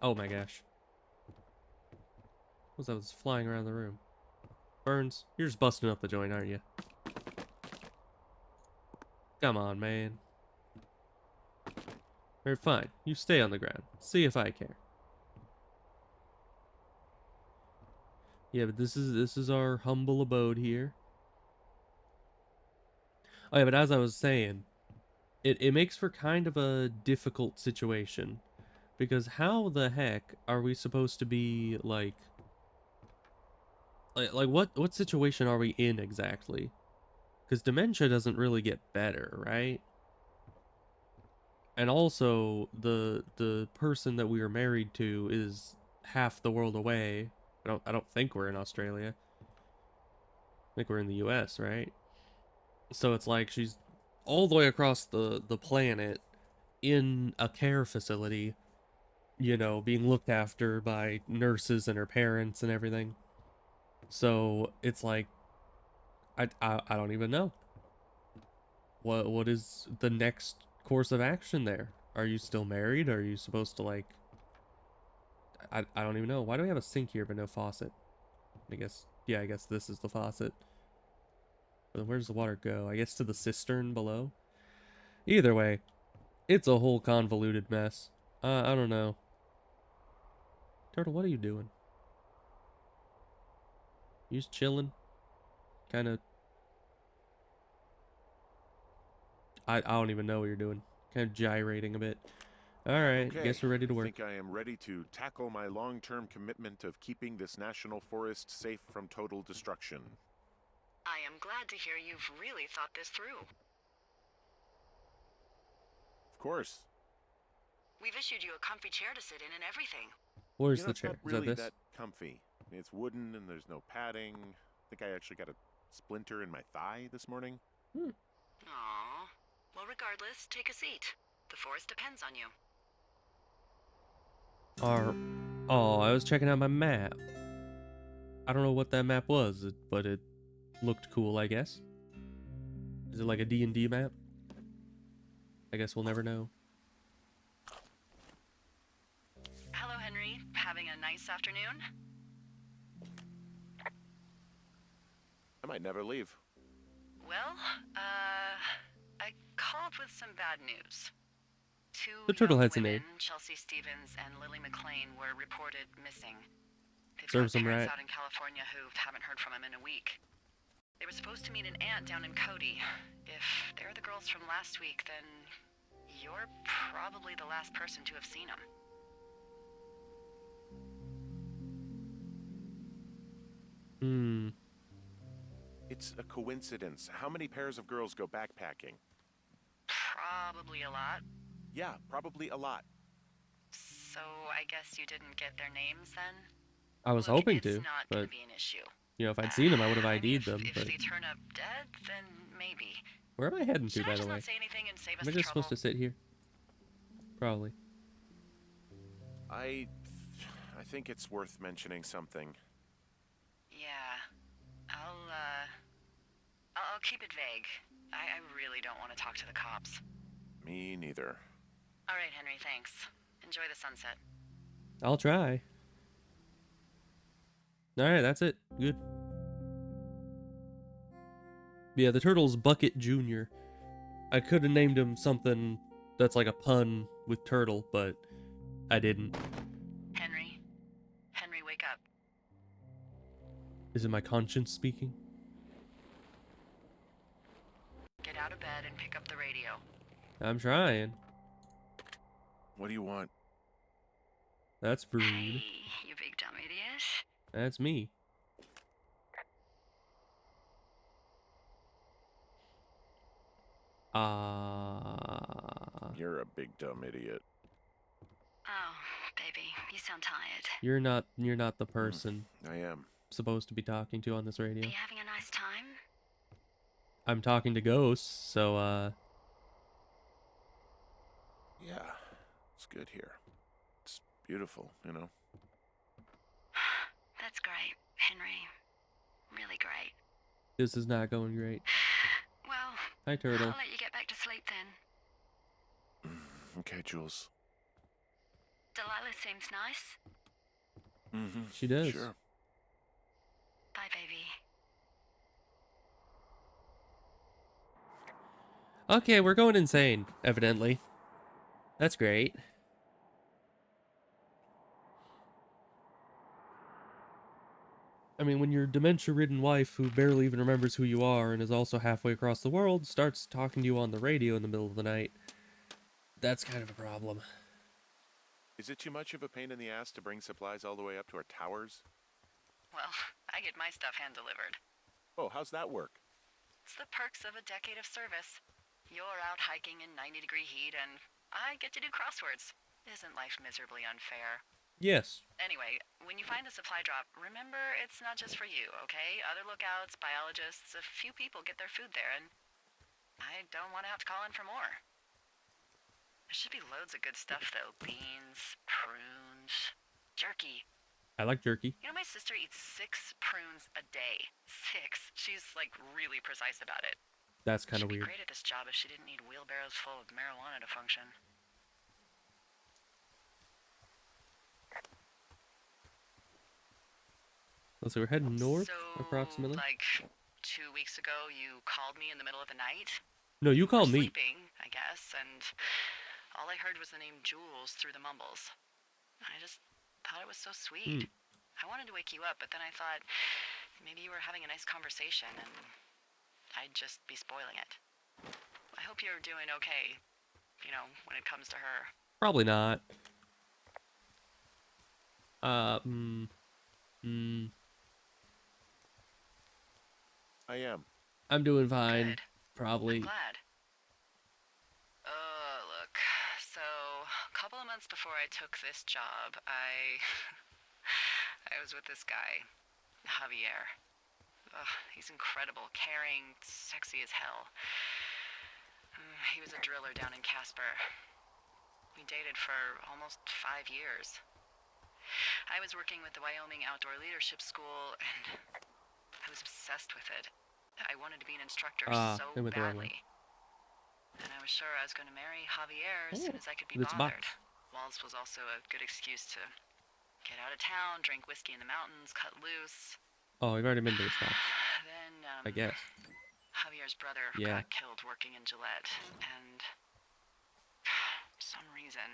Speaker 1: Oh my gosh. What was that? Was flying around the room. Burns, you're just busting up the joint, aren't you? Come on, man. Alright, fine. You stay on the ground. See if I care. Yeah, but this is our humble abode here. Oh yeah, but as I was saying, it makes for kind of a difficult situation. Because how the heck are we supposed to be like what situation are we in exactly? Because dementia doesn't really get better, right? And also the person that we are married to is half the world away. I don't think we're in Australia. I think we're in the US, right? So it's like she's all the way across the planet in a care facility, you know, being looked after by nurses and her parents and everything. So it's like I don't even know. What is the next course of action there? Are you still married? Are you supposed to like I don't even know. Why do we have a sink here but no faucet? I guess I guess this is the faucet. But where does the water go? I guess to the cistern below? Either way, it's a whole convoluted mess. I don't know. Turtle, what are you doing? You just chilling? Kind of... I don't even know what you're doing. Kind of gyrating a bit. Alright,
Speaker 3: Okay,
Speaker 1: guess we're ready to
Speaker 3: I
Speaker 1: work.
Speaker 3: think I am ready to tackle my long-term commitment of keeping this national forest safe from total destruction.
Speaker 2: I am glad to hear you've really thought this through.
Speaker 3: Of course.
Speaker 2: We've issued you a comfy chair to sit in and everything.
Speaker 1: Where's
Speaker 3: You know,
Speaker 1: the
Speaker 3: it's
Speaker 1: chair?
Speaker 3: not
Speaker 1: Is
Speaker 3: really
Speaker 1: that this?
Speaker 3: that comfy. It's wooden and there's no padding. I think I actually got a splinter in my thigh this morning.
Speaker 2: Aww. Well, regardless, take a seat. The forest depends on you.
Speaker 1: Oh, I was checking out my map. I don't know what that map was, but it looked cool, I guess. Is it like a D&D map? I guess we'll never know.
Speaker 2: Hello, Henry. Having a nice afternoon?
Speaker 3: I might never leave.
Speaker 2: Well, I called with some bad news. Two
Speaker 1: The turtle
Speaker 2: young
Speaker 1: has a
Speaker 2: women,
Speaker 1: name.
Speaker 2: Chelsea Stevens and Lily McLean, were reported missing. They've
Speaker 1: Serves
Speaker 2: got
Speaker 1: them
Speaker 2: parents
Speaker 1: right.
Speaker 2: out in California who haven't heard from them in a week. They were supposed to meet an aunt down in Cody. If they're the girls from last week, then you're probably the last person to have seen them.
Speaker 3: It's a coincidence. How many pairs of girls go backpacking?
Speaker 2: Probably a lot.
Speaker 3: Yeah, probably a lot.
Speaker 2: So I guess you didn't get their names then?
Speaker 1: I was
Speaker 2: Look,
Speaker 1: hoping
Speaker 2: it's
Speaker 1: to,
Speaker 2: not
Speaker 1: but
Speaker 2: gonna be an issue.
Speaker 1: you know, if I'd seen them, I would have
Speaker 2: I mean,
Speaker 1: ID'd them.
Speaker 2: if
Speaker 1: But
Speaker 2: they turn up dead, then maybe.
Speaker 1: where am I heading to,
Speaker 2: Should
Speaker 1: by
Speaker 2: I
Speaker 1: the
Speaker 2: just
Speaker 1: way?
Speaker 2: not say anything and save us
Speaker 1: Am I
Speaker 2: the
Speaker 1: just
Speaker 2: trouble?
Speaker 1: supposed to sit here? Probably.
Speaker 3: I think it's worth mentioning something.
Speaker 2: Yeah. I'll keep it vague. I really don't want to talk to the cops.
Speaker 3: Me neither.
Speaker 2: All right, Henry, thanks. Enjoy the sunset.
Speaker 1: I'll try. Alright, that's it. Good. Yeah, the turtle's Bucket Jr. I could have named him something that's like a pun with turtle, but I didn't.
Speaker 2: Henry? Henry, wake up.
Speaker 1: Is it my conscience speaking?
Speaker 2: Get out of bed and pick up the radio.
Speaker 1: I'm trying.
Speaker 3: What do you want?
Speaker 1: That's rude.
Speaker 2: Hey, you big dumb idiot.
Speaker 1: That's me.
Speaker 3: You're a big dumb idiot.
Speaker 2: Oh, baby, you sound tired.
Speaker 1: You're not the person
Speaker 3: I am.
Speaker 1: supposed to be talking to on this
Speaker 2: Are
Speaker 1: radio.
Speaker 2: you having a nice time?
Speaker 1: I'm talking to ghosts, so
Speaker 3: Yeah, it's good here. It's beautiful, you know.
Speaker 2: That's great, Henry. Really great.
Speaker 1: this is not going great.
Speaker 2: Well,
Speaker 1: Hi, Turtle.
Speaker 2: I'll let you get back to sleep then.
Speaker 3: Okay, Jules.
Speaker 2: Delilah seems nice.
Speaker 3: Mm-hmm.
Speaker 1: She does.
Speaker 3: Sure.
Speaker 2: Bye, baby.
Speaker 1: Okay, we're going insane, evidently. That's great. I mean, when your dementia-ridden wife, who barely even remembers who you are and is also halfway across the world, starts talking to you on the radio in the middle of the night, that's kind of a problem.
Speaker 3: Is it too much of a pain in the ass to bring supplies all the way up to our towers?
Speaker 2: Well, I get my stuff hand-delivered.
Speaker 3: Oh, how's that work?
Speaker 2: It's the perks of a decade of service. You're out hiking in 90-degree heat, and I get to do crosswords. Isn't life miserably unfair?
Speaker 1: Yes.
Speaker 2: Anyway, when you find a supply drop, remember it's not just for you, okay? Other lookouts, biologists, a few people get their food there, and I don't want to have to call in for more. There should be loads of good stuff, though. Beans, prunes, jerky.
Speaker 1: I like jerky.
Speaker 2: You know, my sister eats 6 prunes a day. 6. She's, like, really precise about it.
Speaker 1: That's kind of
Speaker 2: She'd be
Speaker 1: weird.
Speaker 2: great at this job if she didn't need wheelbarrows full of marijuana to function.
Speaker 1: Let's say we're heading north,
Speaker 2: So,
Speaker 1: approximately.
Speaker 2: like, 2 weeks ago, you called me in the middle of the night?
Speaker 1: No, you
Speaker 2: Were
Speaker 1: called me.
Speaker 2: sleeping, I guess, and all I heard was the name Jules through the mumbles. I just thought it was so sweet. I wanted to wake you up, but then I thought maybe you were having a nice conversation, and I'd just be spoiling it. I hope you're doing okay, you know, when it comes to her.
Speaker 1: Probably not.
Speaker 3: I am.
Speaker 1: I'm doing fine.
Speaker 2: Good.
Speaker 1: Probably.
Speaker 2: I'm glad. Look, so a couple of months before I took this job, I was with this guy, Javier. He's incredible, caring, sexy as hell. He was a driller down in Casper. We dated for almost 5 years. I was working with the Wyoming Outdoor Leadership School, and I was obsessed with it. I wanted to be an instructor so
Speaker 1: they went the wrong way.
Speaker 2: badly. And I was sure I was going to marry Javier as soon as I could be
Speaker 1: it's a box.
Speaker 2: bothered. Walls was also a good excuse to get out of town, drink whiskey in the mountains, cut loose.
Speaker 1: Oh, we've already been to this box,
Speaker 2: Then,
Speaker 1: I guess.
Speaker 2: Javier's brother
Speaker 1: Yeah.
Speaker 2: got killed working in Gillette, and for some reason...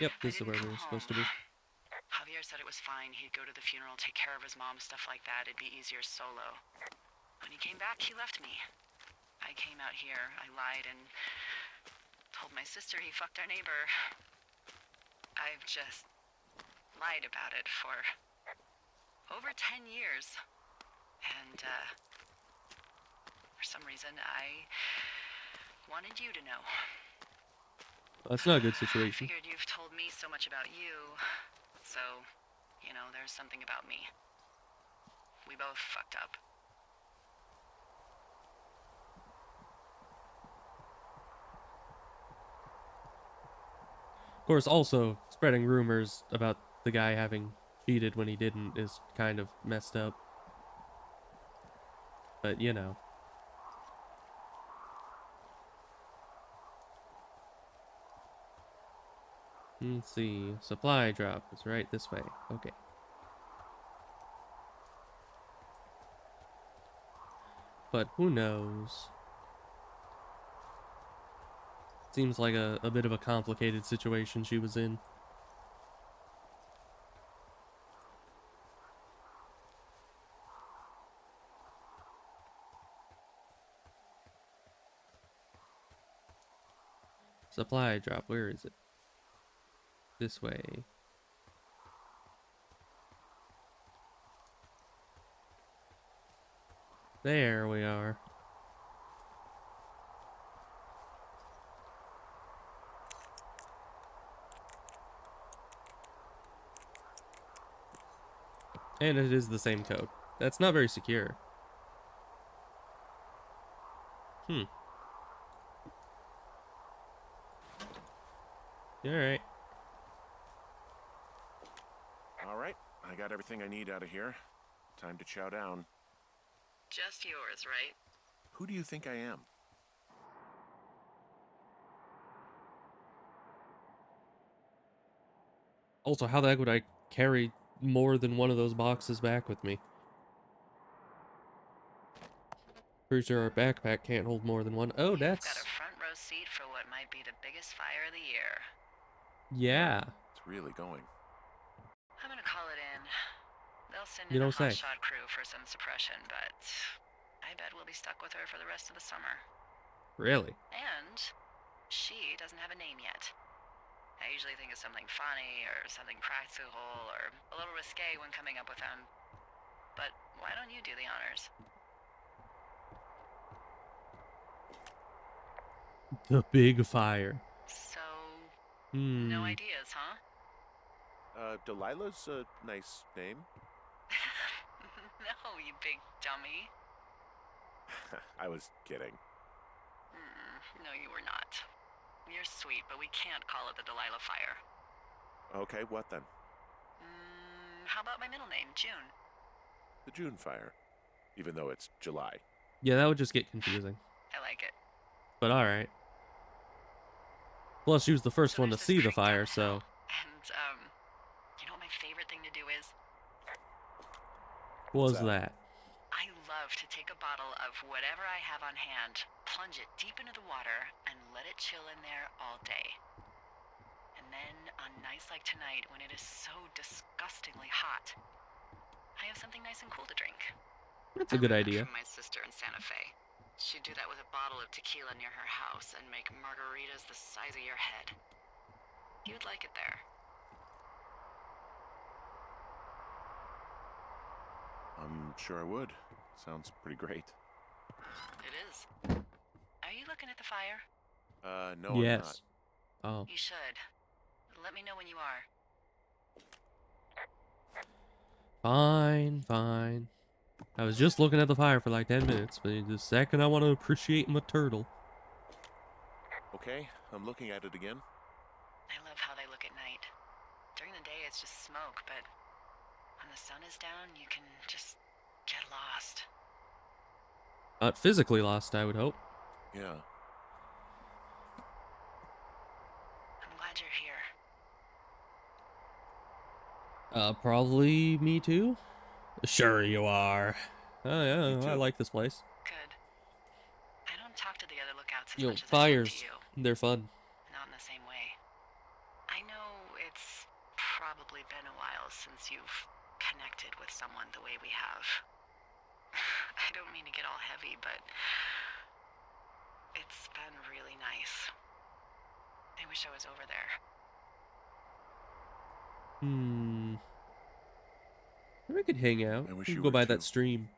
Speaker 1: Yep,
Speaker 2: I
Speaker 1: this is where
Speaker 2: didn't
Speaker 1: we're
Speaker 2: come
Speaker 1: supposed to be.
Speaker 2: home. Javier said it was fine. He'd go to the funeral, take care of his mom, stuff like that. It'd be easier solo. When he came back, he left me. I came out here. I lied and told my sister he fucked our neighbor. I've just lied about it for over 10 years. And, for some reason, I wanted you to know.
Speaker 1: That's not a good
Speaker 2: I
Speaker 1: situation.
Speaker 2: figured you've told me so much about you, so, you know, there's something about me. We both fucked up.
Speaker 1: Of course, also, spreading rumors about the guy having cheated when he didn't is kind of messed up. But, you know. Let's see. Supply drop is right this way. Okay. But who knows? Seems like a bit of a complicated situation she was in. Supply drop, where is it? This way. There we are. And it is the same code. That's not very secure. Alright.
Speaker 3: All right, I got everything I need out of here. Time to chow down.
Speaker 2: Just yours, right?
Speaker 3: Who do you think I am?
Speaker 1: Also, how the heck would I carry more than one of those boxes back with me? Pretty sure our backpack can't hold more than one. Oh,
Speaker 2: You've got
Speaker 1: that's...
Speaker 2: a front row seat for what might be the biggest fire of the year.
Speaker 1: Yeah.
Speaker 3: It's really going.
Speaker 2: I'm gonna call it in. They'll send
Speaker 1: You
Speaker 2: in a
Speaker 1: don't say.
Speaker 2: hotshot crew for some suppression, but I bet we'll be stuck with her for the rest of the summer.
Speaker 1: Really?
Speaker 2: And she doesn't have a name yet. I usually think of something funny or something practical or a little risque when coming up with them. But why don't you do the honors?
Speaker 1: The big fire.
Speaker 2: So, no
Speaker 1: Hmm.
Speaker 2: ideas, huh?
Speaker 3: Delilah's a nice name.
Speaker 2: No, you big dummy.
Speaker 3: I was kidding.
Speaker 2: No, you were not. You're sweet, but we can't call it the Delilah Fire.
Speaker 3: Okay, what then?
Speaker 2: How about my middle name, June?
Speaker 3: The June fire. Even though it's July.
Speaker 1: Yeah, that would just get confusing.
Speaker 2: I like it.
Speaker 1: But alright. Plus, she was the first
Speaker 2: So
Speaker 1: one to
Speaker 2: there's this
Speaker 1: see the
Speaker 2: creek down
Speaker 1: fire,
Speaker 2: the hill,
Speaker 1: so...
Speaker 2: And, you know what my favorite thing to do is?
Speaker 1: Was
Speaker 3: What's
Speaker 1: that?
Speaker 2: I love to take a bottle of whatever I have on hand, plunge it deep into the water, and let it chill in there all day. And then, on nights like tonight, when it is so disgustingly hot, I have something nice and cool to drink.
Speaker 1: That's a good
Speaker 2: I learned that
Speaker 1: idea.
Speaker 2: from my sister in Santa Fe. She'd do that with a bottle of tequila near her house and make margaritas the size of your head. You'd like it there.
Speaker 3: I'm sure I would. Sounds pretty great.
Speaker 2: It is. Are you looking at the fire?
Speaker 3: No, I'm not.
Speaker 1: Yes. Oh.
Speaker 2: You should. Let me know when you are.
Speaker 1: Fine, fine. I was just looking at the fire for like 10 minutes, but the second I want to appreciate my turtle.
Speaker 3: Okay, I'm looking at it again.
Speaker 2: I love how they look at night. During the day, it's just smoke, but when the sun is down, you can just get lost.
Speaker 1: Not physically lost, I would hope.
Speaker 3: Yeah.
Speaker 2: I'm glad you're here.
Speaker 1: Probably me too? Sure you are. Oh yeah,
Speaker 3: Me
Speaker 1: I
Speaker 3: too.
Speaker 1: like this place.
Speaker 2: Good. I don't talk to the other lookouts as
Speaker 1: You know,
Speaker 2: much as I talk
Speaker 1: fires,
Speaker 2: to you.
Speaker 1: they're fun.
Speaker 2: Not in the same way. I know it's probably been a while since you've connected with someone the way we have. I don't mean to get all heavy, but it's been really nice. I wish I was over there.
Speaker 1: We could hang out.
Speaker 3: I wish
Speaker 1: We
Speaker 3: you
Speaker 1: could go
Speaker 3: were
Speaker 1: by
Speaker 3: too.
Speaker 1: that stream,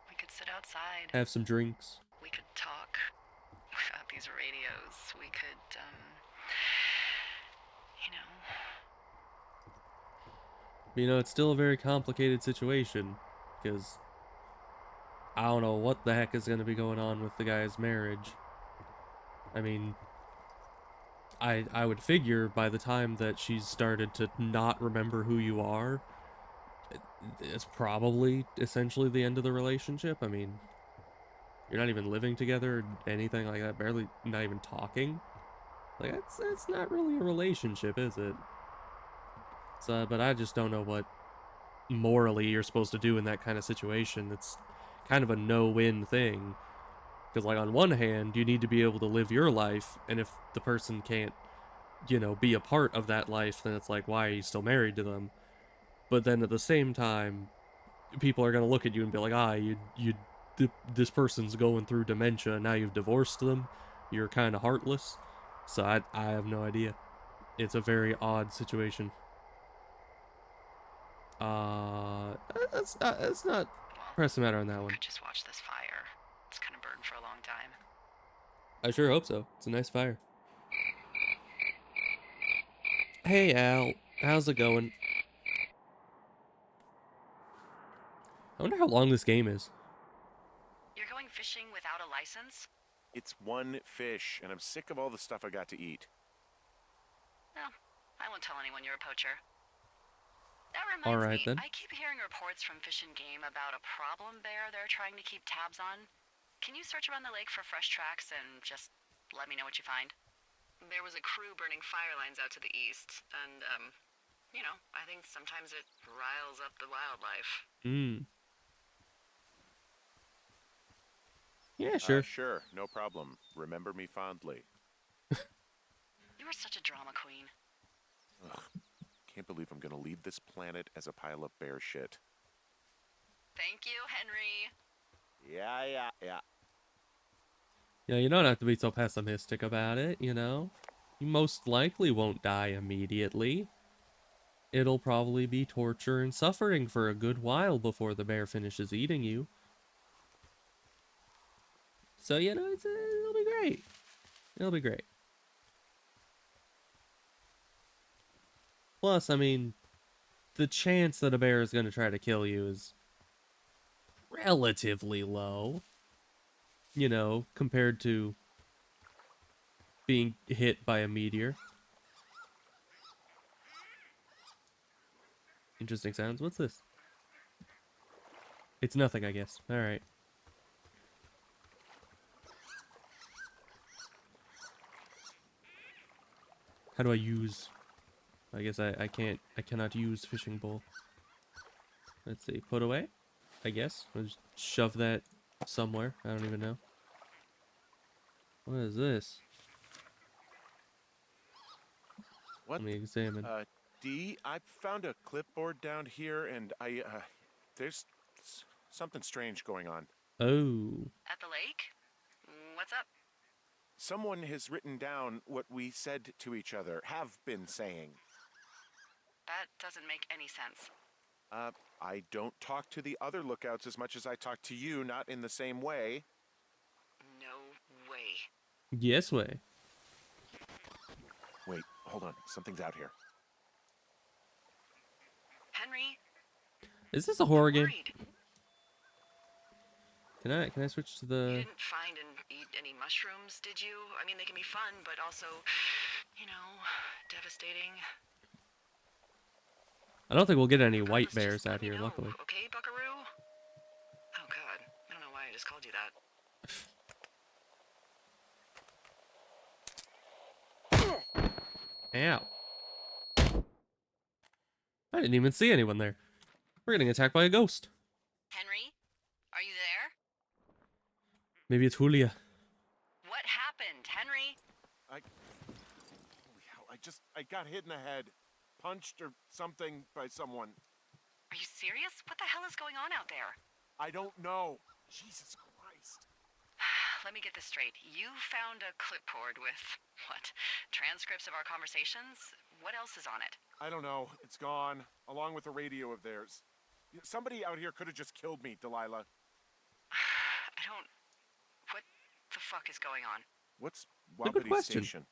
Speaker 2: We could sit outside.
Speaker 1: have some drinks.
Speaker 2: We could talk without these radios. We could, you know.
Speaker 1: You know, it's still a very complicated situation, because I don't know what the heck is going to be going on with the guy's marriage. I mean, I would figure by the time that she's started to not remember who you are, it's probably essentially the end of the relationship. I mean, you're not even living together or anything like that, barely, not even talking. Like, that's not really a relationship, is it? So, but I just don't know what morally you're supposed to do in that kind of situation. It's kind of a no-win thing. Because, like, on one hand, you need to be able to live your life, and if the person can't, you know, be a part of that life, then it's like, why are you still married to them? But then at the same time, people are going to look at you and be like, this person's going through dementia, and now you've divorced them, you're kind of heartless. So I have no idea. It's a very odd situation. Let's not
Speaker 2: Well,
Speaker 1: press the matter on that one.
Speaker 2: could just watch this fire. It's kind of burned for a long time.
Speaker 1: I sure hope so. It's a nice fire. Hey Al, how's it going? I wonder how long this game is.
Speaker 2: You're going fishing without a license?
Speaker 3: It's one fish, and I'm sick of all the stuff I got to eat.
Speaker 2: No, I won't tell anyone you're a poacher. That
Speaker 1: All
Speaker 2: reminds
Speaker 1: right,
Speaker 2: me,
Speaker 1: then.
Speaker 2: I keep hearing reports from Fish and Game about a problem bear they're trying to keep tabs on. Can you search around the lake for fresh tracks and just let me know what you find? There was a crew burning fire lines out to the east, and, you know, I think sometimes it riles up the wildlife.
Speaker 1: Yeah, sure.
Speaker 3: Sure, no problem. Remember me fondly.
Speaker 2: You are such a drama queen.
Speaker 3: Ugh, can't believe I'm gonna leave this planet as a pile of bear shit.
Speaker 2: Thank you, Henry.
Speaker 3: Yeah.
Speaker 1: Yeah, you don't have to be so pessimistic about it, you know? You most likely won't die immediately. It'll probably be torture and suffering for a good while before the bear finishes eating you. So, you know, it'll be great. It'll be great. Plus, I mean, the chance that a bear is going to try to kill you is relatively low. You know, compared to being hit by a meteor. Interesting sounds. What's this? It's nothing, I guess. Alright. How do I use... I guess I cannot use fishing pole. Let's see. Put away? I guess. I'll just shove that somewhere. I don't even know. What is this?
Speaker 3: What?
Speaker 1: Let me examine.
Speaker 3: Dee, I found a clipboard down here, and there's something strange going on.
Speaker 1: Oh.
Speaker 2: At the lake? What's up?
Speaker 3: Someone has written down what we said to each other, have been saying.
Speaker 2: That doesn't make any sense.
Speaker 3: I don't talk to the other lookouts as much as I talk to you, not in the same way.
Speaker 2: No way.
Speaker 1: Yes way.
Speaker 3: Wait, hold on. Something's out here.
Speaker 2: Henry,
Speaker 1: Is this a horror
Speaker 2: I'm
Speaker 1: game?
Speaker 2: worried.
Speaker 1: Can I switch to
Speaker 2: You
Speaker 1: the...
Speaker 2: didn't find and eat any mushrooms, did you? I mean, they can be fun, but also, you know, devastating.
Speaker 1: I don't think we'll get any white
Speaker 2: Promise,
Speaker 1: bears
Speaker 2: just let
Speaker 1: out
Speaker 2: me
Speaker 1: here,
Speaker 2: know,
Speaker 1: luckily.
Speaker 2: okay, buckaroo? Oh, God. I don't know why I just called you that.
Speaker 1: Ow. I didn't even see anyone there. We're getting attacked by a ghost.
Speaker 2: Henry, are you there?
Speaker 1: Maybe it's Julia.
Speaker 2: What happened, Henry?
Speaker 3: Holy hell, I got hit in the head. Punched or something by someone.
Speaker 2: Are you serious? What the hell is going on out there?
Speaker 3: I don't know. Jesus Christ.
Speaker 2: Let me get this straight. You found a clipboard with, what, transcripts of our conversations? What else is on it?
Speaker 3: I don't know. It's gone, along with a radio of theirs. Somebody out here could have just killed me, Delilah.
Speaker 2: I don't... What the fuck is going on?
Speaker 3: What's
Speaker 1: a good
Speaker 3: Wapiti
Speaker 1: question.
Speaker 3: Station?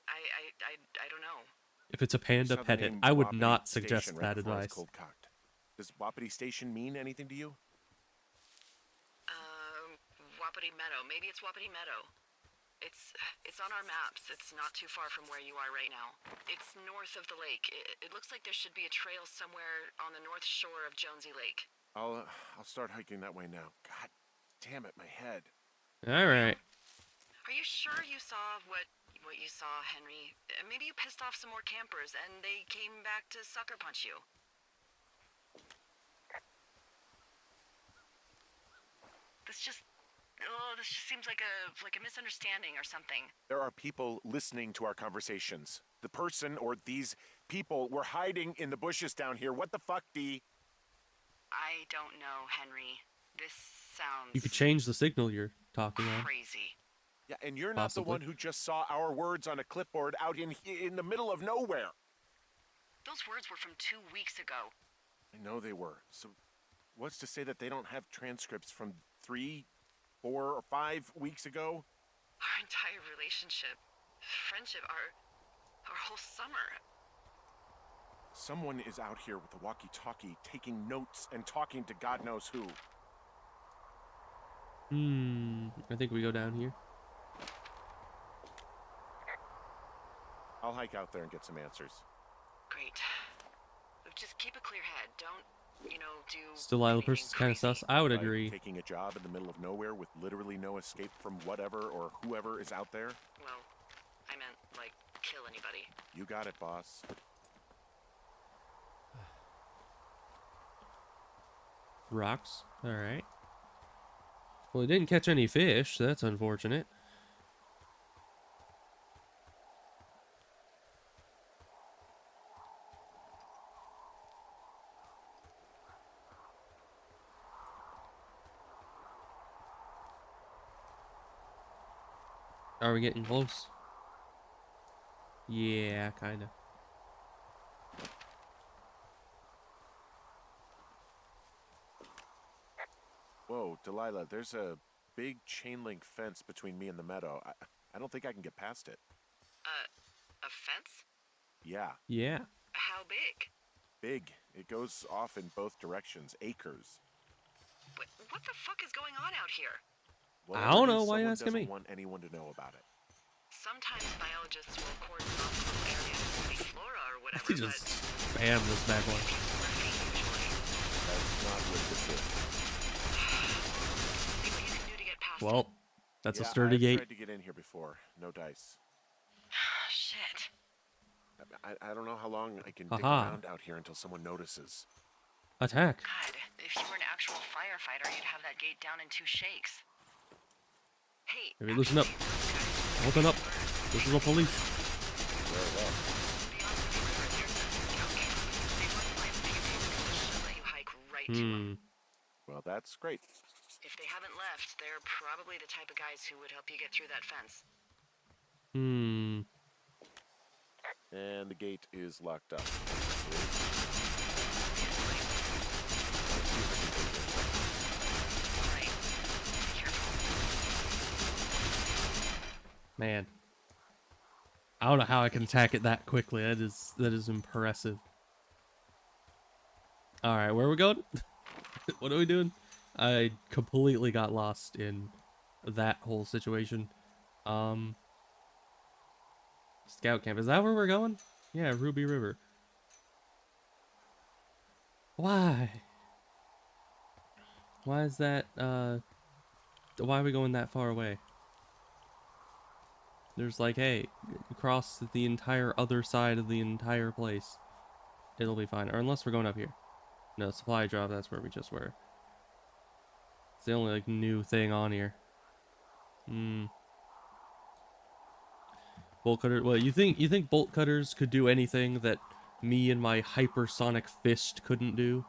Speaker 2: I don't know.
Speaker 1: If it's a panda,
Speaker 3: Saw the
Speaker 1: pet it.
Speaker 3: name
Speaker 1: I would
Speaker 3: Wapiti
Speaker 1: not suggest
Speaker 3: Station right
Speaker 1: that
Speaker 3: before I was
Speaker 1: advice.
Speaker 3: cold-cocked. Does Wapiti Station mean anything to you?
Speaker 2: Wapiti Meadow. Maybe it's Wapiti Meadow. It's on our maps. It's not too far from where you are right now. It's north of the lake. It looks like there should be a trail somewhere on the north shore of Jonesy Lake.
Speaker 3: I'll start hiking that way now. God damn it, my head.
Speaker 1: Alright.
Speaker 2: Are you sure you saw what you saw, Henry? Maybe you pissed off some more campers and they came back to sucker punch you. This just seems like a misunderstanding or something.
Speaker 3: There are people listening to our conversations. The person or these people were hiding in the bushes down here. What the fuck, Dee?
Speaker 2: I don't know, Henry. This sounds
Speaker 1: You could change the signal you're talking on.
Speaker 2: crazy.
Speaker 3: Yeah, and you're not the
Speaker 1: Possibly.
Speaker 3: one who just saw our words on a clipboard out in the middle of nowhere.
Speaker 2: Those words were from 2 weeks ago.
Speaker 3: I know they were. So what's to say that they don't have transcripts from 3, 4, or 5 weeks ago?
Speaker 2: Our entire relationship, friendship, our whole summer.
Speaker 3: Someone is out here with a walkie-talkie taking notes and talking to God knows who.
Speaker 1: I think we go down here.
Speaker 3: I'll hike out there and get some answers.
Speaker 2: Great. Just keep a clear head. Don't, do.
Speaker 1: Still, Lila
Speaker 2: anything
Speaker 1: person's kind of
Speaker 2: crazy.
Speaker 1: sus. I would
Speaker 3: Like
Speaker 1: agree.
Speaker 3: taking a job in the middle of nowhere with literally no escape from whatever or whoever is out there?
Speaker 2: Well, I meant, like, kill anybody.
Speaker 3: You got it, boss.
Speaker 1: Rocks. All right. Well, it didn't catch any fish. So that's unfortunate. Are we getting close? Yeah, kind of.
Speaker 3: Whoa, Delilah, there's a big chain link fence between me and the meadow. I don't think I can get past it.
Speaker 2: A fence?
Speaker 3: Yeah,
Speaker 1: Yeah.
Speaker 2: How big?
Speaker 3: big. It goes off in both directions, acres.
Speaker 2: What the fuck is going on out here?
Speaker 1: I don't
Speaker 3: Whatever it
Speaker 1: know.
Speaker 3: is,
Speaker 1: Why you
Speaker 3: someone
Speaker 1: asking
Speaker 3: doesn't
Speaker 1: me?
Speaker 3: want anyone to know about it.
Speaker 2: Sometimes biologists will cordon off little areas to study flora or whatever,
Speaker 1: He just spam this bad boy.
Speaker 3: That's not what this is.
Speaker 2: See what you can do to get past it.
Speaker 1: Well, that's a
Speaker 3: Yeah,
Speaker 1: sturdy
Speaker 3: I've
Speaker 1: gate.
Speaker 3: tried to get in here before. No dice.
Speaker 2: Shit.
Speaker 3: I don't know how long I can dig
Speaker 1: Aha.
Speaker 3: around out here until someone notices.
Speaker 1: Attack.
Speaker 2: God, if you were an actual firefighter, you'd have that gate down in 2 shakes. Hey,
Speaker 1: Maybe loosen up. Open up. This is the police.
Speaker 3: Where are they?
Speaker 2: beyond the river, there's a scout camp. They wouldn't mind leaving because she'll let you hike right to them.
Speaker 3: Well, that's great.
Speaker 2: If they haven't left, they're probably the type of guys who would help you get through that fence.
Speaker 3: And the gate is locked up.
Speaker 2: Right. Be careful.
Speaker 1: Man. I don't know how I can attack it that quickly. That is impressive. Alright, where are we going? What are we doing? I completely got lost in that whole situation. Scout camp. Is that where we're going? Yeah, Ruby River. Why? Why is that, why are we going that far away? There's like, hey, cross the entire other side of the entire place. It'll be fine. Or unless we're going up here. No, supply drop, that's where we just were. It's the only, like, new thing on here. Bolt cutter. Well, you think bolt cutters could do anything that me and my hypersonic fist couldn't do?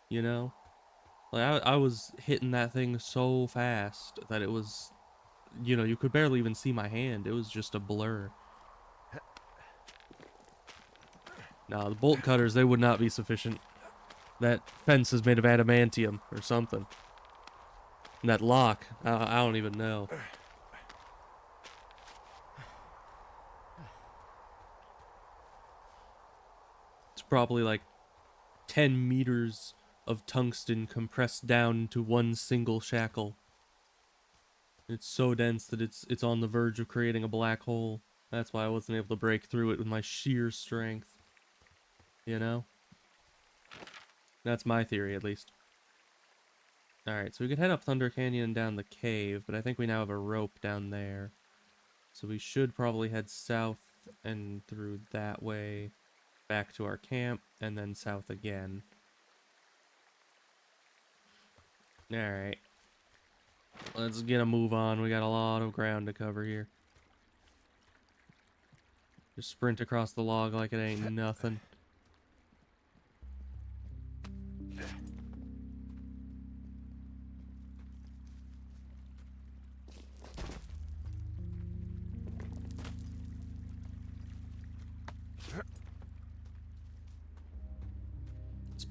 Speaker 1: You know? Like, I was hitting that thing so fast that it was, you know, you could barely even see my hand. It was just a blur. Nah, the bolt cutters, they would not be sufficient. That fence is made of adamantium or something. And that lock, I don't even know. It's probably like 10 meters of tungsten compressed down into one single shackle. It's so dense that it's on the verge of creating a black hole. That's why I wasn't able to break through it with my sheer strength. You know? That's my theory, at least. Alright, so we could head up Thunder Canyon and down the cave, but I think we now have a rope down there. So we should probably head south and through that way, back to our camp, and then south again. Alright. Let's get a move on. We got a lot of ground to cover here. Just sprint across the log like it ain't nothing.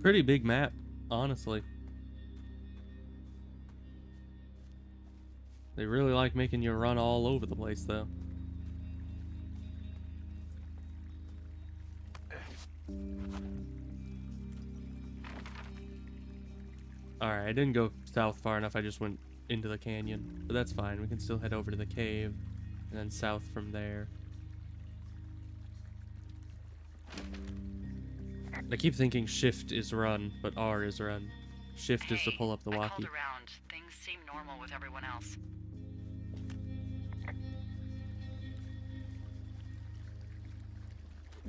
Speaker 1: Pretty big map, honestly. They really like making you run all over the place, though. Alright, I didn't go south far enough, I just went into the canyon. But that's fine, we can still head over to the cave, and then south from there. I keep thinking shift is run, but R is run. Shift is to pull up the
Speaker 2: I
Speaker 1: walkie.
Speaker 2: called around. Things seem normal with everyone else.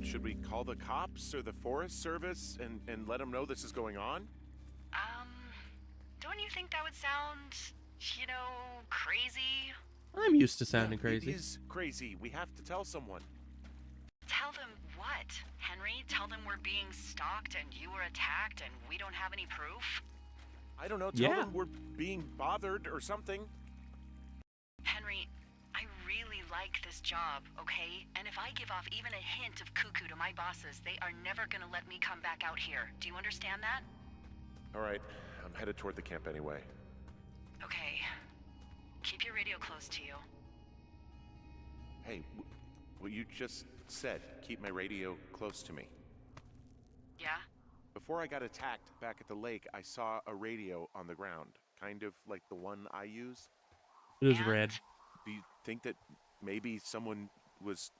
Speaker 3: Should we call the cops or the Forest Service and let them know this is going on?
Speaker 2: Don't you think that would sound, you know, crazy?
Speaker 1: I'm used to sounding crazy.
Speaker 3: It is crazy. We have to tell someone.
Speaker 2: Tell them what, Henry? Tell them we're being stalked and you were attacked and we don't have any proof?
Speaker 3: I don't know. Tell
Speaker 1: Yeah.
Speaker 3: them we're being bothered or something.
Speaker 2: Henry, I really like this job, okay? And if I give off even a hint of cuckoo to my bosses, they are never gonna let me come back out here. Do you understand that?
Speaker 3: All right. I'm headed toward the camp anyway.
Speaker 2: Okay. Keep your radio close to you.
Speaker 3: Hey, what you just said, keep my radio close to me.
Speaker 2: Yeah?
Speaker 3: Before I got attacked back at the lake, I saw a radio on the ground, kind of like the one I use.
Speaker 1: It is
Speaker 2: And
Speaker 1: red.
Speaker 3: Do you think that maybe someone was,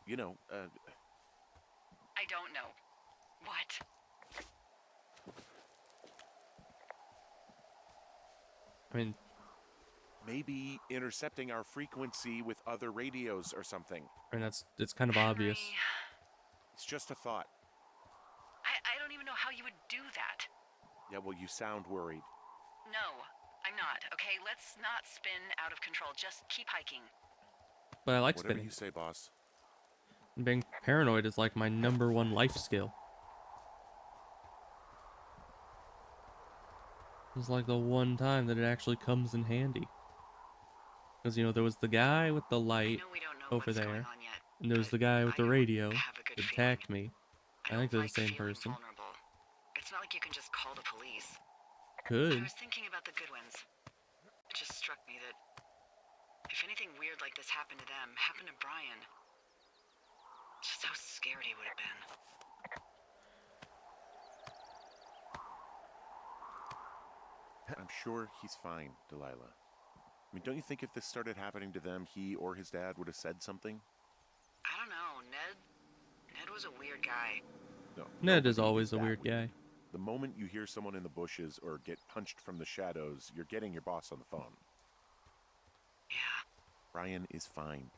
Speaker 3: you know,
Speaker 2: I don't know. What?
Speaker 1: I mean,
Speaker 3: maybe intercepting our frequency with other radios or something?
Speaker 1: it's kind of obvious.
Speaker 2: Henry,
Speaker 3: It's just a thought.
Speaker 2: I don't even know how you would do that.
Speaker 3: Yeah, well, you sound worried.
Speaker 2: No, I'm not, okay? Let's not spin out of control. Just keep hiking.
Speaker 1: But I like
Speaker 3: Whatever
Speaker 1: spinning.
Speaker 3: you say, boss.
Speaker 1: Being paranoid is like my #1 life skill. It's like the one time that it actually comes in handy. Because, you know, there was the guy with the
Speaker 2: I
Speaker 1: light
Speaker 2: know we don't know
Speaker 1: over
Speaker 2: what's going
Speaker 1: there,
Speaker 2: on yet,
Speaker 1: and there was
Speaker 2: but
Speaker 1: the guy with
Speaker 2: I
Speaker 1: the radio
Speaker 2: have a good
Speaker 1: that
Speaker 2: feeling.
Speaker 1: attacked me. I
Speaker 2: don't
Speaker 1: think they're the
Speaker 2: like
Speaker 1: same
Speaker 2: feeling
Speaker 1: person.
Speaker 2: vulnerable. It's not like you can just call the police. I
Speaker 1: Could.
Speaker 2: was thinking about the Goodwins. It just struck me that if anything weird like this happened to them, happened to Brian, just how scared he would have been.
Speaker 3: I'm sure he's fine, Delilah. I mean, don't you think if this started happening to them, he or his dad would have said something?
Speaker 2: I don't know, Ned was a weird guy.
Speaker 3: No.
Speaker 1: Ned is
Speaker 3: nobody
Speaker 1: always a
Speaker 3: that
Speaker 1: weird guy.
Speaker 3: The moment you hear someone in the bushes or get punched from the shadows, you're getting your boss on the phone.
Speaker 2: Yeah.
Speaker 3: Brian is fine.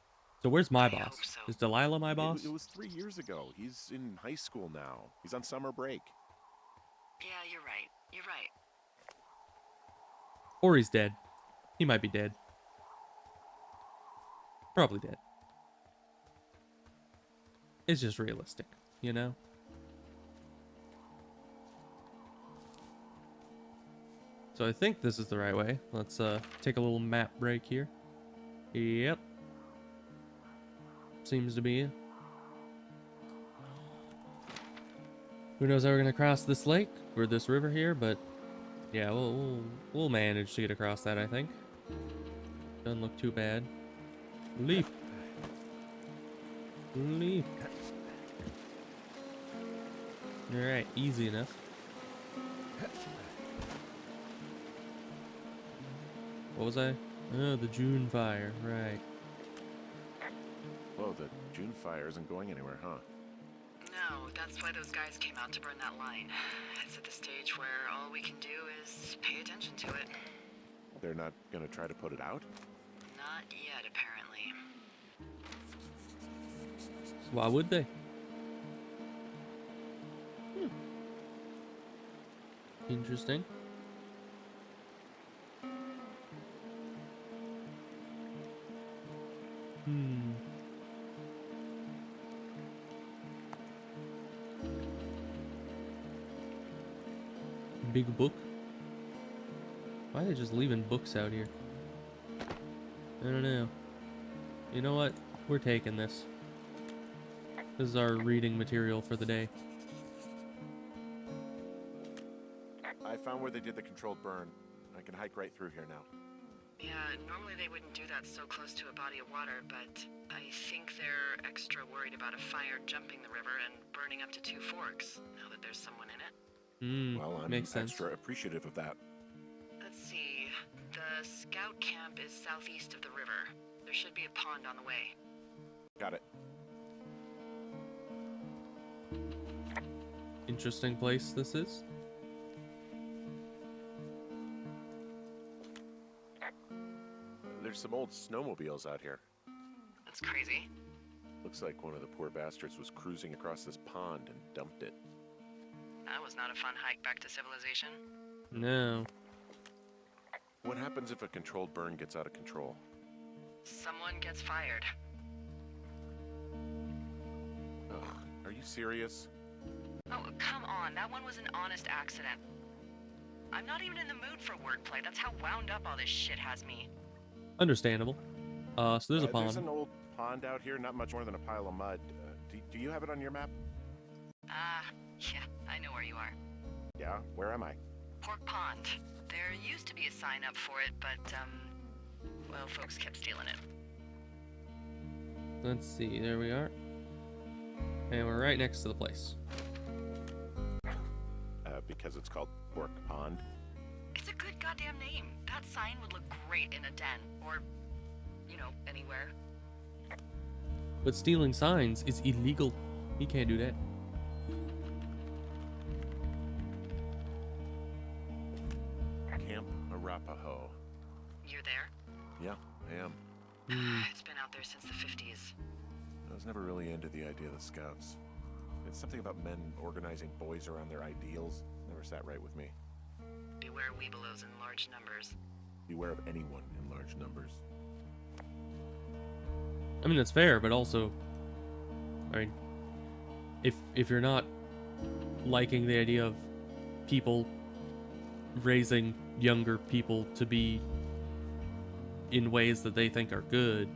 Speaker 1: So where's my
Speaker 2: I
Speaker 1: boss?
Speaker 2: hope so.
Speaker 1: Is Delilah my boss?
Speaker 3: It was 3 years ago. He's in high school now. He's on summer break.
Speaker 2: Yeah, you're right. You're right.
Speaker 1: Or he's dead. He might be dead. Probably dead. It's just realistic, you know? So I think this is the right way. Let's take a little map break here. Yep. Seems to be. Who knows how we're gonna cross this lake or this river here, but yeah, we'll manage to get across that, I think. Doesn't look too bad. Leap. Leap. Alright, easy enough. What was I? Oh, the June fire, right.
Speaker 3: Whoa, the June fire isn't going anywhere, huh?
Speaker 2: No, that's why those guys came out to burn that line. It's at the stage where all we can do is pay attention to it.
Speaker 3: They're not gonna try to put it out?
Speaker 2: Not yet, apparently.
Speaker 1: Why would they? Interesting. Big book. Why are they just leaving books out here? I don't know. You know what? We're taking this. This is our reading material for the day.
Speaker 3: found where they did the controlled burn. I can hike right through here now.
Speaker 2: Yeah, normally they wouldn't do that so close to a body of water, but I think they're extra worried about a fire jumping the river and burning up to 2 forks, now that there's someone in it.
Speaker 3: Well, I'm
Speaker 1: makes sense.
Speaker 3: extra appreciative of that.
Speaker 2: Let's see. The scout camp is southeast of the river. There should be a pond on the way.
Speaker 3: Got it.
Speaker 1: Interesting place this is.
Speaker 3: There's some old snowmobiles out here.
Speaker 2: That's crazy.
Speaker 3: Looks like one of the poor bastards was cruising across this pond and dumped it.
Speaker 2: That was not a fun hike back to civilization.
Speaker 1: No.
Speaker 3: What happens if a controlled burn gets out of control?
Speaker 2: Someone gets fired.
Speaker 3: Ugh, are you serious?
Speaker 2: Oh, come on. That one was an honest accident. I'm not even in the mood for wordplay. That's how wound up all this shit has me.
Speaker 1: Understandable. So there's a pond.
Speaker 3: There's an old pond out here, not much more than a pile of mud. Do you have it on your map?
Speaker 2: Yeah, I know where you are.
Speaker 3: Yeah, where am I?
Speaker 2: Pork Pond. There used to be a sign up for it, but, well, folks kept stealing it.
Speaker 1: Let's see, there we are. And we're right next to the place.
Speaker 3: Because it's called Pork Pond.
Speaker 2: It's a good goddamn name. That sign would look great in a den, or, you know, anywhere.
Speaker 1: But stealing signs is illegal. You can't do that.
Speaker 3: Camp Arapaho.
Speaker 2: You're there?
Speaker 3: Yeah, I am.
Speaker 2: It's been out there since the 50s.
Speaker 3: I was never really into the idea of the Scouts. It's something about men organizing boys around their ideals. Never sat right with me.
Speaker 2: Beware weebelows in large numbers.
Speaker 3: Beware of anyone in large numbers.
Speaker 1: I mean, that's fair, but also, I mean, if you're not liking the idea of people raising younger people to be in ways that they think are good,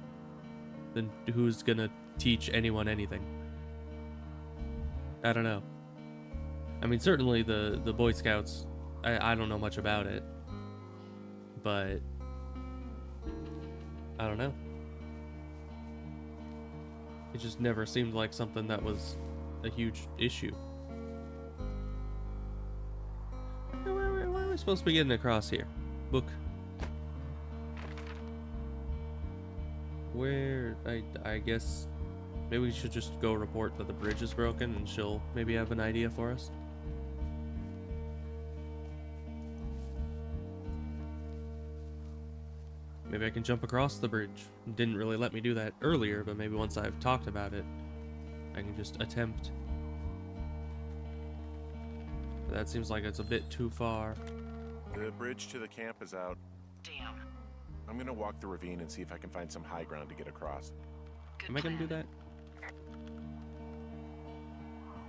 Speaker 1: then who's gonna teach anyone anything? I don't know. I mean, certainly the Boy Scouts, I don't know much about it, but I don't know. It just never seemed like something that was a huge issue. Where are we supposed to be getting across here? Book. Where, I guess, maybe we should just go report that the bridge is broken and she'll maybe have an idea for us. Maybe I can jump across the bridge. It didn't really let me do that earlier, but maybe once I've talked about it, I can just attempt. But that seems like it's a bit too far.
Speaker 3: The bridge to the camp is out.
Speaker 2: Damn.
Speaker 3: I'm gonna walk the ravine and see if I can find some high ground to get across.
Speaker 2: Good
Speaker 1: Am I gonna do
Speaker 2: plan.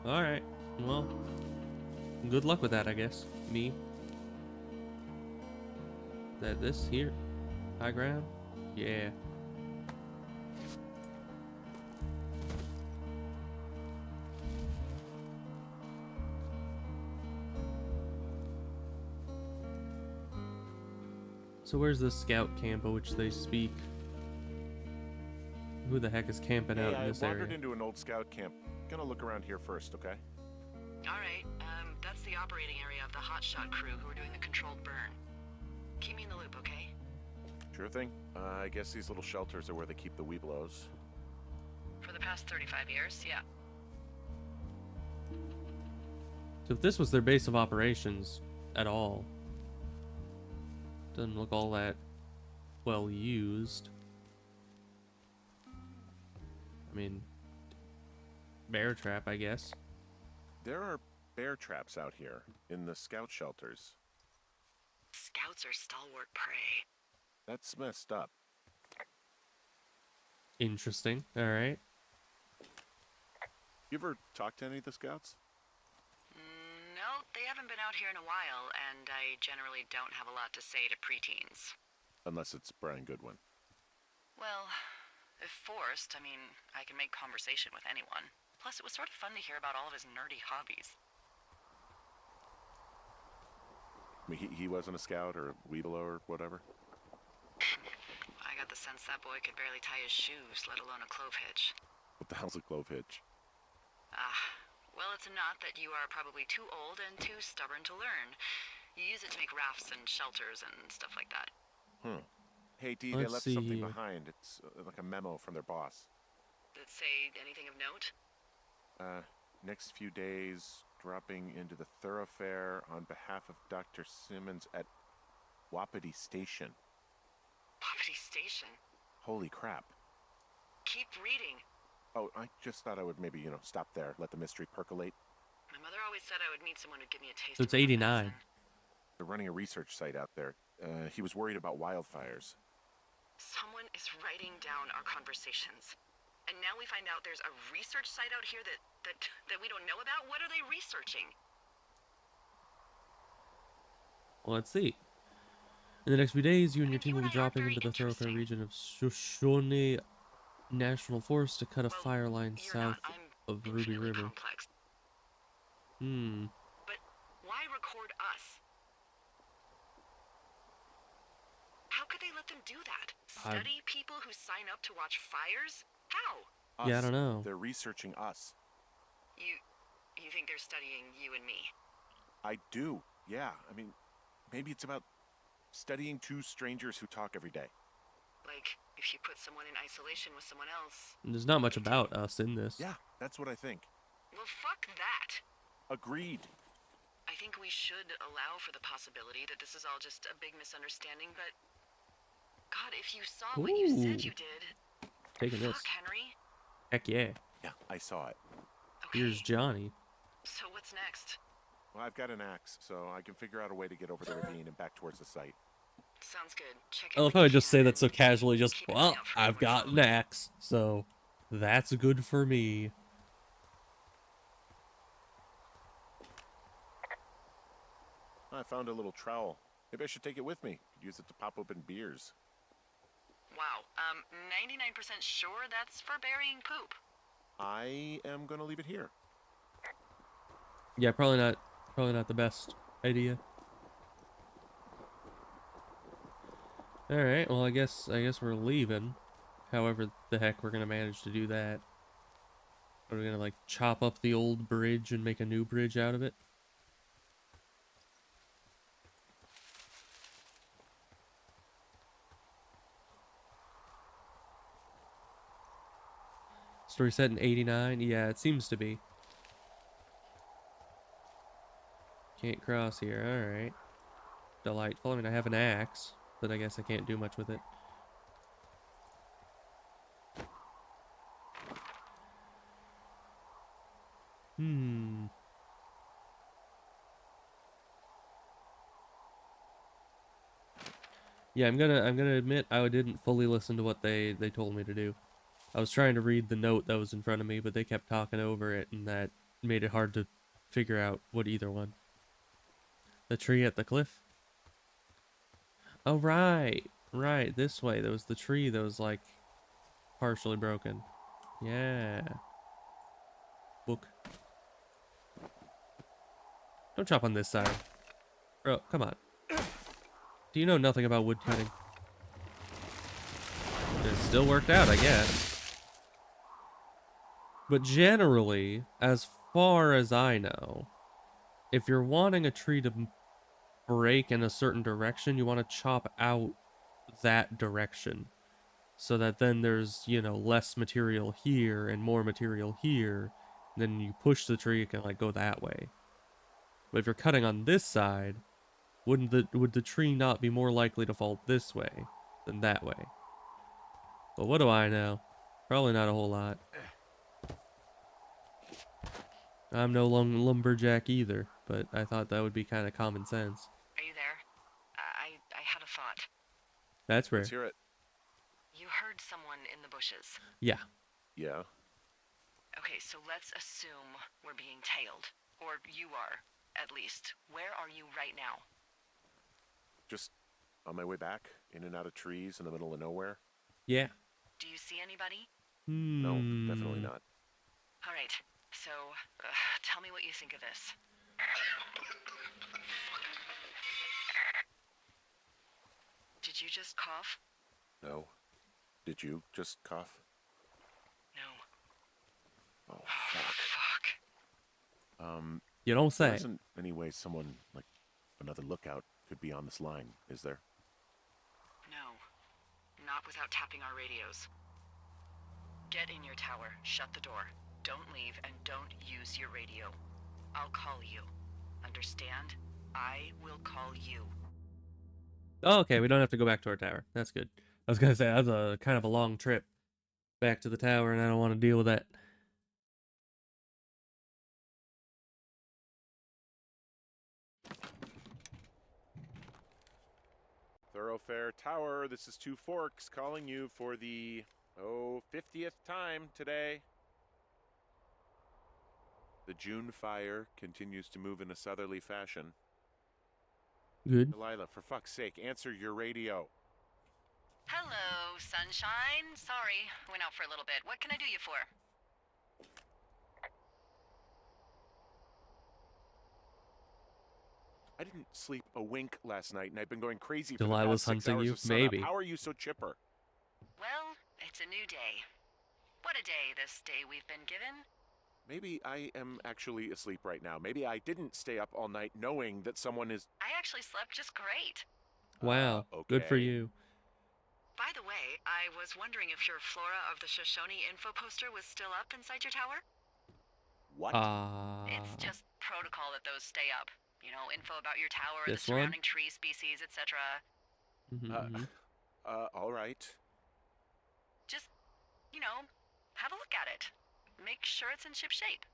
Speaker 1: that? Alright, well, good luck with that, I guess. Me. This here? High ground? Yeah. So where's the scout camp of which they speak? Who the heck is camping out in this
Speaker 3: I wandered
Speaker 1: area?
Speaker 3: into an old scout camp. Gonna look around here first, okay?
Speaker 2: Alright, that's the operating area of the hotshot crew who are doing the controlled burn. Keep me in the loop, okay?
Speaker 3: Sure thing. I guess these little shelters are where they keep the weeblos.
Speaker 2: For the past 35 years, yeah.
Speaker 1: So if this was their base of operations at all, doesn't look all that well used. I mean, bear trap, I guess.
Speaker 3: There are bear traps out here in the scout shelters.
Speaker 2: Scouts are stalwart prey.
Speaker 3: That's messed up.
Speaker 1: Interesting. All right.
Speaker 3: You ever talked to any of the scouts?
Speaker 2: No, they haven't been out here in a while, and I generally don't have a lot to say to preteens.
Speaker 3: Unless it's Brian Goodwin.
Speaker 2: Well, if forced, I mean, I can make conversation with anyone. Plus, it was sort of fun to hear about all of his nerdy hobbies.
Speaker 3: I mean, he wasn't a scout or a Weeblo or whatever?
Speaker 2: I got the sense that boy could barely tie his shoes, let alone a clove hitch.
Speaker 3: What the hell's a clove hitch?
Speaker 2: Well, it's a knot that you are probably too old and too stubborn to learn. You use it to make rafts and shelters and stuff like that.
Speaker 3: Hey, Dee, they
Speaker 1: Let's
Speaker 3: left
Speaker 1: see
Speaker 3: something
Speaker 1: here.
Speaker 3: behind. It's like a memo from their boss.
Speaker 2: Did it say anything of note?
Speaker 3: Next few days, dropping into the thoroughfare on behalf of Dr. Simmons at Wapiti Station.
Speaker 2: Wapiti Station?
Speaker 3: Holy crap.
Speaker 2: Keep reading.
Speaker 3: Oh, I just thought I would maybe, stop there, let the mystery percolate.
Speaker 2: My mother always said I would meet someone who'd give me a taste
Speaker 1: So it's
Speaker 2: of real
Speaker 1: 89.
Speaker 2: medicine.
Speaker 3: They're running a research site out there. He was worried about wildfires.
Speaker 2: Someone is writing down our conversations. And now we find out there's a research site out here that we don't know about? What are they researching?
Speaker 1: Well, let's see. In the next few days, you and your
Speaker 2: If you
Speaker 1: team will
Speaker 2: and
Speaker 1: be
Speaker 2: I aren't
Speaker 1: dropping
Speaker 2: very
Speaker 1: into the thoroughfare
Speaker 2: interesting.
Speaker 1: region of Shoshone National Forest to cut a
Speaker 2: Well,
Speaker 1: fire line
Speaker 2: you're
Speaker 1: south
Speaker 2: not. I'm
Speaker 1: of Ruby
Speaker 2: infinitely
Speaker 1: River.
Speaker 2: complex.
Speaker 1: Hmm.
Speaker 2: But why record us? How could they let them do that? Study people who sign up to watch fires? How?
Speaker 3: Us.
Speaker 1: Yeah, I don't know.
Speaker 3: They're researching us.
Speaker 2: You think they're studying you and me?
Speaker 3: I do, yeah. I mean, maybe it's about studying two strangers who talk every day.
Speaker 2: Like, if you put someone in isolation with someone else.
Speaker 1: There's not much about us in this.
Speaker 3: Yeah, that's what I think.
Speaker 2: Well, fuck that.
Speaker 3: Agreed.
Speaker 2: I think we should allow for the possibility that this is all just a big misunderstanding, but... God, if you saw what you said you did...
Speaker 1: Taking
Speaker 2: Fuck,
Speaker 1: this.
Speaker 2: Henry.
Speaker 1: Heck yeah.
Speaker 3: Yeah, I saw it.
Speaker 2: Okay,
Speaker 1: Here's Johnny.
Speaker 2: so what's next?
Speaker 3: Well, I've got an axe, so I can figure out a way to get over the ravine and back towards the site.
Speaker 2: Sounds good. Check
Speaker 1: I
Speaker 2: in
Speaker 1: love
Speaker 2: when
Speaker 1: how I
Speaker 2: you
Speaker 1: just
Speaker 2: can,
Speaker 1: say that so
Speaker 2: and
Speaker 1: casually, just,
Speaker 2: keep an
Speaker 1: well,
Speaker 2: eye out for
Speaker 1: I've
Speaker 2: anyone
Speaker 1: got an
Speaker 2: following.
Speaker 1: axe, so that's good for me.
Speaker 3: I found a little trowel. Maybe I should take it with me. Could use it to pop open beers.
Speaker 2: Wow, 99% sure that's for burying poop.
Speaker 3: I am gonna leave it here.
Speaker 1: Yeah, probably not the best idea. All right, well, I guess we're leaving. However the heck we're gonna manage to do that. Are we gonna like chop up the old bridge and make a new bridge out of it? Story set in 89? Yeah, it seems to be. Can't cross here, alright. Delightful. I mean, I have an axe, but I guess I can't do much with it. Hmm. Yeah, I'm gonna admit I didn't fully listen to what they told me to do. I was trying to read the note that was in front of me, but they kept talking over it, and that made it hard to figure out what either one. The tree at the cliff? Oh, right. Right, this way. There was the tree that was, like, partially broken. Yeah. Book. Don't chop on this side. Bro, come on. Do you know nothing about wood cutting? It still worked out, I guess. But generally, as far as I know, if you're wanting a tree to break in a certain direction, you want to chop out that direction. So that then there's, you know, less material here and more material here. Then you push the tree, it can like go that way. But if you're cutting on this side, would the tree not be more likely to fall this way than that way? But what do I know? Probably not a whole lot. I'm no lumberjack either, but I thought that would be kind of common sense.
Speaker 2: Are you there? I had a thought.
Speaker 1: That's rare.
Speaker 3: Let's hear it.
Speaker 2: You heard someone in the bushes.
Speaker 1: Yeah.
Speaker 3: Yeah.
Speaker 2: Okay, so let's assume we're being tailed. Or you are, at least. Where are you right now?
Speaker 3: Just on my way back, in and out of trees in the middle of nowhere.
Speaker 1: Yeah.
Speaker 2: Do you see anybody?
Speaker 3: No, definitely not.
Speaker 2: All right, so tell me what you think of this. you just cough?
Speaker 3: No. Did you just cough?
Speaker 2: No.
Speaker 3: Oh, fuck.
Speaker 2: Fuck.
Speaker 1: You don't
Speaker 3: There
Speaker 1: say.
Speaker 3: isn't any way someone, like, another lookout could be on this line, is there?
Speaker 2: No. Not without tapping our radios. Get in your tower, shut the door. Don't leave, and don't use your radio. I'll call you. Understand? I will call you.
Speaker 1: Oh, okay, we don't have to go back to our tower. That's good. I was gonna say that's a kind of a long trip back to the tower, and I don't want to deal with that.
Speaker 3: Thoroughfare Tower, this is Two Forks calling you for the, 50th time today. The June fire continues to move in a southerly fashion.
Speaker 1: Good.
Speaker 3: Delilah, for fuck's sake, answer your radio.
Speaker 2: Hello, sunshine. Sorry, went out for a little bit. What can I do you for?
Speaker 3: I didn't sleep a wink last night, and I've been going crazy for
Speaker 1: Delilah's
Speaker 3: the past 6
Speaker 1: hunting
Speaker 3: hours
Speaker 1: you?
Speaker 3: of sunup.
Speaker 1: Maybe.
Speaker 3: How are you so chipper?
Speaker 2: Well, it's a new day. What a day, this day we've been given.
Speaker 3: Maybe I am actually asleep right now. Maybe I didn't stay up all night knowing that someone is...
Speaker 2: I actually slept just great.
Speaker 1: Wow. Good for
Speaker 3: okay.
Speaker 1: you.
Speaker 2: By the way, I was wondering if your Flora of the Shoshone info poster was still up inside your tower?
Speaker 3: What?
Speaker 2: It's just protocol that those stay up. You know, info about your tower, the
Speaker 1: This one?
Speaker 2: surrounding tree species, etc.
Speaker 3: All right.
Speaker 2: Just, you know, have a look at it. Make sure it's in ship shape.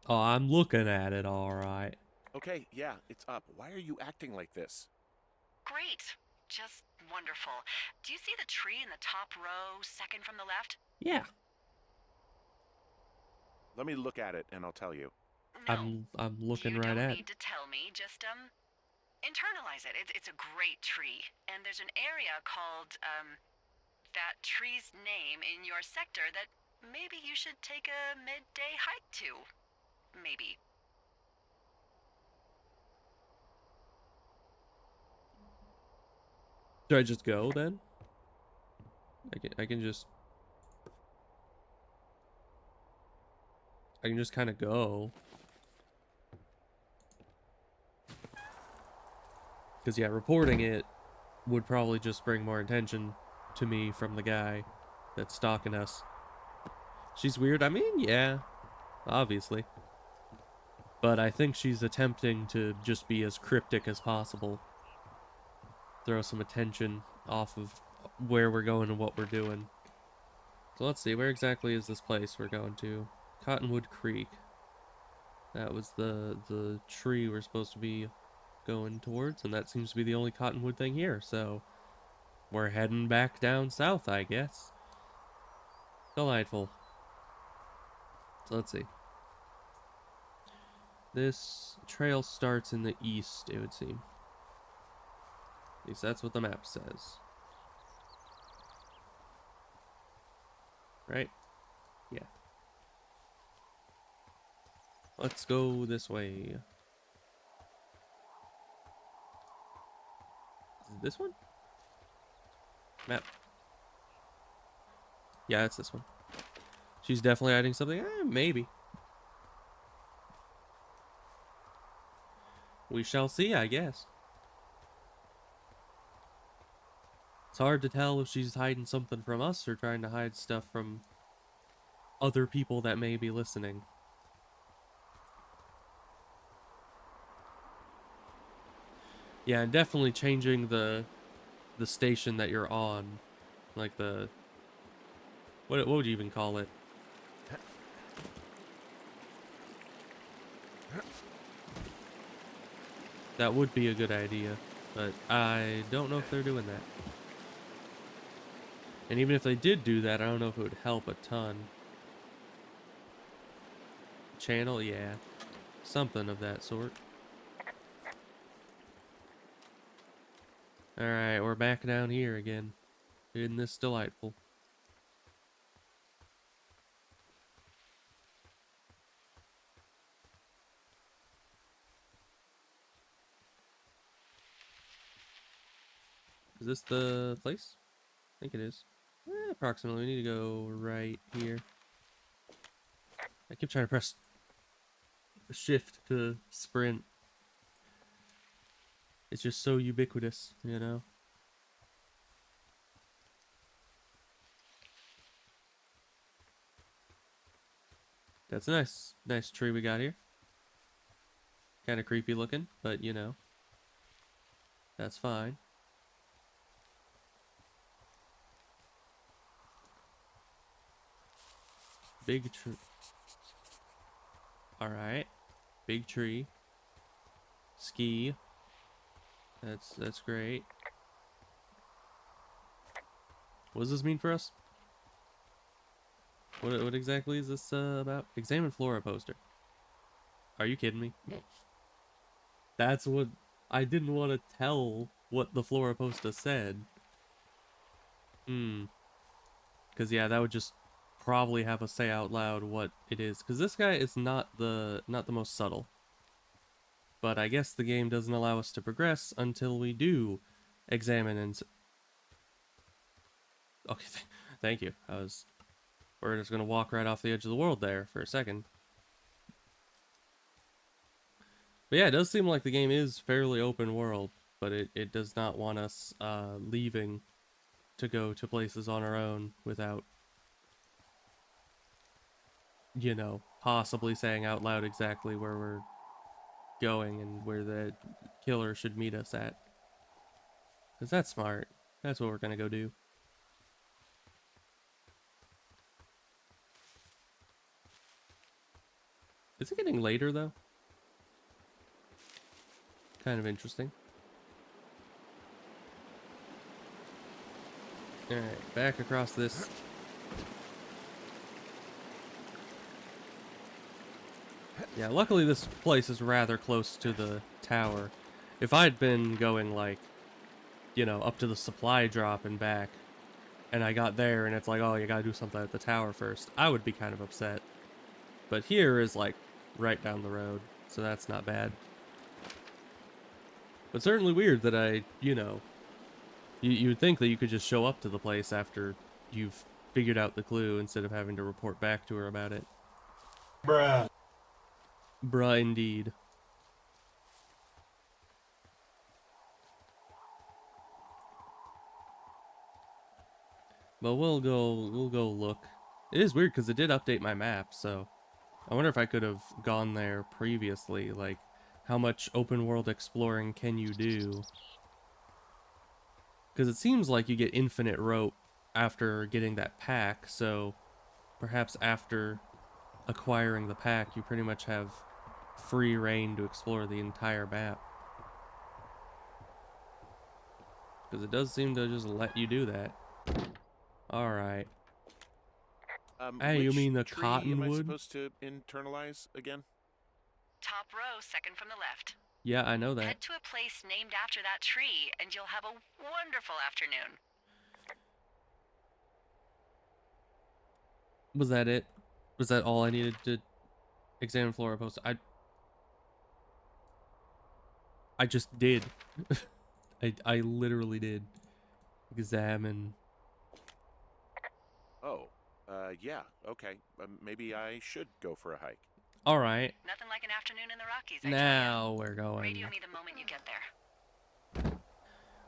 Speaker 1: Oh, I'm looking at it, all right.
Speaker 3: Okay, yeah, it's up. Why are you acting like this?
Speaker 2: Great. Just wonderful. Do you see the tree in the top row, second from the left?
Speaker 1: Yeah.
Speaker 3: Let me look at it, and I'll tell you.
Speaker 2: No.
Speaker 1: I'm looking
Speaker 2: you
Speaker 1: right
Speaker 2: don't
Speaker 1: at
Speaker 2: need to tell me. Just, internalize it. It's a great tree. And there's an area called, that tree's name in your sector that maybe you should take a midday hike to. Maybe.
Speaker 1: Should I just go then? I can just kind of go. Because yeah, reporting it would probably just bring more attention to me from the guy that's stalking us. She's weird. I mean, yeah, obviously. But I think she's attempting to just be as cryptic as possible. Throw some attention off of where we're going and what we're doing. So let's see, where exactly is this place we're going to? Cottonwood Creek. That was the tree we're supposed to be going towards, and that seems to be the only cottonwood thing here, so we're heading back down south, I guess. Delightful. So let's see. This trail starts in the east, it would seem. At least that's what the map says. Right? Yeah. Let's go this way. Is it this one? Map. Yeah, it's this one. She's definitely hiding something. Maybe. We shall see, I guess. It's hard to tell if she's hiding something from us or trying to hide stuff from other people that may be listening. Yeah, and definitely changing the station that you're on. Like the... What would you even call it? That would be a good idea, but I don't know if they're doing that. And even if they did do that, I don't know if it would help a ton. Channel, yeah. Something of that sort. Alright, we're back down here again. Isn't this delightful? Is this the place? I think it is. Approximately. We need to go right here. I keep trying to press shift to sprint. It's just so ubiquitous, you know? That's a nice tree we got here. Kind of creepy looking, but you know, that's fine. Big tree. Alright. Big tree. Ski. That's great. What does this mean for us? What exactly is this about? Examine flora poster. Are you kidding me? That's what I didn't want to tell what the flora poster said. Because yeah, that would just probably have us say out loud what it is. Because this guy is not the most subtle. But I guess the game doesn't allow us to progress until we do examine and... Okay, thank you. We're just gonna walk right off the edge of the world there for a second. But yeah, it does seem like the game is fairly open world, but it does not want us leaving to go to places on our own without, you know, possibly saying out loud exactly where we're going and where the killer should meet us at. Because that's smart. That's what we're gonna go do. Is it getting later, though? Kind of interesting. Alright, back across this. Yeah, luckily this place is rather close to the tower. If I'd been going, like, you know, up to the supply drop and back, and I got there and it's like, oh, you gotta do something at the tower first, I would be kind of upset. But here is, like, right down the road, so that's not bad. But certainly weird that I, you know, you would think that you could just show up to the place after you've figured out the clue instead of having to report back to her about it.
Speaker 5: Bruh.
Speaker 1: Bruh, indeed. But we'll go look. It is weird because it did update my map, so I wonder if I could have gone there previously. Like, how much open world exploring can you do? Because it seems like you get infinite rope after getting that pack, so perhaps after acquiring the pack, you pretty much have free reign to explore the entire map. Because it does seem to just let you do that. Alright. Hey, you mean the
Speaker 3: tree am I
Speaker 1: cottonwood?
Speaker 3: supposed to internalize again?
Speaker 2: Top row, second from the left.
Speaker 1: Yeah, I know that.
Speaker 2: Head to a place named after that tree, and you'll have a wonderful afternoon.
Speaker 1: Was that it? Was that all I needed to examine flora post? I just did. I literally did. Examine.
Speaker 3: Oh, yeah, okay. Maybe I should go for a hike.
Speaker 1: Alright.
Speaker 2: Nothing like an afternoon in the Rockies, I
Speaker 1: Now we're
Speaker 2: tell ya.
Speaker 1: going.
Speaker 2: Radio me the moment you get there.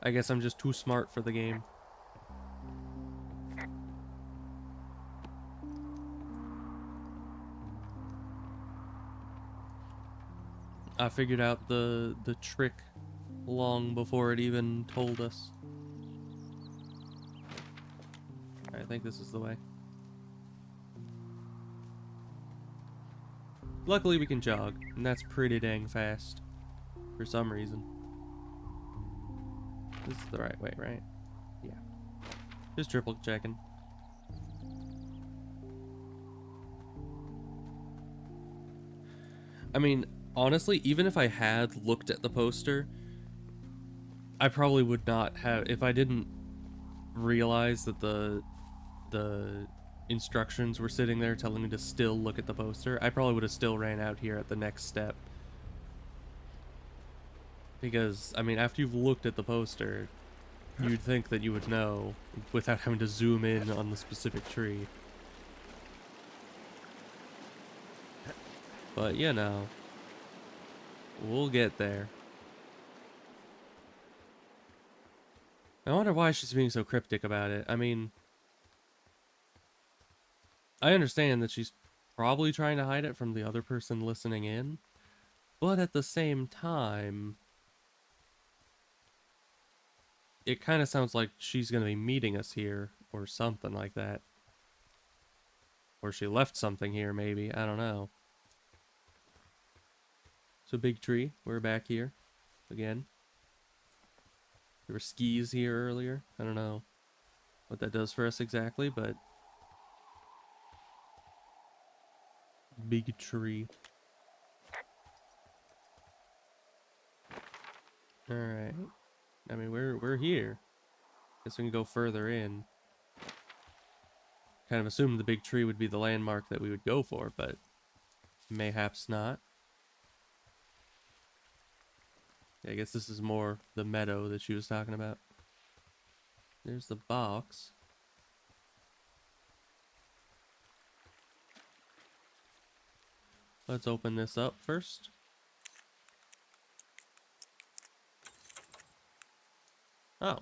Speaker 1: I guess I'm just too smart for the game. I figured out the trick long before it even told us. I think this is the way. Luckily we can jog, and that's pretty dang fast. For some reason. This is the right way, right? Yeah. Just triple checking. I mean, honestly, even if I had looked at the poster, I probably would not have, if I didn't realize that the instructions were sitting there telling me to still look at the poster, I probably would have still ran out here at the next step. Because, I mean, after you've looked at the poster, you'd think that you would know without having to zoom in on the specific tree. But, you know, we'll get there. I wonder why she's being so cryptic about it. I mean, I understand that she's probably trying to hide it from the other person listening in, but at the same time, it kind of sounds like she's going to be meeting us here or something like that. Or she left something here, maybe. I don't know. So, big tree. We're back here again. There were skis here earlier. I don't know what that does for us exactly, but big tree. All right. I mean, we're here. Guess we can go further in. Kind of assumed the big tree would be the landmark that we would go for, but mayhaps not. Yeah, I guess this is more the meadow that she was talking about. There's the box. Let's open this up first. Oh.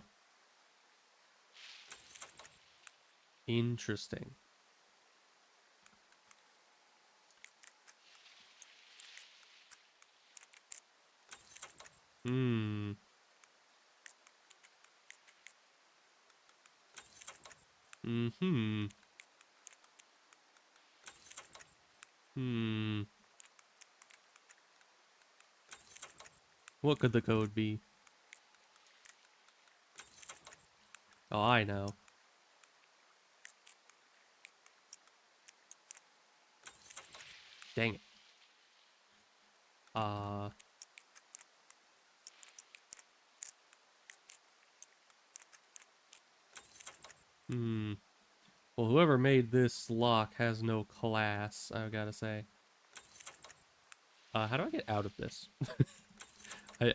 Speaker 1: Interesting. Hmm. Mm-hmm. Hmm. What could the code be? Oh, I know. Dang it. Hmm. Well, whoever made this lock has no class, I've gotta say. How do I get out of this?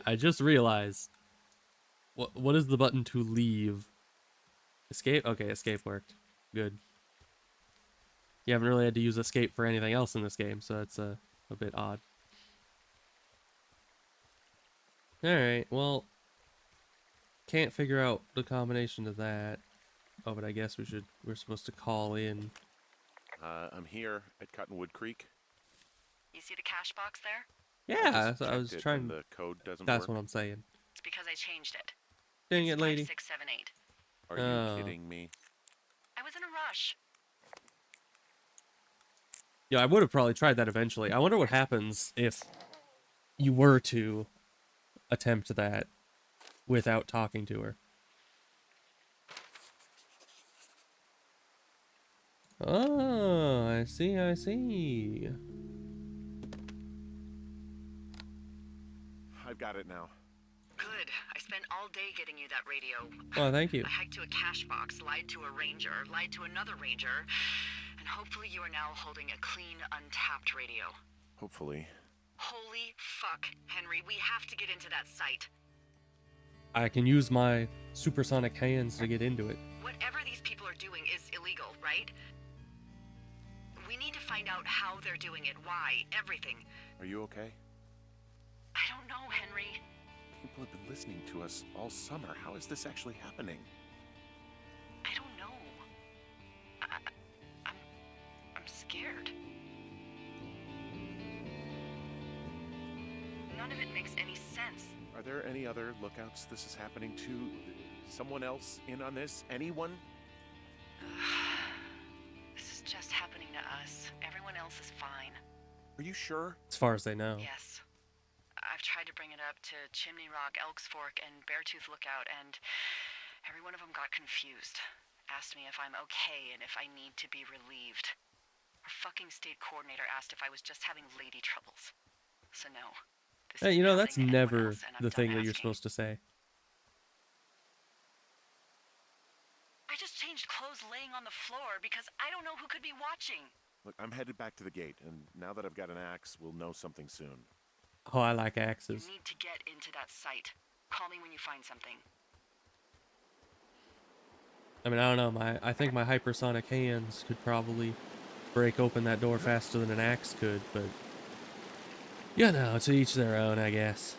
Speaker 1: I just realized. What is the button to leave? Escape? Okay, escape worked. Good. You haven't really had to use escape for anything else in this game, so it's a bit odd. Alright, well, can't figure out the combination to that. Oh, but I guess we're supposed to call in.
Speaker 3: I'm here at Cottonwood Creek.
Speaker 2: You see the cash box there?
Speaker 1: Yeah,
Speaker 3: just
Speaker 1: so I was
Speaker 3: checked it
Speaker 1: trying.
Speaker 3: and the code doesn't
Speaker 1: That's
Speaker 3: work.
Speaker 1: what I'm saying.
Speaker 2: It's because I changed it.
Speaker 1: Dang
Speaker 2: It's
Speaker 1: it, lady.
Speaker 2: 5678.
Speaker 3: Are you kidding me?
Speaker 2: I was in a rush.
Speaker 1: Yeah, I would have probably tried that eventually. I wonder what happens if you were to attempt that without talking to her. Oh, I see, I see.
Speaker 3: I've got it now.
Speaker 2: Good. I spent all day getting you that radio.
Speaker 1: Well, thank you.
Speaker 2: I hiked to a cash box, lied to a ranger, lied to another ranger, and hopefully you are now holding a clean, untapped radio.
Speaker 3: Hopefully.
Speaker 2: Holy fuck, Henry, we have to get into that site.
Speaker 1: I can use my supersonic hands to get into it.
Speaker 2: Whatever these people are doing is illegal, right? We need to find out how they're doing it, why, everything.
Speaker 3: Are you okay?
Speaker 2: I don't know, Henry.
Speaker 3: People have been listening to us all summer. How is this actually happening?
Speaker 2: I don't know. I'm scared. None of it makes any sense.
Speaker 3: Are there any other lookouts this is happening to? Someone else in on this? Anyone?
Speaker 2: This is just happening to us. Everyone else is fine.
Speaker 3: Are you sure?
Speaker 1: As far as they know.
Speaker 2: Yes. I've tried to bring it up to Chimney Rock, Elks Fork, and Beartooth Lookout, and every one of them got confused. Asked me if I'm okay and if I need to be relieved. Our fucking state coordinator asked if I was just having lady troubles. So no. This
Speaker 1: Hey,
Speaker 2: is
Speaker 1: you know,
Speaker 2: nothing
Speaker 1: that's
Speaker 2: to anyone
Speaker 1: never
Speaker 2: else, and I'm
Speaker 1: the
Speaker 2: done
Speaker 1: thing that you're
Speaker 2: asking.
Speaker 1: supposed to say.
Speaker 2: I just changed clothes laying on the floor because I don't know who could be watching.
Speaker 3: Look, I'm headed back to the gate, and now that I've got an axe, we'll know something soon.
Speaker 1: Oh, I like
Speaker 2: You
Speaker 1: axes.
Speaker 2: need to get into that site. Call me when you find something.
Speaker 1: I mean, I don't know. I think my hypersonic hands could probably break open that door faster than an axe could, but you know, to each their own, I guess.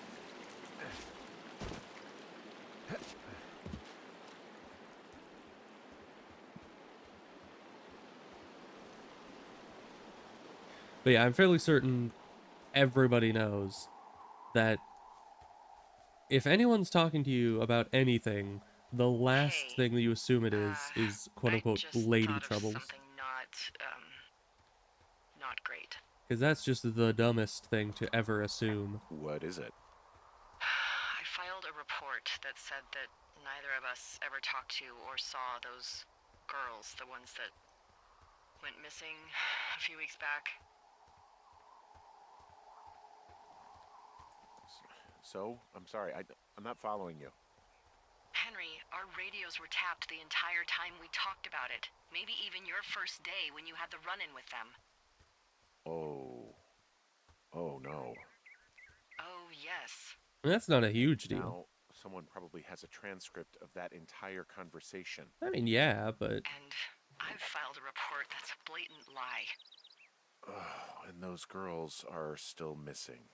Speaker 1: But yeah, I'm fairly certain everybody knows that if anyone's talking to you about anything, the last
Speaker 2: Hey,
Speaker 1: thing that you assume it is quote
Speaker 2: I
Speaker 1: unquote
Speaker 2: just
Speaker 1: lady
Speaker 2: thought of
Speaker 1: troubles.
Speaker 2: something not great.
Speaker 1: Because that's just the dumbest thing to ever assume.
Speaker 3: What is it?
Speaker 2: I filed a report that said that neither of us ever talked to or saw those girls, the ones that went missing a few weeks back.
Speaker 3: So? I'm sorry, I'm not following you.
Speaker 2: Henry, our radios were tapped the entire time we talked about it. Maybe even your first day when you had the run-in with them.
Speaker 3: Oh. Oh, no.
Speaker 2: Oh, yes.
Speaker 1: And that's not a huge deal.
Speaker 3: Now, someone probably has a transcript of that entire conversation.
Speaker 1: I mean, yeah, but
Speaker 2: And I've filed a report that's a blatant lie.
Speaker 3: Oh, and those girls are still missing.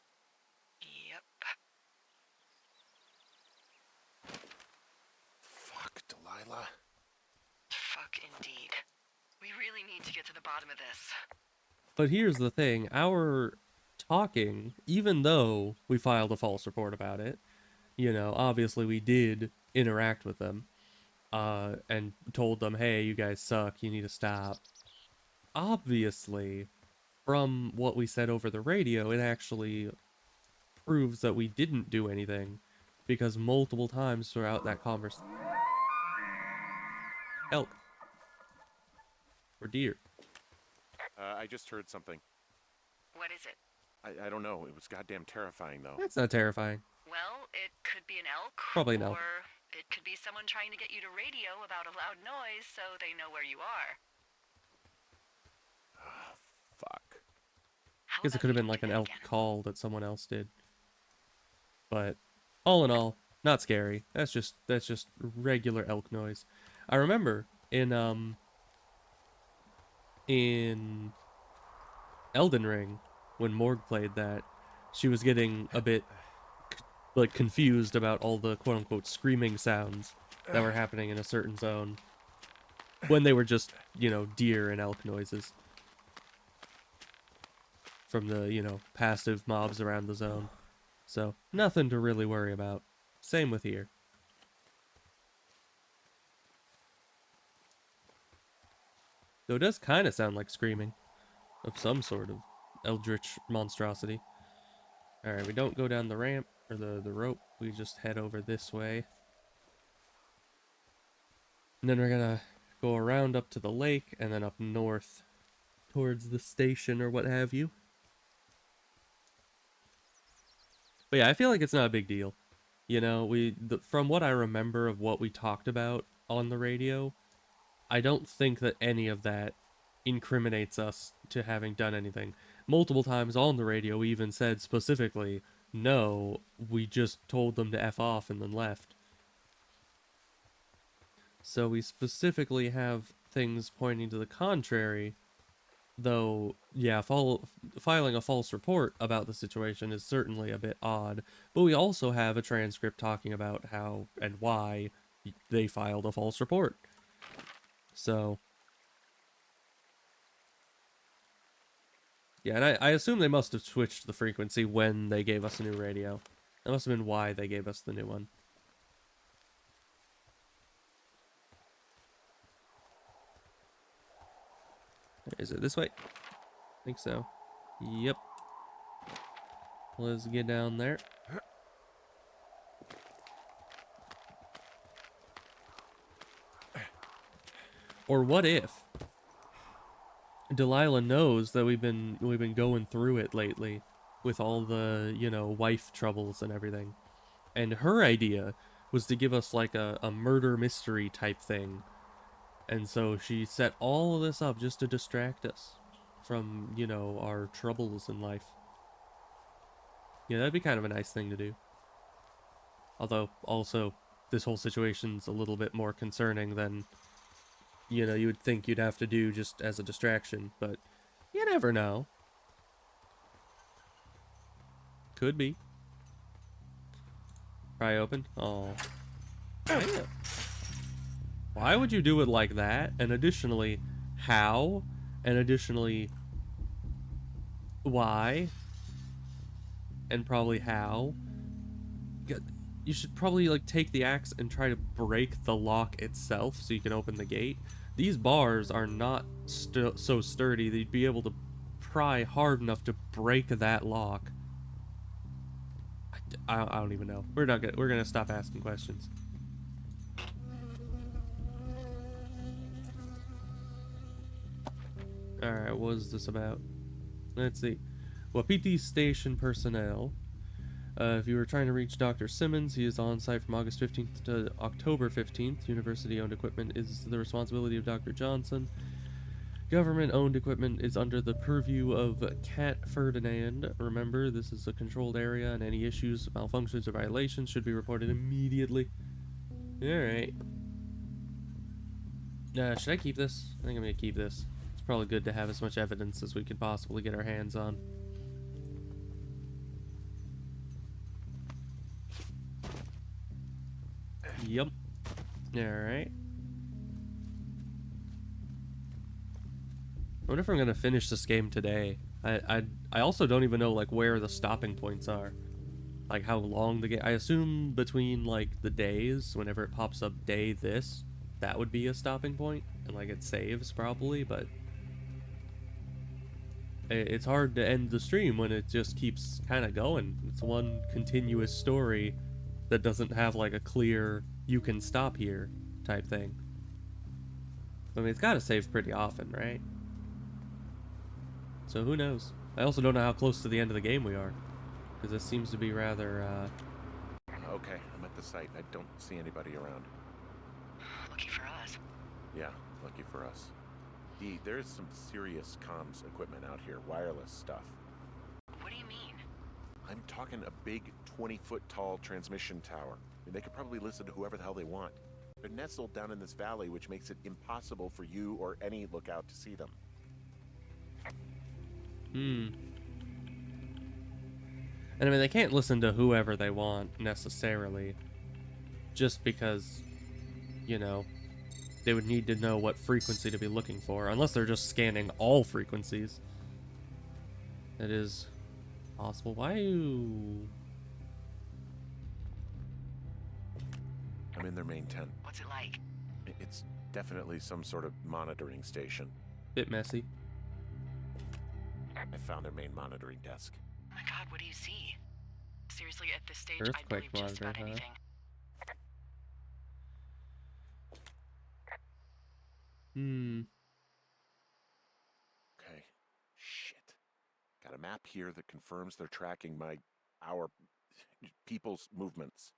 Speaker 2: Yep.
Speaker 3: Fuck, Delilah.
Speaker 2: Fuck indeed. We really need to get to the bottom of this.
Speaker 1: but here's the thing, our talking, even though we filed a false report about it, you know, obviously we did interact with them, and told them, hey, you guys suck, you need to stop. Obviously, from what we said over the radio, it actually proves that we didn't do anything, because multiple times throughout that conversation, elk or deer.
Speaker 3: I just heard something.
Speaker 2: What is it?
Speaker 3: I don't know. It was goddamn terrifying, though.
Speaker 1: That's not terrifying.
Speaker 2: Well, it could be an elk.
Speaker 1: Probably an elk.
Speaker 2: Or it could be someone trying to get you to radio about a loud noise so they know where you are.
Speaker 3: Fuck.
Speaker 2: How
Speaker 1: Guess it
Speaker 2: about
Speaker 1: could have
Speaker 2: we
Speaker 1: been
Speaker 2: don't
Speaker 1: like
Speaker 2: do
Speaker 1: an
Speaker 2: that
Speaker 1: elk
Speaker 2: again?
Speaker 1: call that someone else did. But all in all, not scary. That's just regular elk noise. I remember in Elden Ring when Morg played that, she was getting a bit like confused about all the quote unquote screaming sounds that were happening in a certain zone when they were just, you know, deer and elk noises from the, you know, passive mobs around the zone. So, nothing to really worry about. Same with here. Though it does kind of sound like screaming of some sort of eldritch monstrosity. Alright, we don't go down the ramp, or the rope. We just head over this way. And then we're gonna go around up to the lake, and then up north towards the station or what have you. But yeah, I feel like it's not a big deal. You know, from what I remember of what we talked about on the radio, I don't think that any of that incriminates us to having done anything. Multiple times on the radio, we even said specifically, no, we just told them to F off and then left. So we specifically have things pointing to the contrary, though, yeah, filing a false report about the situation is certainly a bit odd, but we also have a transcript talking about how and why they filed a false report. So, yeah, and I assume they must have switched the frequency when they gave us a new radio. That must have been why they gave us the new one. Is it this way? I think so. Yep. Let's get down there. Or what if Delilah knows that we've been going through it lately with all the, you know, wife troubles and everything. And her idea was to give us like a murder mystery type thing. And so she set all of this up just to distract us from, you know, our troubles in life. Yeah, that'd be kind of a nice thing to do. Although, also, this whole situation's a little bit more concerning than you know, you would think you'd have to do just as a distraction, but you never know. Could be. Pry open. Oh. Damn. Why would you do it like that? And additionally, how? And additionally, why? And probably how? You should probably like take the axe and try to break the lock itself so you can open the gate. These bars are not so sturdy that you'd be able to pry hard enough to break that lock. I don't even know. We're gonna stop asking questions. Alright, what is this about? Let's see. Wapiti Station personnel. If you were trying to reach Dr. Simmons, he is on site from August 15th to October 15th. University-owned equipment is the responsibility of Dr. Johnson. Government-owned equipment is under the purview of Cat Ferdinand. Remember, this is a controlled area, and any issues, malfunctions, or violations should be reported immediately. Alright. Should I keep this? I think I'm gonna keep this. It's probably good to have as much evidence as we can possibly get our hands on. Yep. Alright. I wonder if I'm gonna finish this game today. I also don't even know like where the stopping points are. Like how long the game. I assume between like the days, whenever it pops up day this, that would be a stopping point, and like it saves probably, but it's hard to end the stream when it just keeps kind of going. It's one continuous story that doesn't have like a clear you can stop here type thing. I mean, it's got to save pretty often, right? So who knows? I also don't know how close to the end of the game we are, because this seems to be rather
Speaker 3: Okay, I'm at the site. I don't see anybody around.
Speaker 2: Lucky for us.
Speaker 3: Yeah, lucky for us. There's some serious comms equipment out here, wireless stuff.
Speaker 2: What do you mean?
Speaker 3: I'm talking a big 20-foot tall transmission tower. I mean, they could probably listen to whoever the hell they want. They're nestled down in this valley, which makes it impossible for you or any lookout to see them.
Speaker 1: And I mean, they can't listen to whoever they want necessarily, just because, you know, they would need to know what frequency to be looking for, unless they're just scanning all frequencies. That is possible. Why are you...
Speaker 3: I'm in their main tent.
Speaker 2: What's it like?
Speaker 3: It's definitely some sort of monitoring station.
Speaker 1: Bit messy.
Speaker 3: I found their main monitoring desk.
Speaker 2: Oh my god, what do you see? Seriously, at this stage, I'd
Speaker 1: Earthquake
Speaker 2: believe just about
Speaker 1: monitor, huh?
Speaker 2: anything.
Speaker 3: Okay. Shit. Got a map here that confirms they're tracking our people's movements.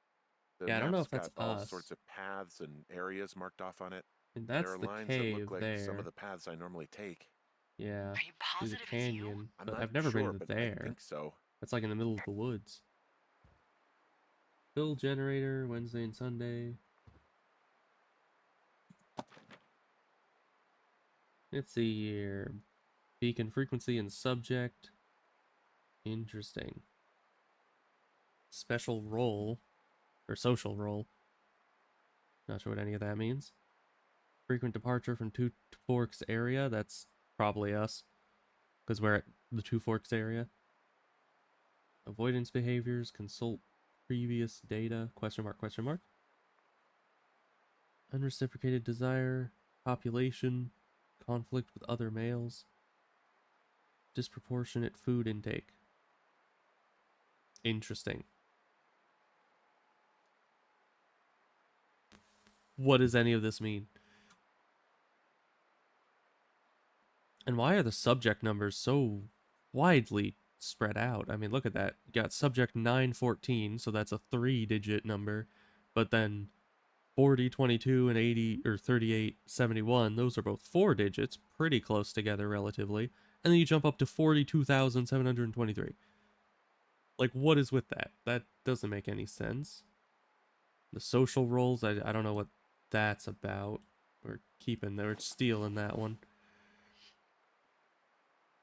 Speaker 3: The
Speaker 1: Yeah, I don't know
Speaker 3: map's
Speaker 1: if that's
Speaker 3: got all
Speaker 1: us.
Speaker 3: sorts of paths and areas marked off on it.
Speaker 1: And
Speaker 3: There
Speaker 1: that's
Speaker 3: are
Speaker 1: the
Speaker 3: lines that
Speaker 1: cave
Speaker 3: look like
Speaker 1: there.
Speaker 3: some of the paths I normally take.
Speaker 1: Yeah.
Speaker 2: Are you
Speaker 1: Through the
Speaker 2: positive it's you?
Speaker 1: canyon.
Speaker 3: I'm
Speaker 1: But
Speaker 3: not
Speaker 1: I've never
Speaker 3: sure,
Speaker 1: been
Speaker 3: but
Speaker 1: there.
Speaker 3: I think so.
Speaker 1: That's like in the middle of the woods. Fill generator, Wednesday and Sunday. Let's see here. Beacon frequency and subject. Interesting. Special role. Or social role. Not sure what any of that means. Frequent departure from Two Forks area. That's probably us. Because we're at the Two Forks area. Avoidance behaviors. Consult previous data. Question mark, question mark. Unreciprocated desire. Population. Conflict with other males. Disproportionate food intake. Interesting. What does any of this mean? And why are the subject numbers so widely spread out? I mean, look at that. You got subject 914, so that's a 3-digit number. But then 40, 22, and 80, or 38, 71, those are both 4 digits, pretty close together relatively. And then you jump up to 42,723. Like, what is with that? That doesn't make any sense. The social roles, I don't know what that's about. We're keeping, we're stealing that one.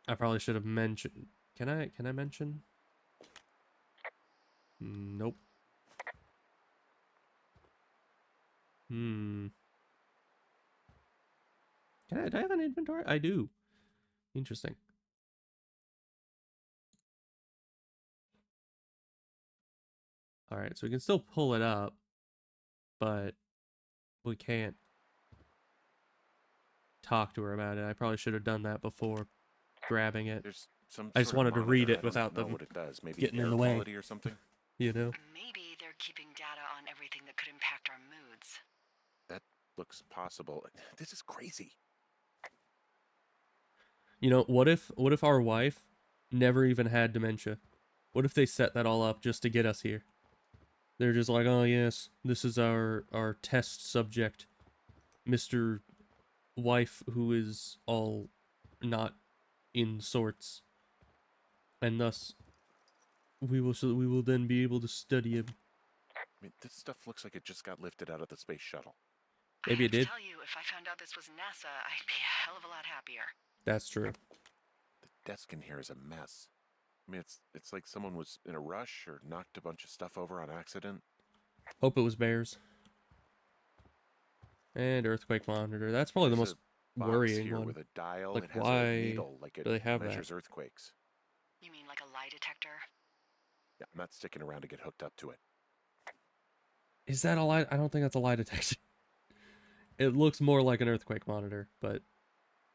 Speaker 1: I probably should have mentioned. Can I mention? Nope. Do I have an inventory? I do. Interesting. Alright, so we can still pull it up, but we can't talk to her about it. I probably should have done that before grabbing it.
Speaker 3: There's some
Speaker 1: I just
Speaker 3: sort of
Speaker 1: wanted to read
Speaker 3: monitor.
Speaker 1: it
Speaker 3: I don't
Speaker 1: without
Speaker 3: know
Speaker 1: them
Speaker 3: what it does. Maybe
Speaker 1: getting
Speaker 3: air
Speaker 1: in the way.
Speaker 3: quality or something.
Speaker 1: You know?
Speaker 2: Maybe they're keeping data on everything that could impact our moods.
Speaker 3: That looks possible. This is crazy.
Speaker 1: You know, what if our wife never even had dementia? What if they set that all up just to get us here? They're just like, oh yes, this is our test subject, Mr. Wife, who is all not in sorts, and thus we will then be able to study him.
Speaker 3: I mean, this stuff looks like it just got lifted out of the space shuttle.
Speaker 1: Maybe it did.
Speaker 2: I have to tell you, if I found out this was NASA, I'd be a hell of a lot happier.
Speaker 1: That's true.
Speaker 3: The desk in here is a mess. I mean, it's like someone was in a rush or knocked a bunch of stuff over on accident.
Speaker 1: Hope it was bears. And earthquake monitor. That's probably the
Speaker 3: There's
Speaker 1: most
Speaker 3: a box
Speaker 1: worrying
Speaker 3: here
Speaker 1: one.
Speaker 3: with a dial.
Speaker 1: Like,
Speaker 3: It has
Speaker 1: why
Speaker 3: a needle, like it
Speaker 1: do they have
Speaker 3: measures
Speaker 1: that?
Speaker 3: earthquakes.
Speaker 2: You mean like a lie detector?
Speaker 3: Yeah, I'm not sticking around to get hooked up to it.
Speaker 1: Is that a lie? I don't think that's a lie detection. It looks more like an earthquake monitor, but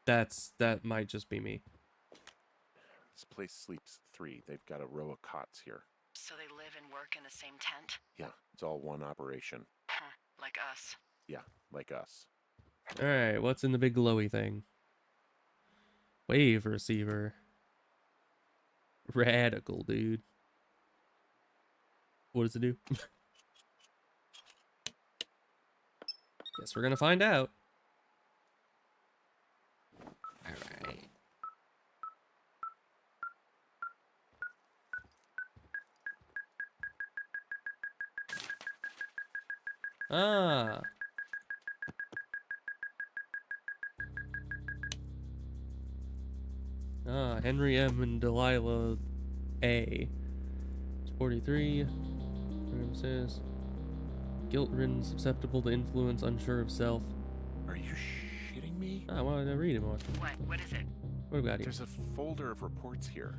Speaker 1: that might just be me.
Speaker 3: This place sleeps 3. They've got a row of cots here.
Speaker 2: So they live and work in the same tent?
Speaker 3: Yeah, it's all one operation.
Speaker 2: Huh, like us.
Speaker 3: Yeah, like us.
Speaker 1: Alright, what's in the big glowy thing? Wave receiver. Radical, dude. What does it do? Guess we're gonna find out. Alright. Ah. Henry M. and Delilah A. 43. Says guilt-ridden, susceptible to influence, unsure of self.
Speaker 3: Are you shitting me?
Speaker 1: I wanted to read it more.
Speaker 2: What is it?
Speaker 1: What about here?
Speaker 3: There's a folder of reports here.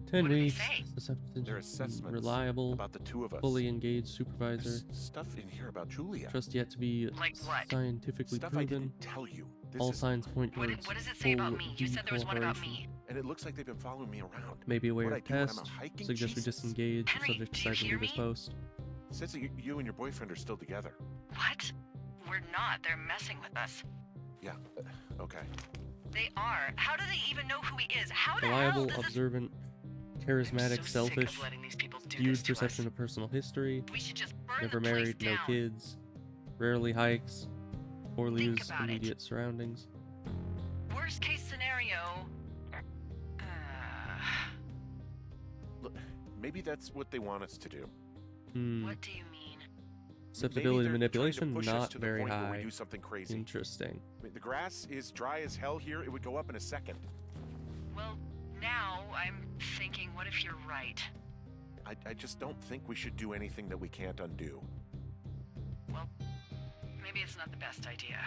Speaker 1: 10
Speaker 2: What do they
Speaker 1: weeks.
Speaker 2: say?
Speaker 1: Susceptible,
Speaker 3: Their assessments
Speaker 1: reliable,
Speaker 3: about the two of us.
Speaker 1: fully engaged supervisor.
Speaker 3: There's stuff in here about Julia.
Speaker 1: Trust yet to be
Speaker 2: Like what?
Speaker 1: scientifically
Speaker 3: Stuff I
Speaker 1: proven.
Speaker 3: didn't tell you. This
Speaker 1: All
Speaker 3: is,
Speaker 1: signs point
Speaker 2: What,
Speaker 1: towards
Speaker 2: what does it say about
Speaker 1: full
Speaker 2: me? You said there was one about
Speaker 1: decooperation.
Speaker 2: me.
Speaker 3: and it looks like they've been following me around.
Speaker 1: Maybe a way
Speaker 3: What
Speaker 1: of
Speaker 3: I do when I'm
Speaker 1: test.
Speaker 3: out hiking?
Speaker 1: Suggest we
Speaker 3: Jesus.
Speaker 1: disengage.
Speaker 2: Henry,
Speaker 1: Subject
Speaker 2: do you
Speaker 1: decides to
Speaker 2: hear
Speaker 1: leave his
Speaker 2: me?
Speaker 1: post.
Speaker 3: It says that you and your boyfriend are still together.
Speaker 2: What? We're not. They're messing with us.
Speaker 3: Yeah, okay.
Speaker 2: They are. How do they even know who he is? How the
Speaker 1: Reliable,
Speaker 2: hell does
Speaker 1: observant,
Speaker 2: I'm
Speaker 1: charismatic,
Speaker 2: so sick
Speaker 1: selfish,
Speaker 2: of letting these people do
Speaker 1: skewed
Speaker 2: this to
Speaker 1: perception
Speaker 2: us.
Speaker 1: of personal history,
Speaker 2: We should just burn
Speaker 1: never
Speaker 2: the place
Speaker 1: married, no
Speaker 2: down.
Speaker 1: kids, rarely hikes, poorly
Speaker 2: Think
Speaker 1: used
Speaker 2: about it.
Speaker 1: immediate surroundings.
Speaker 2: Worst case scenario.
Speaker 3: Look, maybe that's what they want us to do.
Speaker 2: What do you mean?
Speaker 1: Susceptibility to
Speaker 3: Maybe they're trying to
Speaker 1: manipulation,
Speaker 3: push us
Speaker 1: not
Speaker 3: to the
Speaker 1: very
Speaker 3: point where we
Speaker 1: high.
Speaker 3: do something crazy.
Speaker 1: Interesting.
Speaker 3: I mean, the grass is dry as hell here. It would go up in a second.
Speaker 2: Well, now I'm thinking, what if you're right?
Speaker 3: I just don't think we should do anything that we can't undo.
Speaker 2: Well, maybe it's not the best idea.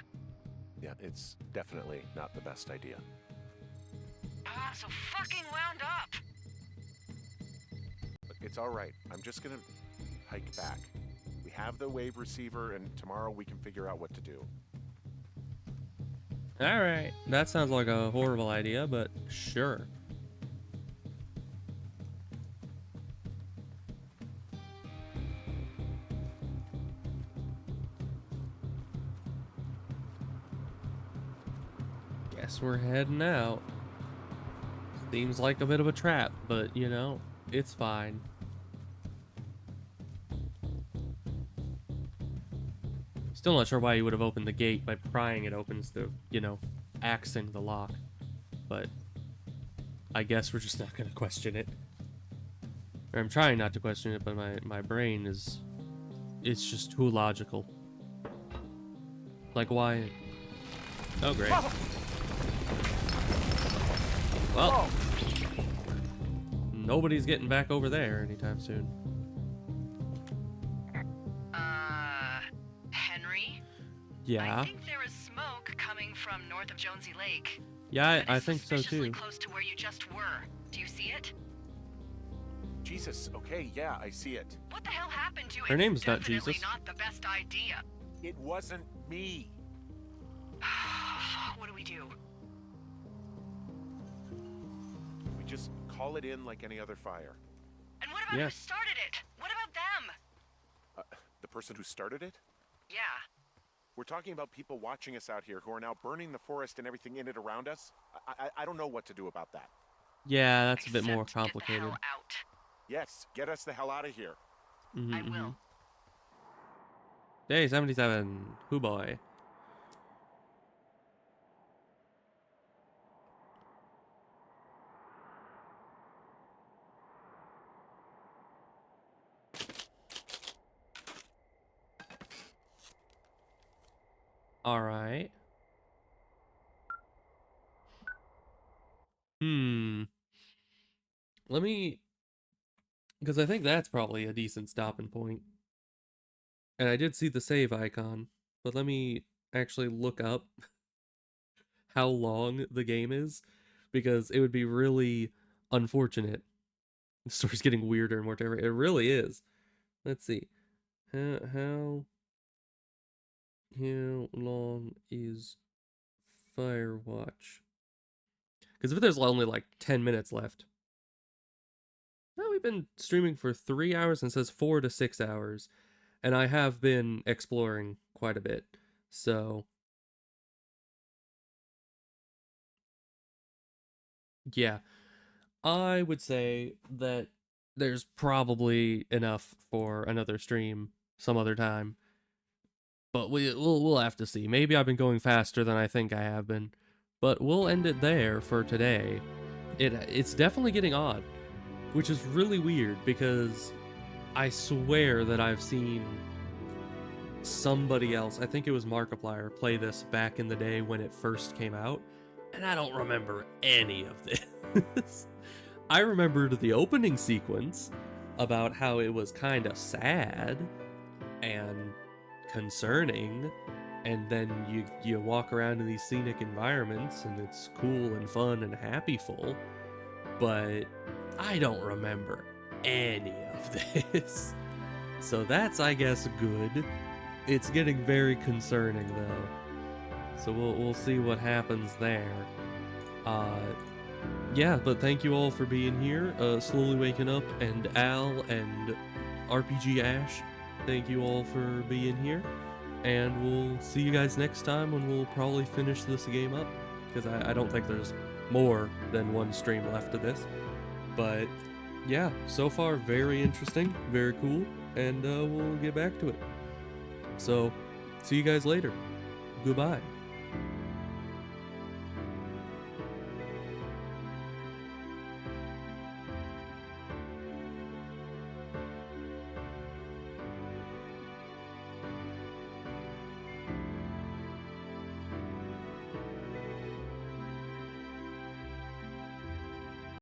Speaker 3: Yeah, it's definitely not the best idea.
Speaker 2: Ah, so fucking wound up.
Speaker 3: Look, it's all right. I'm just gonna hike back. We have the wave receiver, and tomorrow we can figure out what to do.
Speaker 1: Alright, that sounds like a horrible idea, but sure. Guess we're heading out. Seems like a bit of a trap, but you know, it's fine. Still not sure why you would have opened the gate by prying it open instead of, you know, axing the lock. But I guess we're just not going to question it. Or I'm trying not to question it, but my brain is... It's just too logical. Like, why? Oh, great. Well, nobody's getting back over there anytime soon.
Speaker 2: Henry?
Speaker 1: Yeah.
Speaker 2: I think there is smoke coming from north of Jonesy Lake.
Speaker 1: Yeah,
Speaker 2: And
Speaker 1: I
Speaker 2: it's
Speaker 1: think so
Speaker 2: suspiciously
Speaker 1: too.
Speaker 2: close to where you just were. Do you see it?
Speaker 3: Jesus, okay, yeah, I see it.
Speaker 2: What the hell happened to you?
Speaker 1: Her name's not
Speaker 2: Definitely
Speaker 1: Jesus.
Speaker 2: not the best idea.
Speaker 3: It wasn't me.
Speaker 2: What do we do?
Speaker 3: We just call it in like any other fire.
Speaker 2: And what about
Speaker 1: Yeah.
Speaker 2: who started it? What about them?
Speaker 3: The person who started it?
Speaker 2: Yeah.
Speaker 3: We're talking about people watching us out here who are now burning the forest and everything in it around us. I don't know what to do about that.
Speaker 1: Yeah, that's a bit more
Speaker 2: Except get the
Speaker 1: complicated.
Speaker 2: hell out.
Speaker 3: Yes, get us the hell out of here.
Speaker 2: I will.
Speaker 1: Day 77. Hoo boy. Alright. Let me... Because I think that's probably a decent stopping point. And I did see the save icon. But let me actually look up how long the game is. Because it would be really unfortunate. The story's getting weirder and more terrible. It really is. Let's see. How long is Firewatch? Because if there's only like 10 minutes left. Well, we've been streaming for 3 hours and it says 4 to 6 hours. And I have been exploring quite a bit. So, yeah. I would say that there's probably enough for another stream some other time. But we'll have to see. Maybe I've been going faster than I think I have been. But we'll end it there for today. It's definitely getting odd, which is really weird because I swear that I've seen somebody else, I think it was Markiplier, play this back in the day when it first came out, and I don't remember any of this. I remembered the opening sequence about how it was kind of sad and concerning, and then you walk around in these scenic environments and it's cool and fun and happyful, but I don't remember any of this. So that's, I guess, good. It's getting very concerning though, so we'll see what happens there. Yeah, but thank you all for being here. Slowly Waking Up and Al and RPG Ash, thank you all for being here. And we'll see you guys next time when we'll probably finish this game up. Because I don't think there's more than one stream left of this. But yeah, so far very interesting, very cool. And we'll get back to it. So, see you guys later. Goodbye.